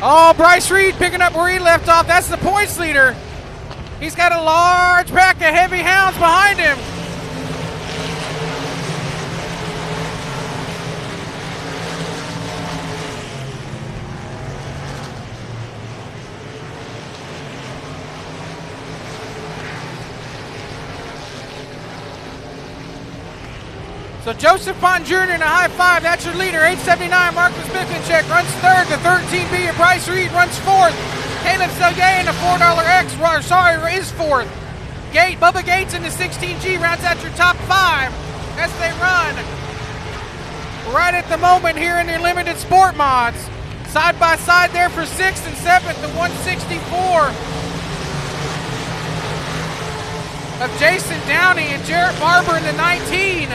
Oh, Bryce Reed picking up where he left off. That's the points leader. He's got a large pack of heavy hounds behind him. So Joseph Ponton Jr. in a high five, that's your leader. 879, Marcus Miklinchek runs third. The 13B of Bryce Reed runs fourth. Caleb Sellier in the $4X, is fourth. Bubba Gates in the 16G rounds out your top 5 as they run right at the moment here in their limited sport mods. Side by side there for 6th and 7th, the 164 of Jason Downey and Jarrett Barber in the 19.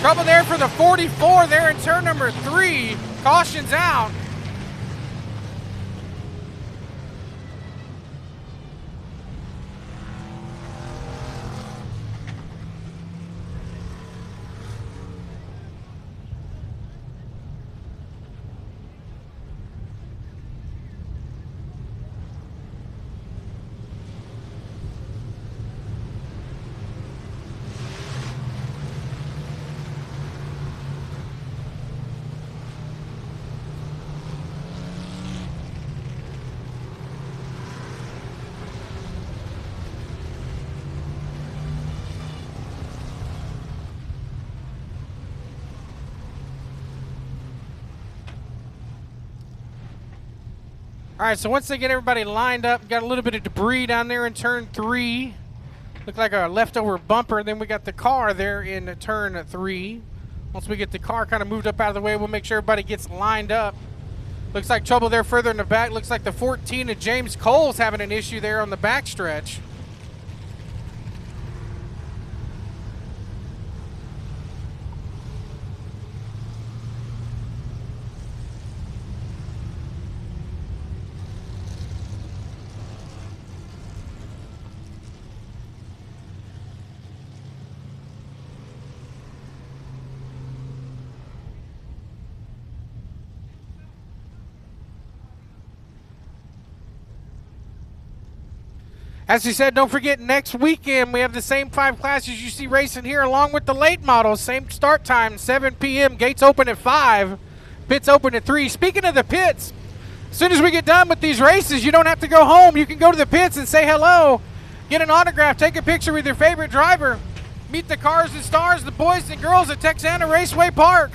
Trouble there for the 44 there in turn number 3. Caution's out. All right, so once they get everybody lined up, got a little bit of debris down there in turn 3. Looked like a leftover bumper. Then we got the car there in turn 3. Once we get the car kind of moved up out of the way, we'll make sure everybody gets lined up. Looks like trouble there further in the back. Looks like the 14 of James Cole's having an issue there on the backstretch. As we said, don't forget next weekend we have the same 5 classes you see racing here along with the late models. Same start time, 7 p.m. Gates open at 5. Pits open at 3. Speaking of the pits, as soon as we get done with these races, you don't have to go home. You can go to the pits and say hello, get an autograph, take a picture with your favorite driver, meet the cars and stars, the boys and girls at Texana Raceway Park.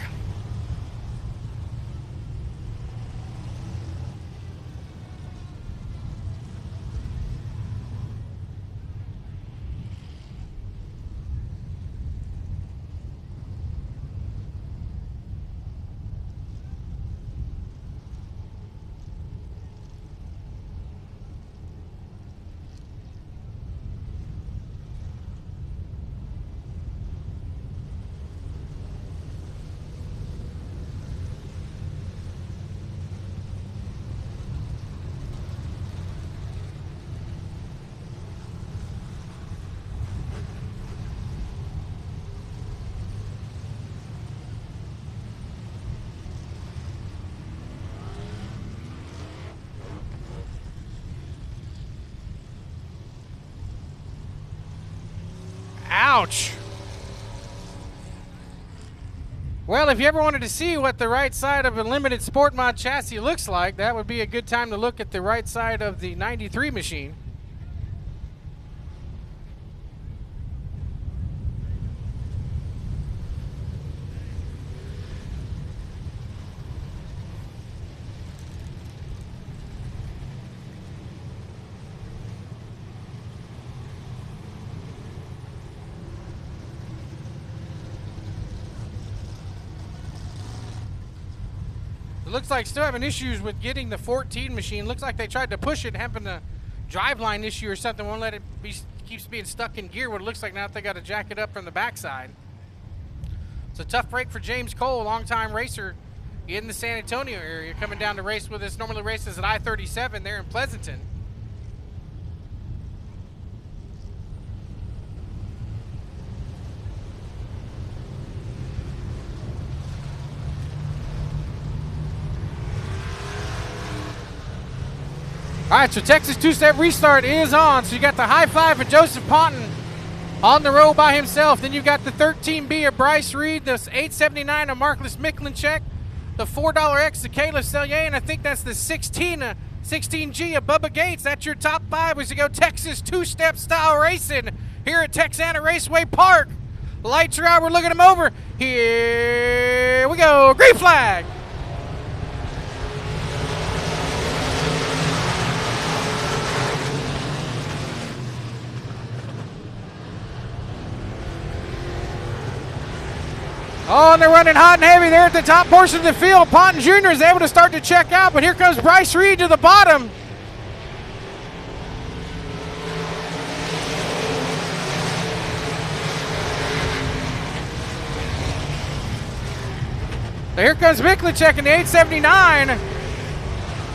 Ouch. Well, if you ever wanted to see what the right side of a limited sport mod chassis looks like, that would be a good time to look at the right side of the 93 machine. It looks like still having issues with getting the 14 machine. Looks like they tried to push it, having a driveline issue or something. Won't let it be, keeps being stuck in gear. What it looks like now they got to jack it up from the backside. It's a tough break for James Cole, longtime racer in the San Antonio area, coming down to race with us. Normally races at I-37 there in Pleasanton. All right, so Texas two-step restart is on. So you got the high five of Joseph Ponton on the row by himself. Then you've got the 13B of Bryce Reed, the 879 of Marcus Miklinchek, the $4X of Caleb Sellier, and I think that's the 16G of Bubba Gates. That's your top five as you go Texas two-step style racing here at Texana Raceway Park. Lights are out. We're looking them over. Here we go. Green flag. Oh, and they're running hot and heavy there at the top portion of the field. Ponton Jr. is able to start to check out, but here comes Bryce Reed to the bottom. So here comes Miklinchek in the 879.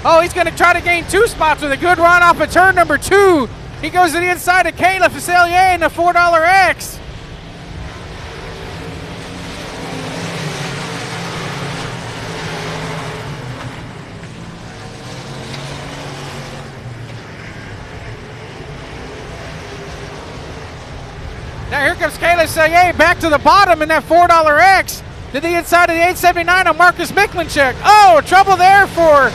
Oh, he's going to try to gain 2 spots with a good run off of turn number 2. He goes to the inside of Caleb Sellier in the $4X. Now here comes Caleb Sellier back to the bottom in that $4X to the inside of the 879 on Marcus Miklinchek. Oh, trouble there for,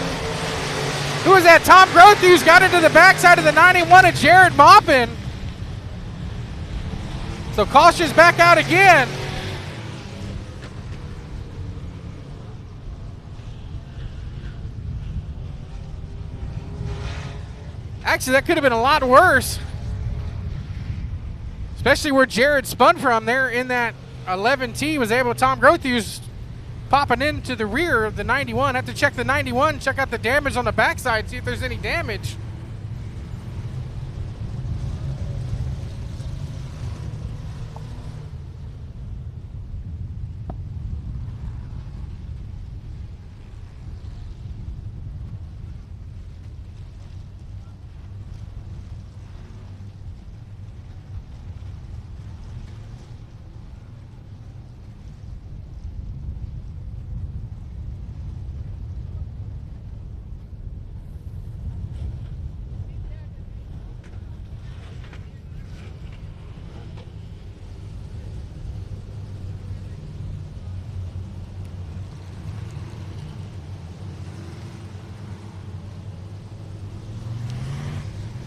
who was that? Tom Grothuse got into the backside of the 91 of Jared Maupin. So caution's back out again. Actually, that could have been a lot worse. Especially where Jared spun from there in that 11T, was able, Tom Grothuse popping into the rear of the 91. Have to check the 91, check out the damage on the backside, see if there's any damage.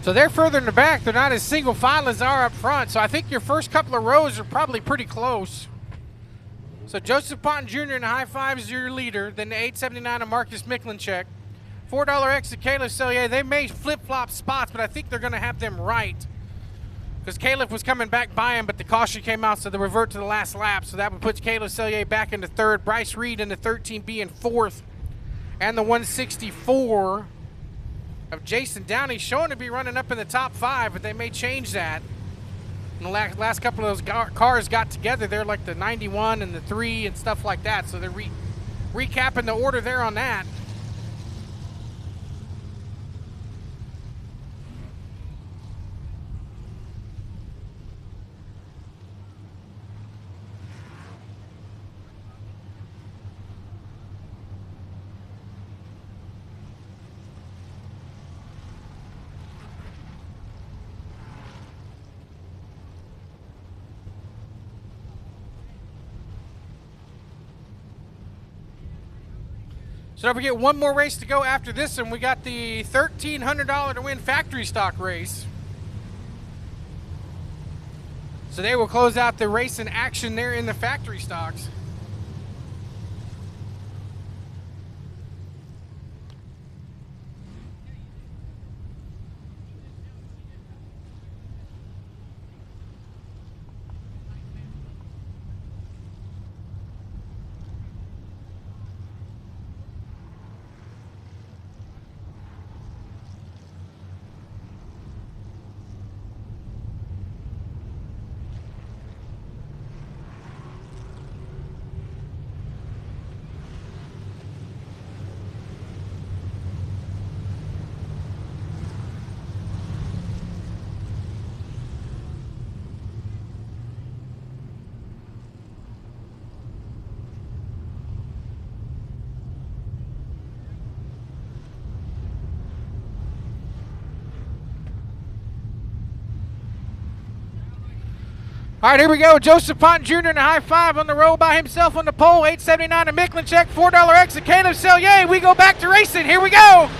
So they're further in the back. They're not as single file as they are up front. So I think your first couple of rows are probably pretty close. So Joseph Ponton Jr. in the high five is your leader. Then the 879 of Marcus Miklinchek. $4X of Caleb Sellier. They may flip-flop spots, but I think they're going to have them right. Because Caleb was coming back by him, but the caution came out, so they revert to the last lap. So that would put Caleb Sellier back into third. Bryce Reed in the 13B in fourth. And the 164 of Jason Downey showing to be running up in the top 5, but they may change that. And the last couple of those cars got together there, like the 91 and the 3 and stuff like that. So they're recapping the order there on that. So don't forget, one more race to go after this, and we got the $1,300 to win factory stock race. So they will close out the race in action there in the factory stocks. All right, here we go. Joseph Ponton Jr. in a high five on the road by himself on the pole. 879 to Micklinchek, $4 exit. Caleb Sellier, we go back to racing. Here we go.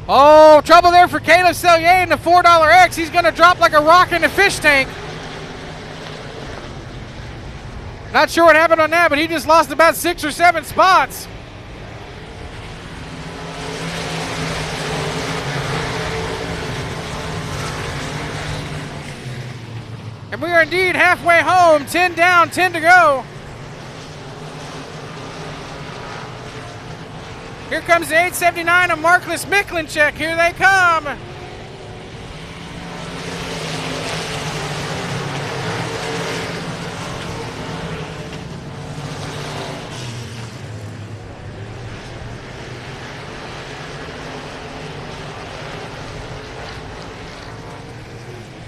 Oh, trouble there for Caleb Sellier in the $4 X. He's going to drop like a rock in the fish tank. Not sure what happened on that, but he just lost about 6 or 7 spots. And we are indeed halfway home. 10 down, 10 to go. Here comes the 879 of Marcus Micklinchek. Here they come.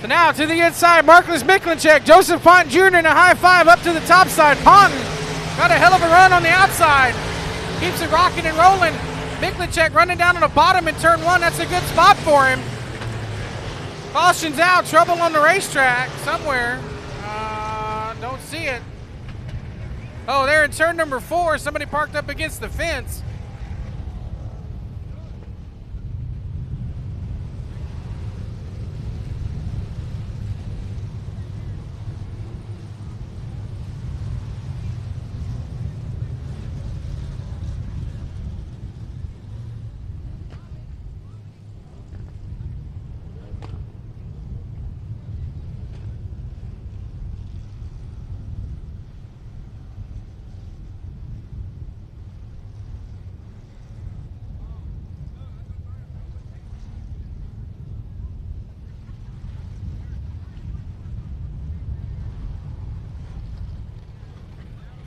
So now to the inside, Marcus Micklinchek, Joseph Ponton Jr. in a high five up to the top side. Ponton got a hell of a run on the outside. Keeps it rocking and rolling. Micklinchek running down on the bottom in turn 1. That's a good spot for him. Caution's out. Trouble on the racetrack somewhere. Don't see it. Oh, there in turn number 4. Somebody parked up against the fence.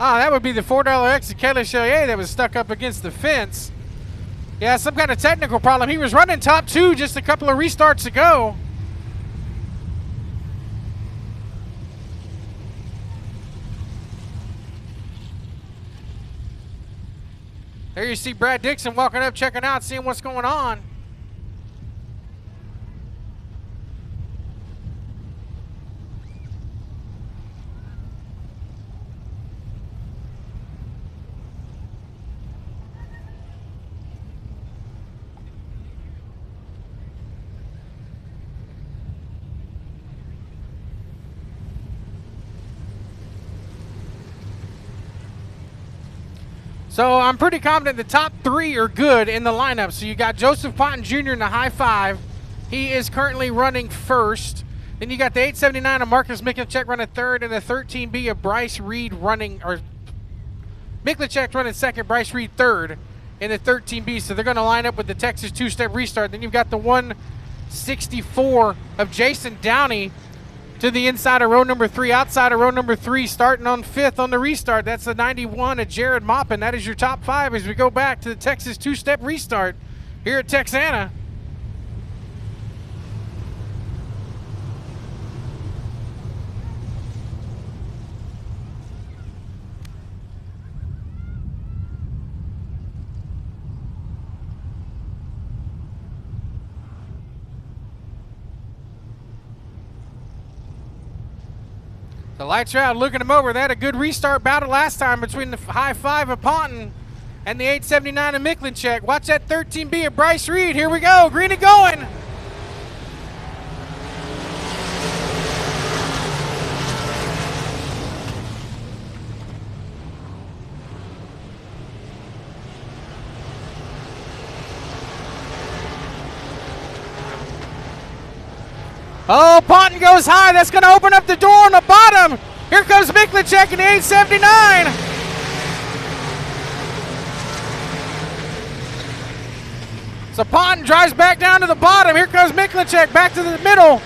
Ah, that would be the $4 exit Kelly Chelier that was stuck up against the fence. Yeah, some kind of technical problem. He was running top 2 just a couple of restarts ago. There you see Brad Dixon walking up, checking out, seeing what's going on. So I'm pretty confident the top 3 are good in the lineup. So you got Joseph Ponton Jr. in the high five. He is currently running first. Then you got the 879 of Marcus Micklinchek running third, and the 13B of Bryce Reed running, or Micklinchek running second, Bryce Reed third in the 13B. So they're going to line up with the Texas two-step restart. Then you've got the 164 of Jason Downey to the inside of row number 3, outside of row number 3, starting on 5th on the restart. That's the 91 of Jared Moppin. That is your top 5 as we go back to the Texas two-step restart here at Texana. The lights are out, looking them over. They had a good restart battle last time between the high 5 of Ponton and the 879 of Micklencheck. Watch that 13B of Bryce Reed. Here we go. Green it going. Oh, Ponton goes high. That's going to open up the door on the bottom. Here comes Micklencheck in the 879. So Ponton drives back down to the bottom. Here comes Micklencheck back to the middle.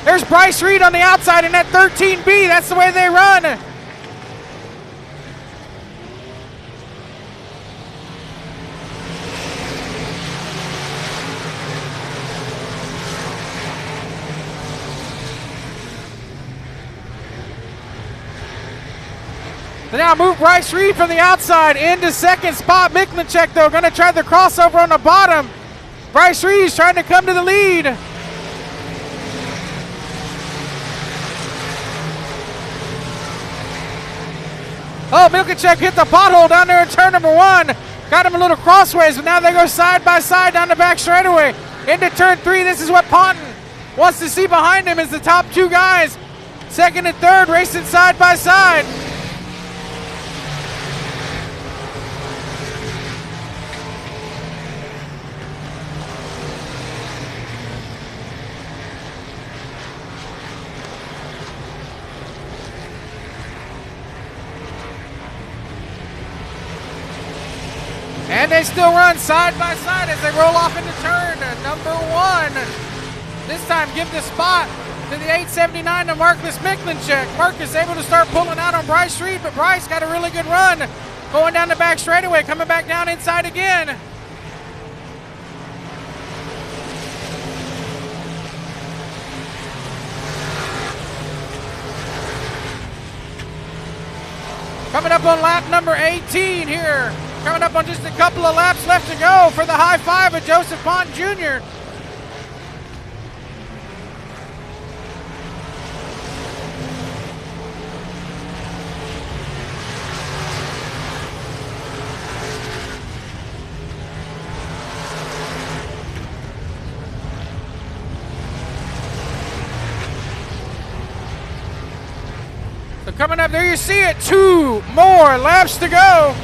There's Bryce Reed on the outside in that 13B. That's the way they run. They now move Bryce Reed from the outside into second spot. Micklencheck, though, going to try the crossover on the bottom. Bryce Reed's trying to come to the lead. Oh, Micklencheck hit the pothole down there in turn number 1. Got him a little crossways, but now they go side by side down the back straightaway. Into turn 3, this is what Ponton wants to see behind him is the top 2 guys. Second and third racing side by side. And they still run side by side as they roll off into turn number 1. This time give the spot to the 879 to Marcus Micklencheck. Marcus able to start pulling out on Bryce Reed, but Bryce got a really good run going down the back straightaway, coming back down inside again. Coming up on lap number 18 here. Coming up on just a couple of laps left to go for the high 5 of Joseph Ponton Jr. So coming up there, you see it. 2 more laps to go.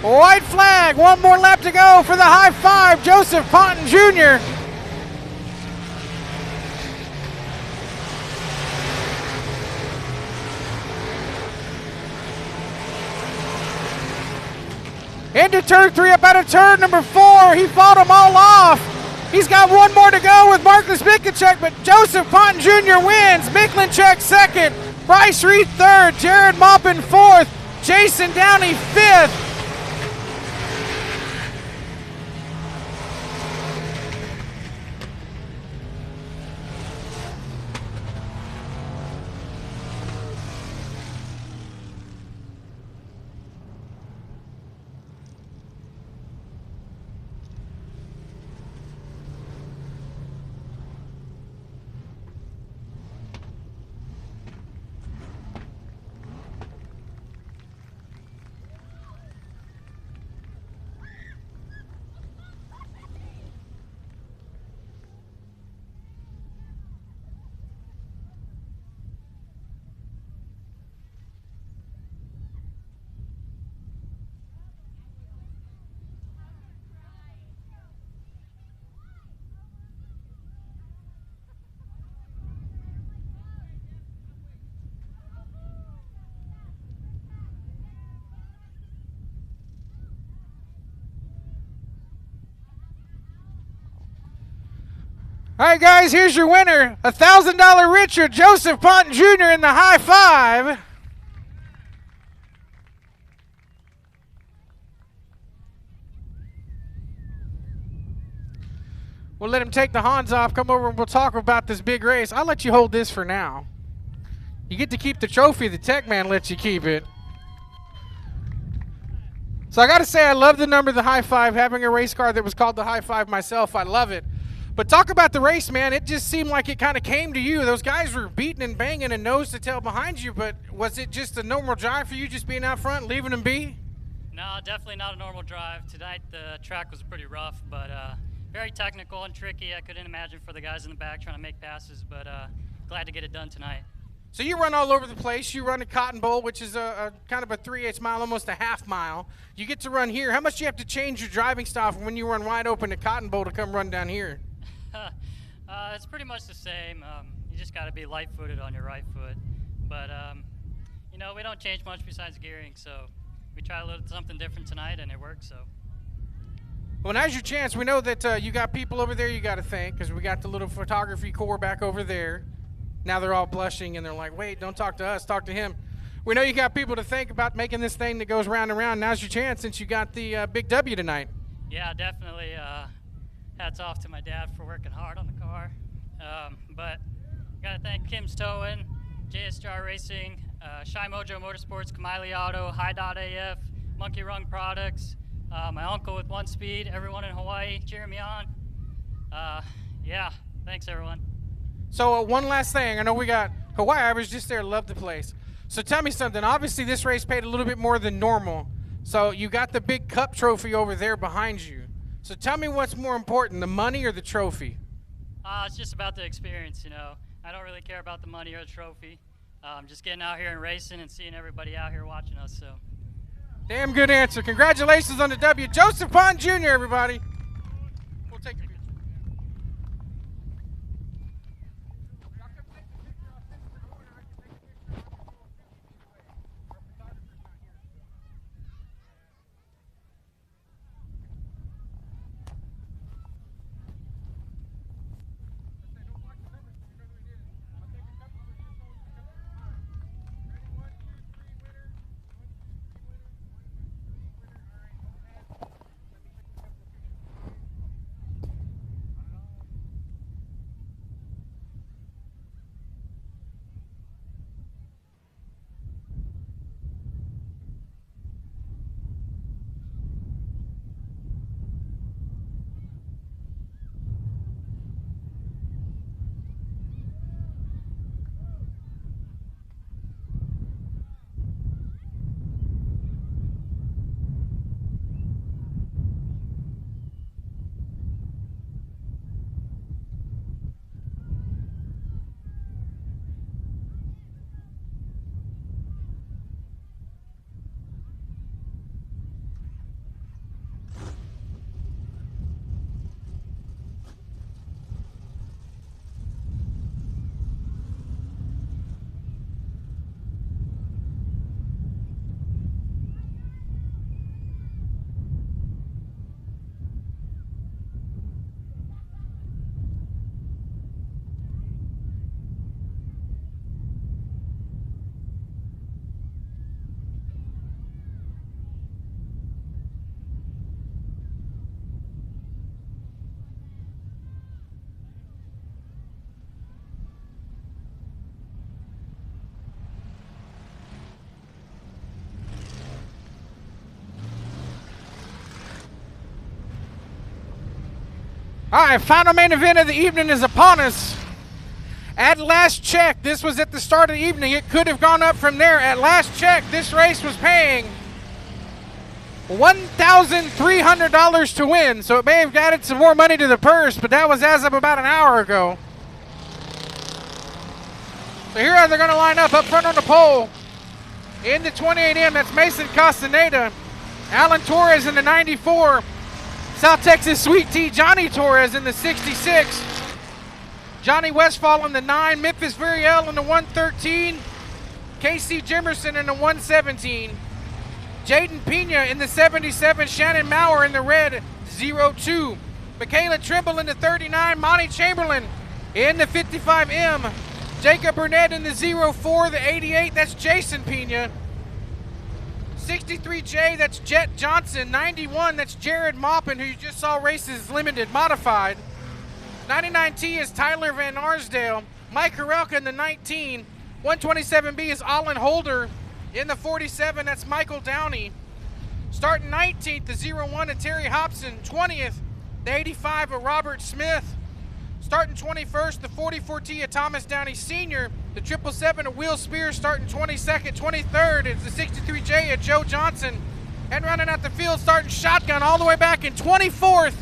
White flag, 1 more lap to go for the high 5, Joseph Ponton Jr. Into turn 3, up out of turn number 4. He fought them all off. He's got 1 more to go with Marcus Micklencheck, but Joseph Ponton Jr. wins. Micklencheck second, Bryce Reed third, Jared Maupin fourth, Jason Downey fifth. All right, guys, here's your winner. $1,000 Richard Joseph Ponton Jr. in the high 5. We'll let him take the Hans off, come over, and we'll talk about this big race. I'll let you hold this for now. You get to keep the trophy. The tech man lets you keep it. So I got to say, I love the number, the high five. Having a race car that was called the high five myself, I love it. But talk about the race, man. It just seemed like it kind of came to you. Those guys were beating and banging and nose to tail behind you, but was it just a normal drive for you, just being out front, leaving them be? No, definitely not a normal drive. Tonight the track was pretty rough, but very technical and tricky. I couldn't imagine for the guys in the back trying to make passes, but glad to get it done tonight. So you run all over the place. You run a Cotton Bowl, which is a kind of a 3/8 mile, almost a half mile. You get to run here. How much do you have to change your driving style from when you run wide open to Cotton Bowl to come run down here? It's pretty much the same. You just got to be light-footed on your right foot. But, you know, we don't change much besides gearing, so we try a little something different tonight, and it works. So. Well, now's your chance. We know that you got people over there you got to thank, because we got the little photography corps back over there. Now they're all blushing, and they're like, wait, don't talk to us, talk to him. We know you got people to thank about making this thing that goes round and round. Now's your chance since you got the big W tonight. Yeah, definitely. Hats off to my dad for working hard on the car. But got to thank Kim's Towing, JSR Racing, Shy Mojo Motorsports, Kamiley Auto, High.AF, Monkey Rung Products, my uncle with One Speed, everyone in Hawaii cheering me on. Yeah, thanks everyone. So one last thing. I know we got Hawaii. I was just there. Love the place. So tell me something. Obviously, this race paid a little bit more than normal. So you got the big cup trophy over there behind you. So tell me what's more important, the money or the trophy? It's just about the experience, you know. I don't really care about the money or the trophy. Just getting out here and racing and seeing everybody out here watching us. So. Damn good answer. Congratulations on the W. Joseph Pond Jr., everybody. We'll take a picture. All right, final main event of the evening is upon us. At last check, this was at the start of the evening. It could have gone up from there. At last check, this race was paying $1,300 to win. So it may have added some more money to the purse, but that was as of about an hour ago. So here they're going to line up front on the pole. In the 28M, that's Mason Castaneda. Alan Torres in the 94. South Texas Sweet Tea, Johnny Torres in the 66. Johnny Westfall in the 9. Memphis Viriel in the 113. KC Jimerson in the 117. Jaden Pena in the 77. Shannon Maurer in the red 02. Michaela Trimble in the 39. Monty Chamberlain in the 55M. Jacob Burnett in the 04, the 88. That's Jason Pena. 63J, that's Jet Johnson. 91, that's Jared Maupin, who you just saw races limited, modified. 99T is Tyler Van Arsdale. Mike Harelka in the 19. 127B is Olin Holder. In the 47, that's Michael Downey. Starting 19th, the 01 of Terry Hobson. 20th, the 85 of Robert Smith. Starting 21st, the 44T of Thomas Downey Sr. The 777 of Will Spears starting 22nd. 23rd is the 63J of Joe Johnson. And running out the field, starting shotgun all the way back in 24th.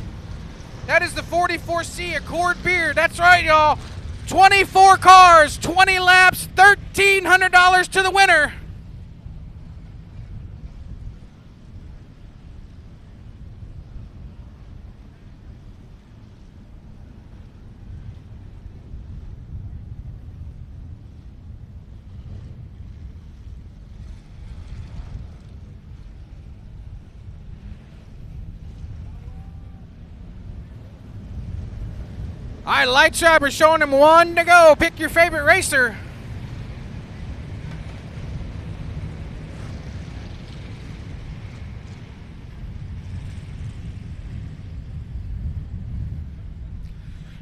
That is the 44C of Cord Beard. That's right, y'all. 24 cars, 20 laps, $1,300 to the winner. All right, Light Driver showing him one to go. Pick your favorite racer.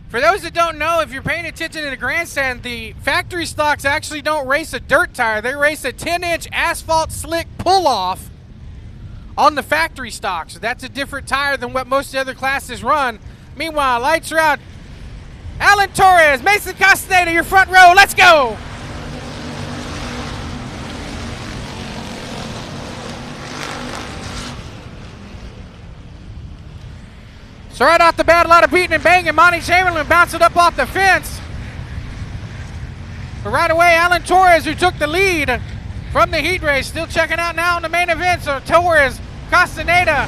For those that don't know, if you're paying attention to the grandstand, the factory stocks actually don't race a dirt tire. They race a 10-inch asphalt slick pull-off on the factory stock. So that's a different tire than what most of the other classes run. Meanwhile, lights are out. Alan Torres, Mason Castaneda, your front row. Let's go. So right off the bat, a lot of beating and banging. Monty Chamberlain bounced it up off the fence. But right away, Alan Torres, who took the lead from the heat race, still checking out now in the main event. So Torres, Castaneda,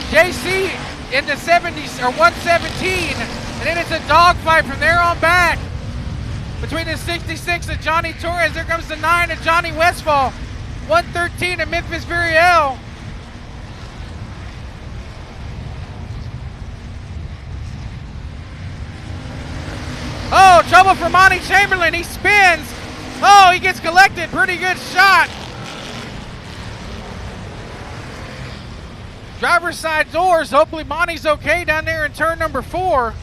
JC in the 70s or 117. And then it's a dogfight from there on back between the 66 of Johnny Torres. There comes the 9 of Johnny Westfall. 113 of Memphis Viriel. Oh, trouble for Monty Chamberlain. He spins. Oh, he gets collected. Pretty good shot. Driver's side doors. Hopefully Monty's okay down there in turn number 4.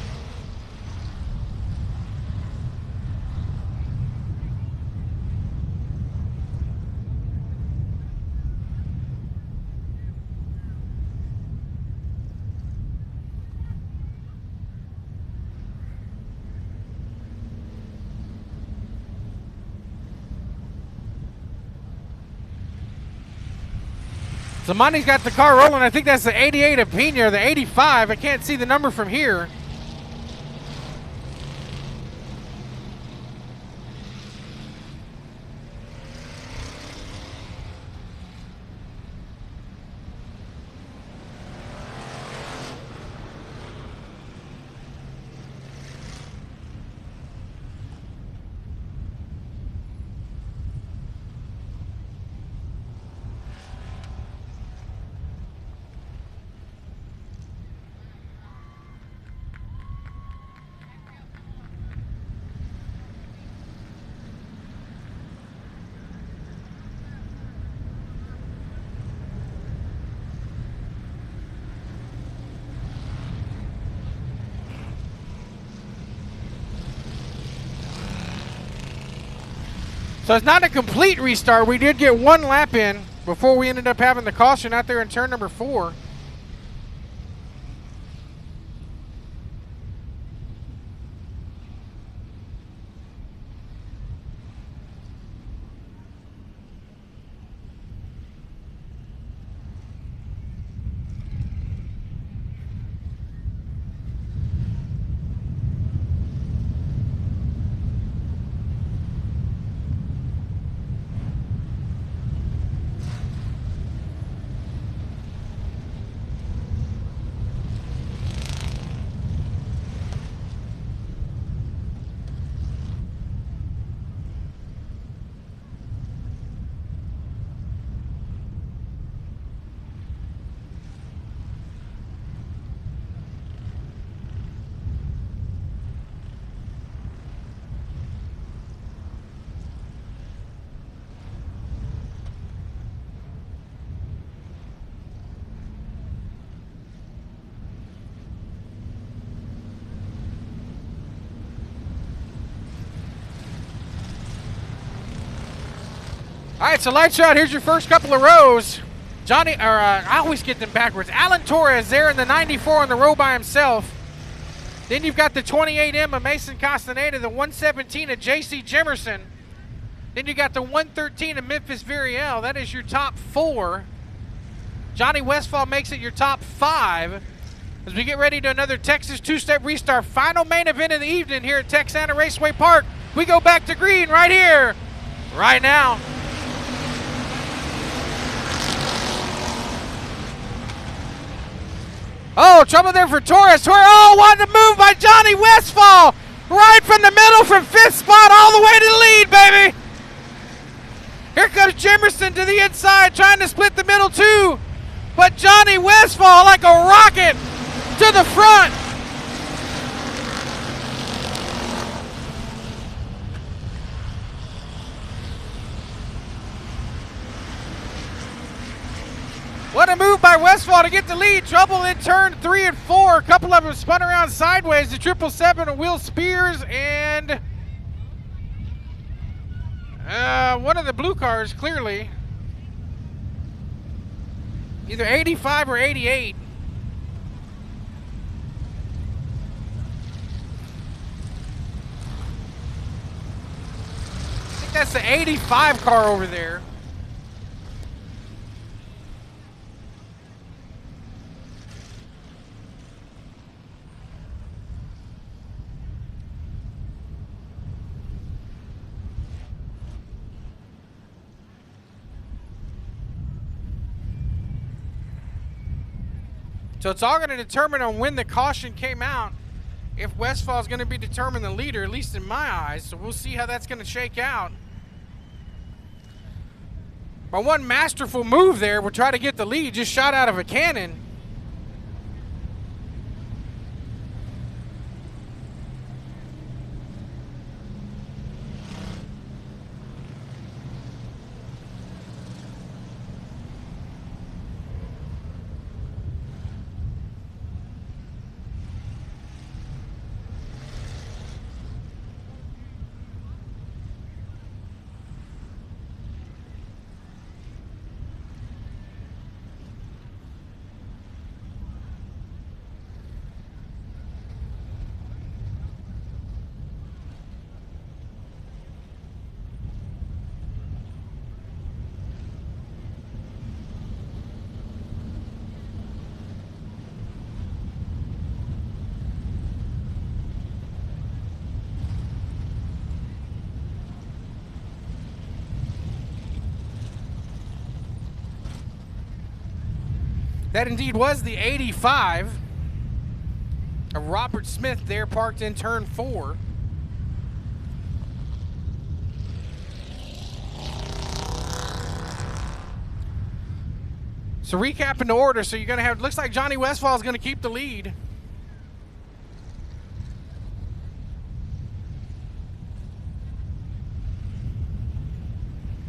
So Monty's got the car rolling. I think that's the 88 of Pena, or the 85. I can't see the number from here. So it's not a complete restart. We did get one lap in before we ended up having the caution out there in turn number 4. All right, so lights out. Here's your first couple of rows. I always get them backwards. Alan Torres there in the 94 on the row by himself. Then you've got the 28M of Mason Castaneda, the 117 of J.C. Jimerson. Then you got the 113 of Memphis Viriel. That is your top 4. Johnny Westfall makes it your top 5. As we get ready to another Texas two-step restart, final main event of the evening here at Texana Raceway Park. We go back to green right here, right now. Oh, trouble there for Torres. Oh, wanted to move by Johnny Westfall. Right from the middle from 5th spot all the way to the lead, baby. Here comes Jimerson to the inside, trying to split the middle too. But Johnny Westfall like a rocket to the front. What a move by Westfall to get the lead. Trouble in turn 3 and 4. A couple of them spun around sideways. The 777 of Will Spears and one of the blue cars, clearly. Either 85 or 88. I think that's the 85 car over there. So it's all going to determine on when the caution came out if Westfall is going to be determined the leader, at least in my eyes. So we'll see how that's going to shake out. But one masterful move there will try to get the lead, just shot out of a cannon. That indeed was the 85 of Robert Smith there, parked in turn 4. So recapping the order, so you're going to have, looks like Johnny Westfall is going to keep the lead.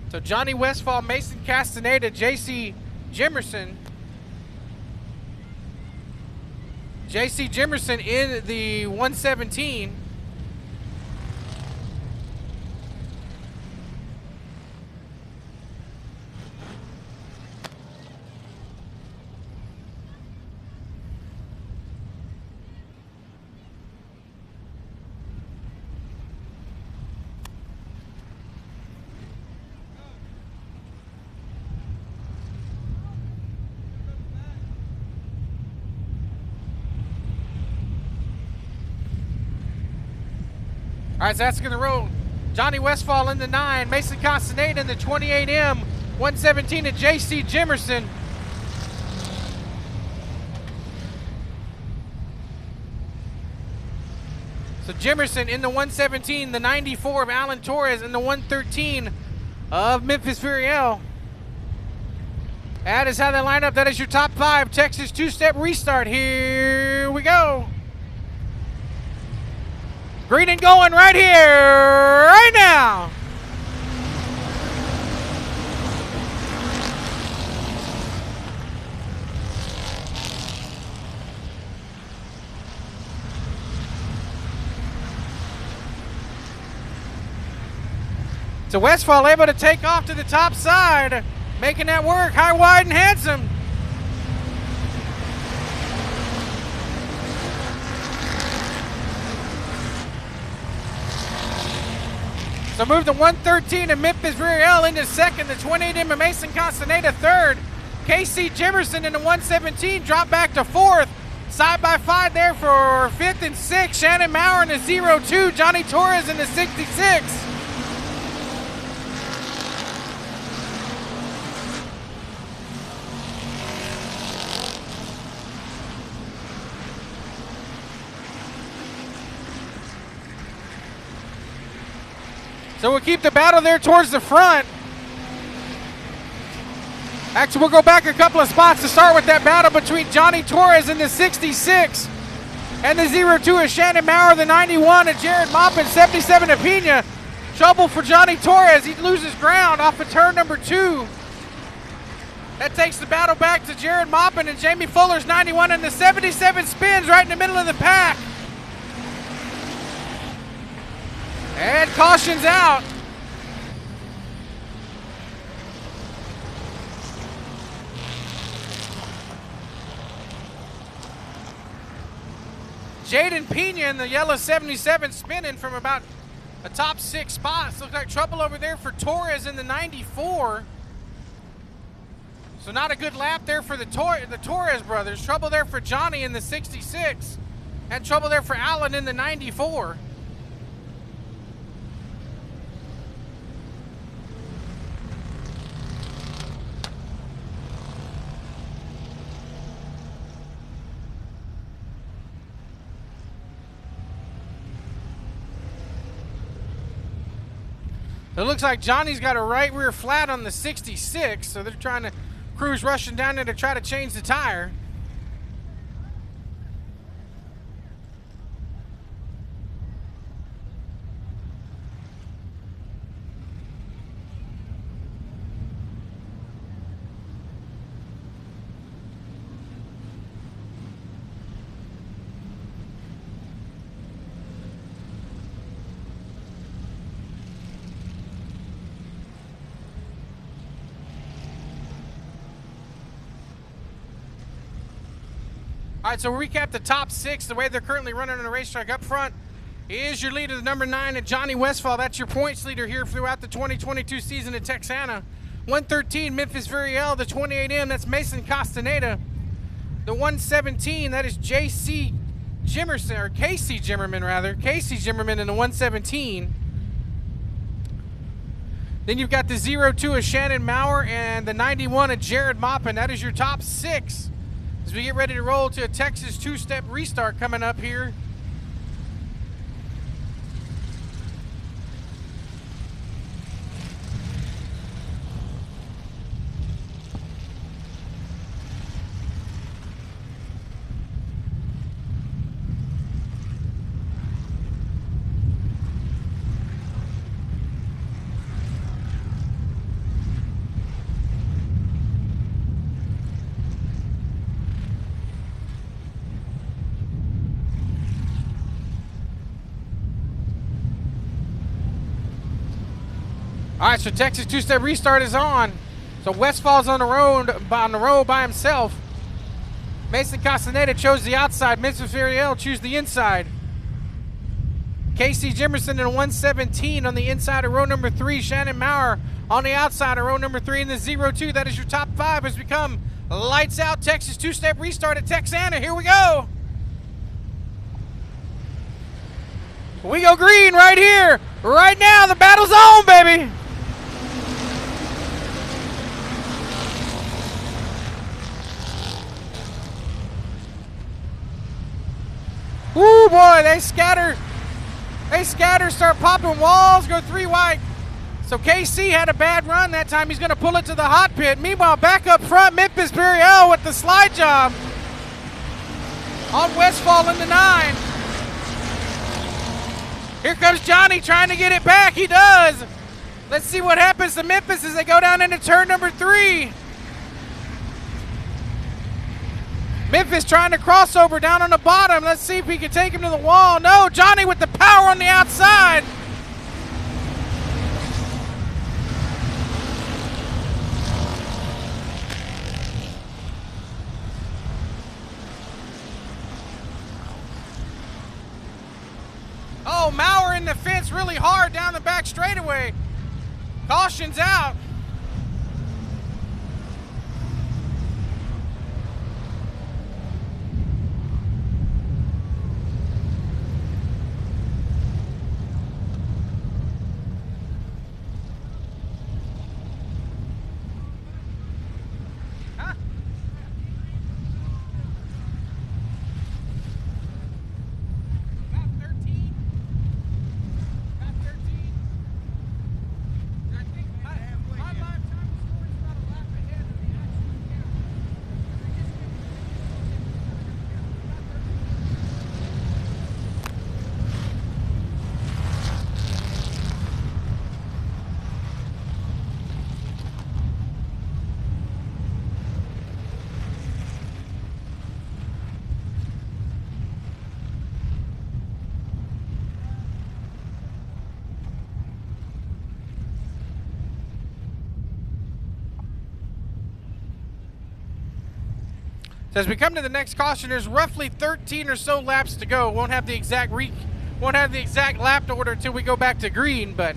So Johnny Westfall, Mason Castaneda, J.C. Jimerson. J.C. Jimerson in the 117. All right, so that's going to roll. Johnny Westfall in the 9, Mason Castaneda in the 28M, 117 to J.C. Jimerson. So Jimerson in the 117, the 94 of Alan Torres, and the 113 of Memphis Viriel. That is how they line up. That is your top 5 Texas two-step restart. Here we go. Green and going right here, right now. So Westfall able to take off to the top side, making that work. High, wide, and handsome. So move the 113 and Memphis Real into second. The 28 in Mason Castaneda third. KC Jimerson in the 117 drop back to fourth. Side by side there for fifth and sixth. Shannon Maurer in the 02. Johnny Torres in the 66. So we'll keep the battle there towards the front. Actually, we'll go back a couple of spots to start with that battle between Johnny Torres in the 66 and the 02 is Shannon Maurer, the 91, and Jared Maupin, 77 of Pena. Trouble for Johnny Torres. He loses ground off of turn number 2. That takes the battle back to Jared Maupin, and Jamie Fuller's 91 and the 77 spins right in the middle of the pack. And caution's out. Jaden Pena in the yellow 77 spinning from about the top 6 spots. Looks like trouble over there for Torres in the 94. So not a good lap there for the Torres brothers. Trouble there for Johnny in the 66. And trouble there for Allen in the 94. It looks like Johnny's got a right rear flat on the 66, so they're trying to cruise rushing down there to try to change the tire. All right, so recap the top 6. The way they're currently running on the racetrack. Up front is your leader, the number 9, at Johnny Westfall. That's your points leader here throughout the 2022 season at Texana. 113, Memphis Veriel. The 28M, that's Mason Castaneda. The 117, that is J.C. Jimerson, or Casey Jimmerman, rather. Casey Jimmerman in the 117. Then you've got the 02 of Shannon Maurer and the 91 of Jared Maupin. That is your top 6. As we get ready to roll to a Texas 2-step restart coming up here. All right, so Texas 2-step restart is on. So Westfall's on the road by himself. Mason Castaneda chose the outside. Memphis Veriel choose the inside. Casey Jimerson in the 117 on the inside of row number 3. Shannon Maurer on the outside of row number 3 in the 02. That is your top 5 as we come lights out Texas 2-step restart at Texana. Here we go. We go green right here, right now. The battle's on, baby. Woo, boy, they scatter, start popping walls, go 3 wide. So KC had a bad run that time. He's going to pull it to the hot pit. Meanwhile, back up front, Memphis Veriel with the slide job on Westfall in the 9. Here comes Johnny trying to get it back. He does. Let's see what happens to Memphis as they go down into turn number 3. Memphis trying to cross over down on the bottom. Let's see if he can take him to the wall. No, Johnny with the power on the outside. Oh, mowering the fence really hard down the back straightaway. Caution's out. So as we come to the next caution, there's roughly 13 or so laps to go. Won't have the exact lap order until we go back to green, but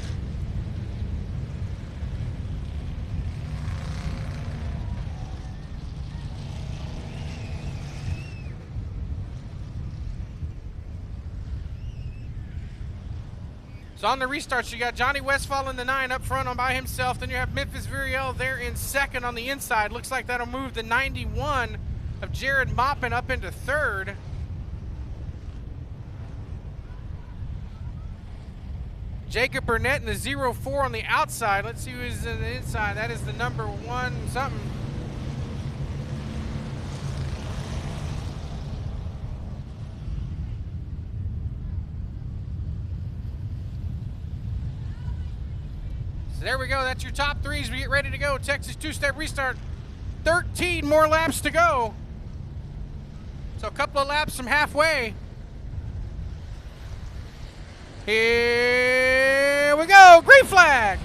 so on the restarts, you got Johnny Westfall in the 9 up front on by himself. Then you have Memphis Viriel there in second on the inside. Looks like that'll move the 91 of Jared Moppin up into third. Jacob Burnett in the 04 on the outside. Let's see who is in the inside. That is the number 1 something. So there we go. That's your top 3s. We get ready to go. Texas two-step restart. 13 more laps to go. So a couple of laps from halfway. Here we go. Green flag.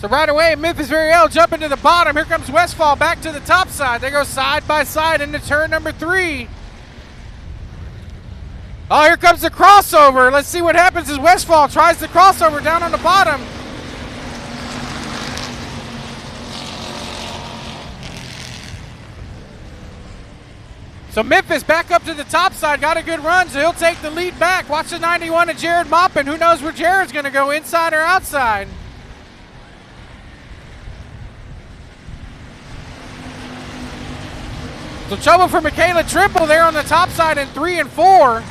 So right away, Memphis Viriel jumping to the bottom. Here comes Westfall back to the top side. They go side by side into turn number 3. Oh, here comes the crossover. Let's see what happens as Westfall tries the crossover down on the bottom. So Memphis back up to the top side, got a good run, so he'll take the lead back. Watch the 91 of Jared Moppin. Who knows where Jared's going to go, inside or outside? So trouble for Michaela Trimble there on the top side in 3 and 4.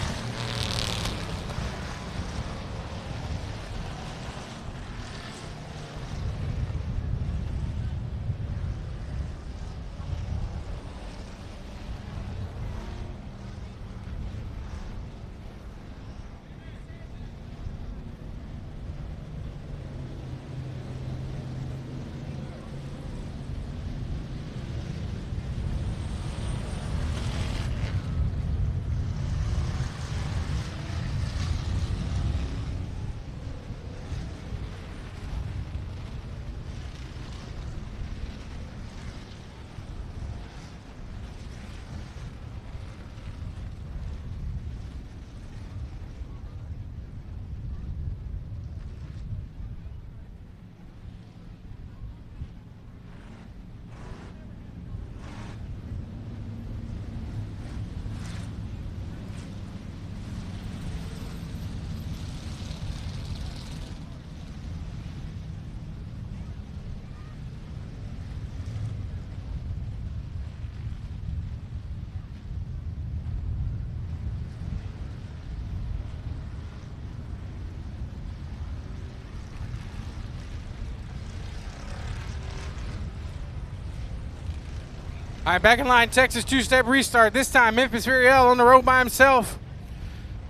All right, back in line, Texas two-step restart. This time, Memphis Viriel on the road by himself.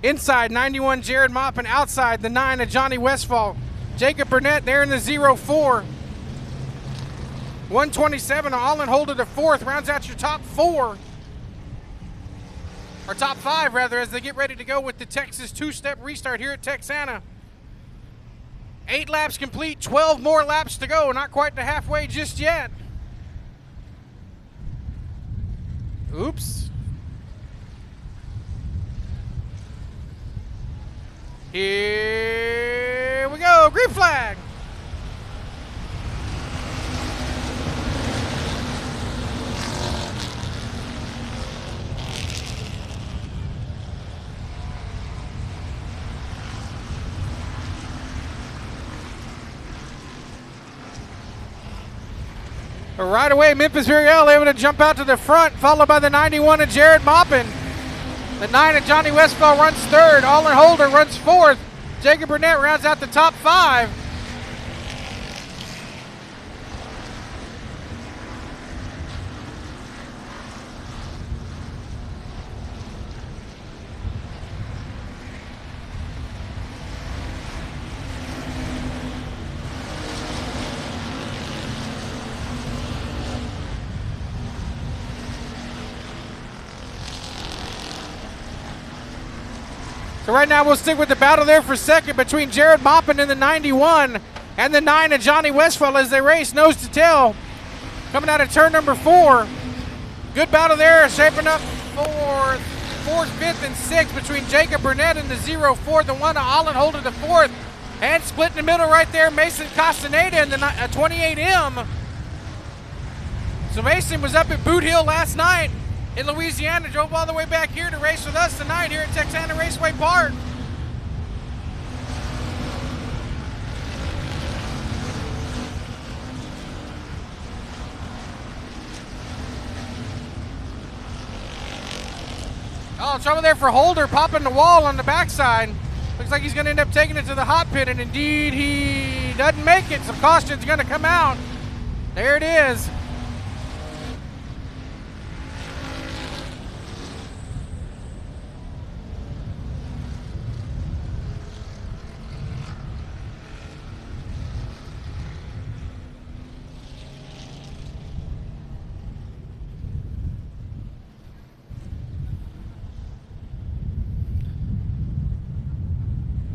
Inside, 91, Jared Moppin. Outside, the 9 of Johnny Westfall. Jacob Burnett there in the 04. 127, all in hold of the 4th. Rounds out your top 4. Or top 5, rather, as they get ready to go with the Texas two-step restart here at Texana. 8 laps complete, 12 more laps to go. Not quite to halfway just yet. Oops. Here we go, green flag. Right away, Memphis Veriel able to jump out to the front, followed by the 91 of Jared Maupin. The 9 of Johnny Westfall runs third. Allen Holder runs fourth. Jacob Burnett rounds out the top 5. So right now we'll stick with the battle there for second between Jared Maupin and the 91 and the 9 of Johnny Westfall as they race nose to tail. Coming out of turn number 4. Good battle there, shaping up for 4th, 5th, and 6th between Jacob Burnett and the 0-4, the 1 of Allen Holder the 4th. And split in the middle right there, Mason Castaneda and the 28M. So Mason was up at Boot Hill last night in Louisiana, drove all the way back here to race with us tonight here at Texana Raceway Park. Oh, trouble there for Holder, popping the wall on the backside. Looks like he's going to end up taking it to the hot pit, and indeed he doesn't make it. Some caution's going to come out. There it is.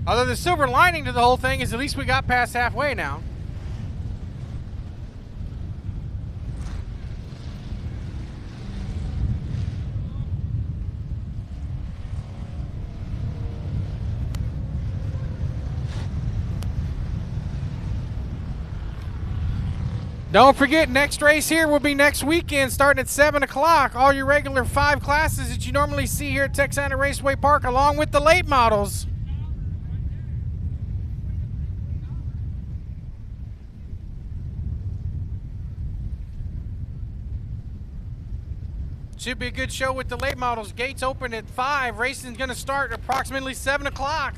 Although the silver lining to the whole thing is at least we got past halfway now. Don't forget, next race here will be next weekend starting at 7 o'clock. All your regular 5 classes that you normally see here at Texana Raceway Park along with the late models. Should be a good show with the late models. Gates open at 5. Racing's going to start at approximately 7 o'clock.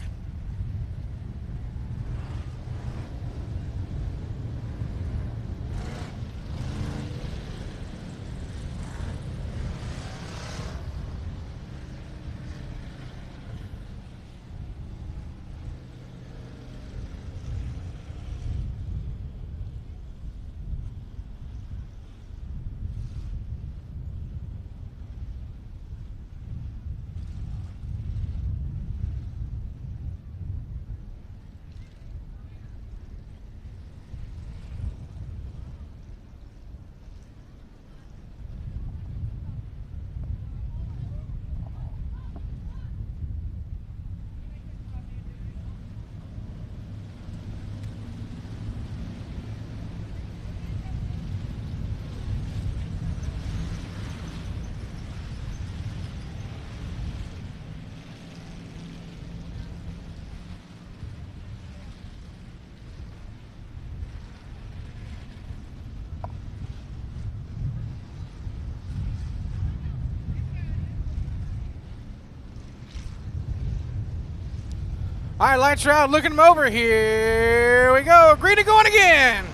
All right, lights are out. Looking them over. Here we go. Green going again.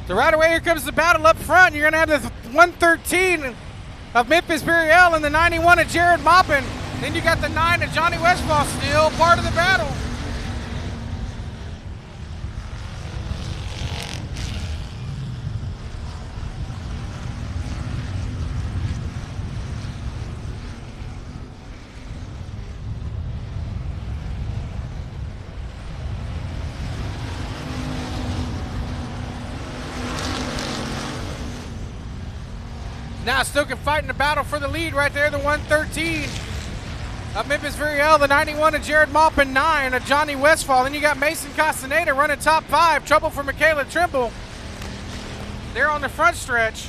So right away, here comes the battle up front. You're going to have the 113 of Memphis Veriel and the 91 of Jared Maupin. Then you got the 9 of Johnny Westfall, still part of the battle. Now Stoken fighting the battle for the lead right there, the 113 of Memphis Veriel, the 91 of Jared Maupin, 9 of Johnny Westfall. Then you got Mason Castaneda running top 5. Trouble for Michaela Trimble. They're on the front stretch.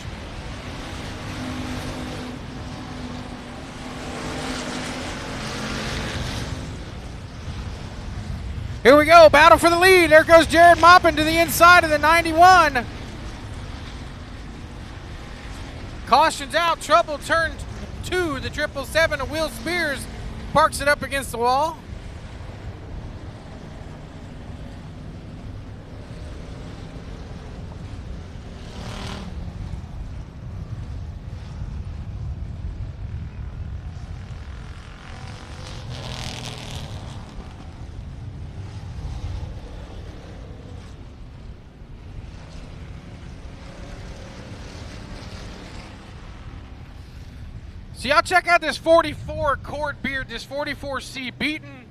Here we go, battle for the lead. There goes Jared Maupin to the inside of the 91. Cautions out, Trouble turn 2, the 777 of Will Spears parks it up against the wall. So y'all check out this 44 Cord Beard, this 44C, beaten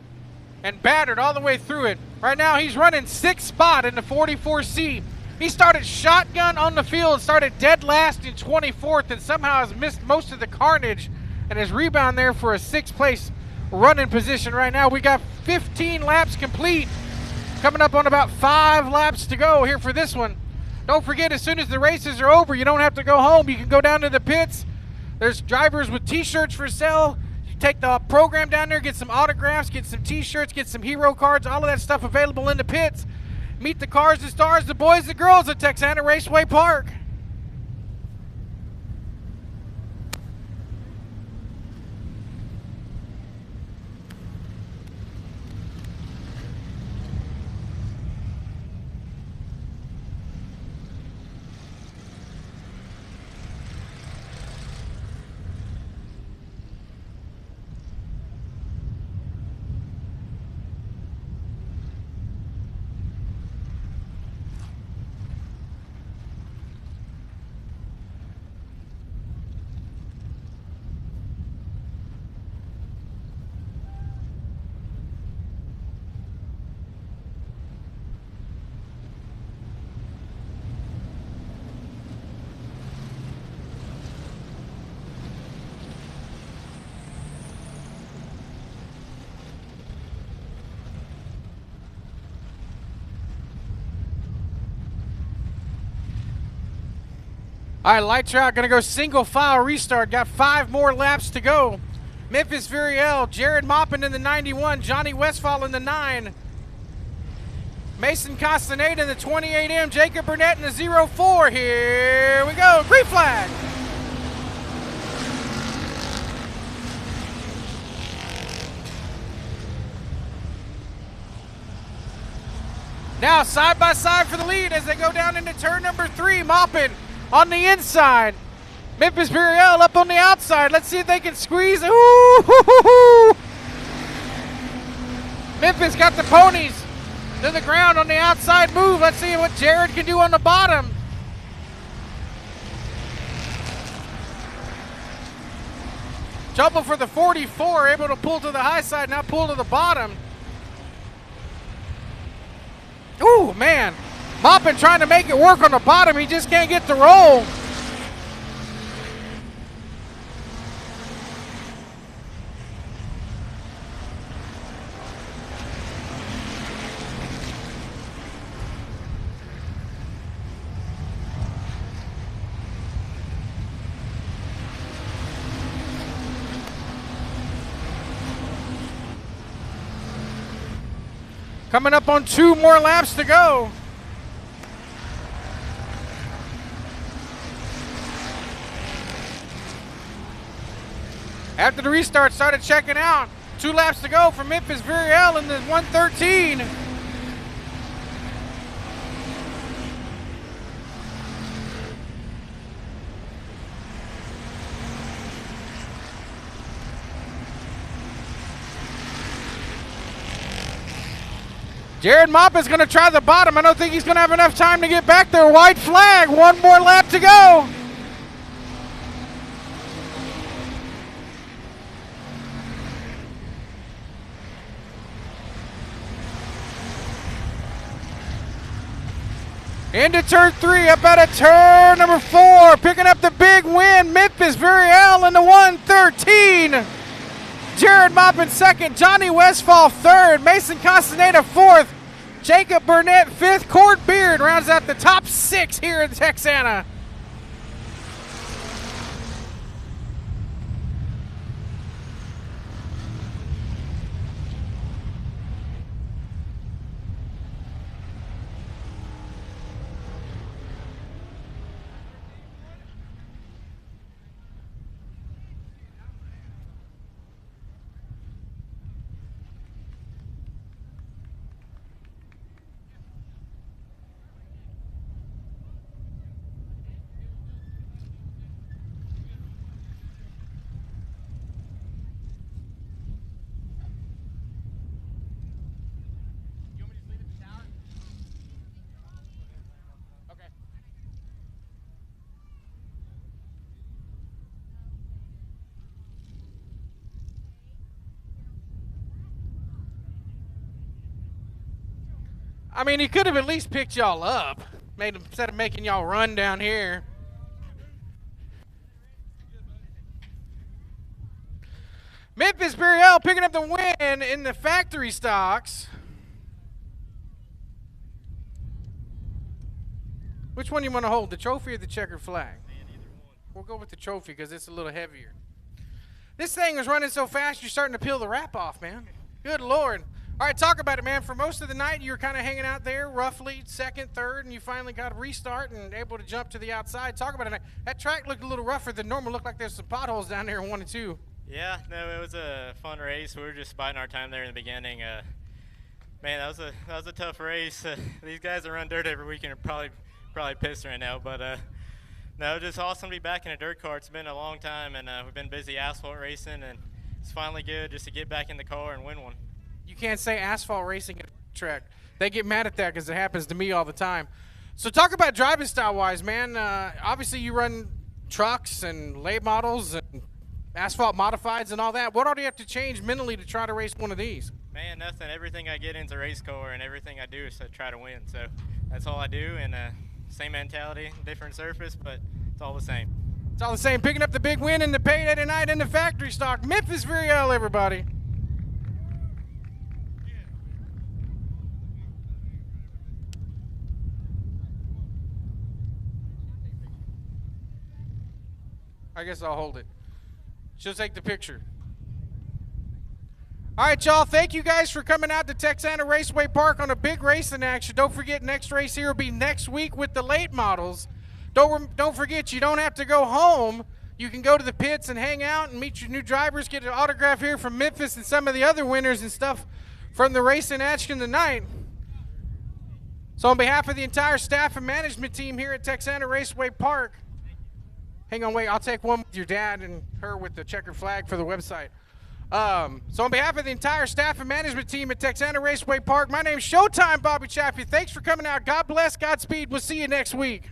and battered all the way through it. Right now he's running 6th spot in the 44C. He started shotgun on the field, started dead last in 24th, and somehow has missed most of the carnage and his rebound there for a 6th place running position right now. We got 15 laps complete, coming up on about 5 laps to go here for this one. Don't forget, as soon as the races are over, you don't have to go home. You can go down to the pits. There's drivers with t-shirts for sale. You take the program down there, get some autographs, get some t-shirts, get some hero cards, all of that stuff available in the pits. Meet the cars, the stars, the boys, the girls at Texana Raceway Park. All right, lights are out. Going to go single file restart. Got 5 more laps to go. Memphis Veriel, Jared Maupin in the 91, Johnny Westfall in the 9, Mason Castaneda in the 28M, Jacob Burnett in the 04. Here we go. Green flag. Now side by side for the lead as they go down into turn number 3. Maupin on the inside. Memphis Veriel up on the outside. Let's see if they can squeeze. Ooh! Memphis got the ponies to the ground on the outside move. Let's see what Jared can do on the bottom. Trouble for the 44, able to pull to the high side, now pull to the bottom. Ooh, man. Maupin trying to make it work on the bottom. He just can't get the roll. Coming up on 2 more laps to go. After the restart, started checking out. 2 laps to go for Memphis Veriel in the 113. Jared Maupin's going to try the bottom. I don't think he's going to have enough time to get back there. White flag, 1 more lap to go. Into turn 3, up out of turn number 4, picking up the big win, Memphis Viriel in the 113. Jared Maupin second, Johnny Westfall third, Mason Castaneda fourth, Jacob Burnett fifth, Cord Beard rounds out the top 6 here in Texana. I mean, he could have at least picked y'all up, instead of making y'all run down here. Memphis Viriel picking up the win in the factory stocks. Which one do you want to hold, the trophy or the checkered flag? We'll go with the trophy because it's a little heavier. This thing is running so fast, you're starting to peel the wrap off, man. Good Lord. All right, talk about it, man. For most of the night, you were kind of hanging out there, roughly second, third, and you finally got a restart and able to jump to the outside. Talk about it. That track looked a little rougher than normal. Looked like there's some potholes down there in 1 and 2. Yeah, no, it was a fun race. We were just biding our time there in the beginning. Man, that was a tough race. These guys that run dirt every weekend are probably pissed right now, but no, just awesome to be back in a dirt car. It's been a long time, and we've been busy asphalt racing, and it's finally good just to get back in the car and win one. You can't say asphalt racing at a track. They get mad at that because it happens to me all the time. So talk about driving style-wise, man. Obviously, you run trucks and late models and asphalt modifieds and all that. What all do you have to change mentally to try to race one of these? Man, nothing. Everything I get into a race car, and everything I do is to try to win. So that's all I do, and same mentality, different surface, but it's all the same. It's all the same. Picking up the big win in the payday tonight in the factory stock. Memphis Viriel, everybody. I guess I'll hold it. She'll take the picture. All right, y'all. Thank you guys for coming out to Texana Raceway Park on a big racing action. Don't forget, next race here will be next week with the late models. Don't forget, you don't have to go home. You can go to the pits and hang out and meet your new drivers, get an autograph here from Memphis and some of the other winners and stuff from the racing action tonight. So on behalf of the entire staff and management team here at Texana Raceway Park, hang on, wait, I'll take one with your dad and her with the checkered flag for the website. So on behalf of the entire staff and management team at Texana Raceway Park, my name's Showtime Bobby Chaffee. Thanks for coming out. God bless, Godspeed. We'll see you next week.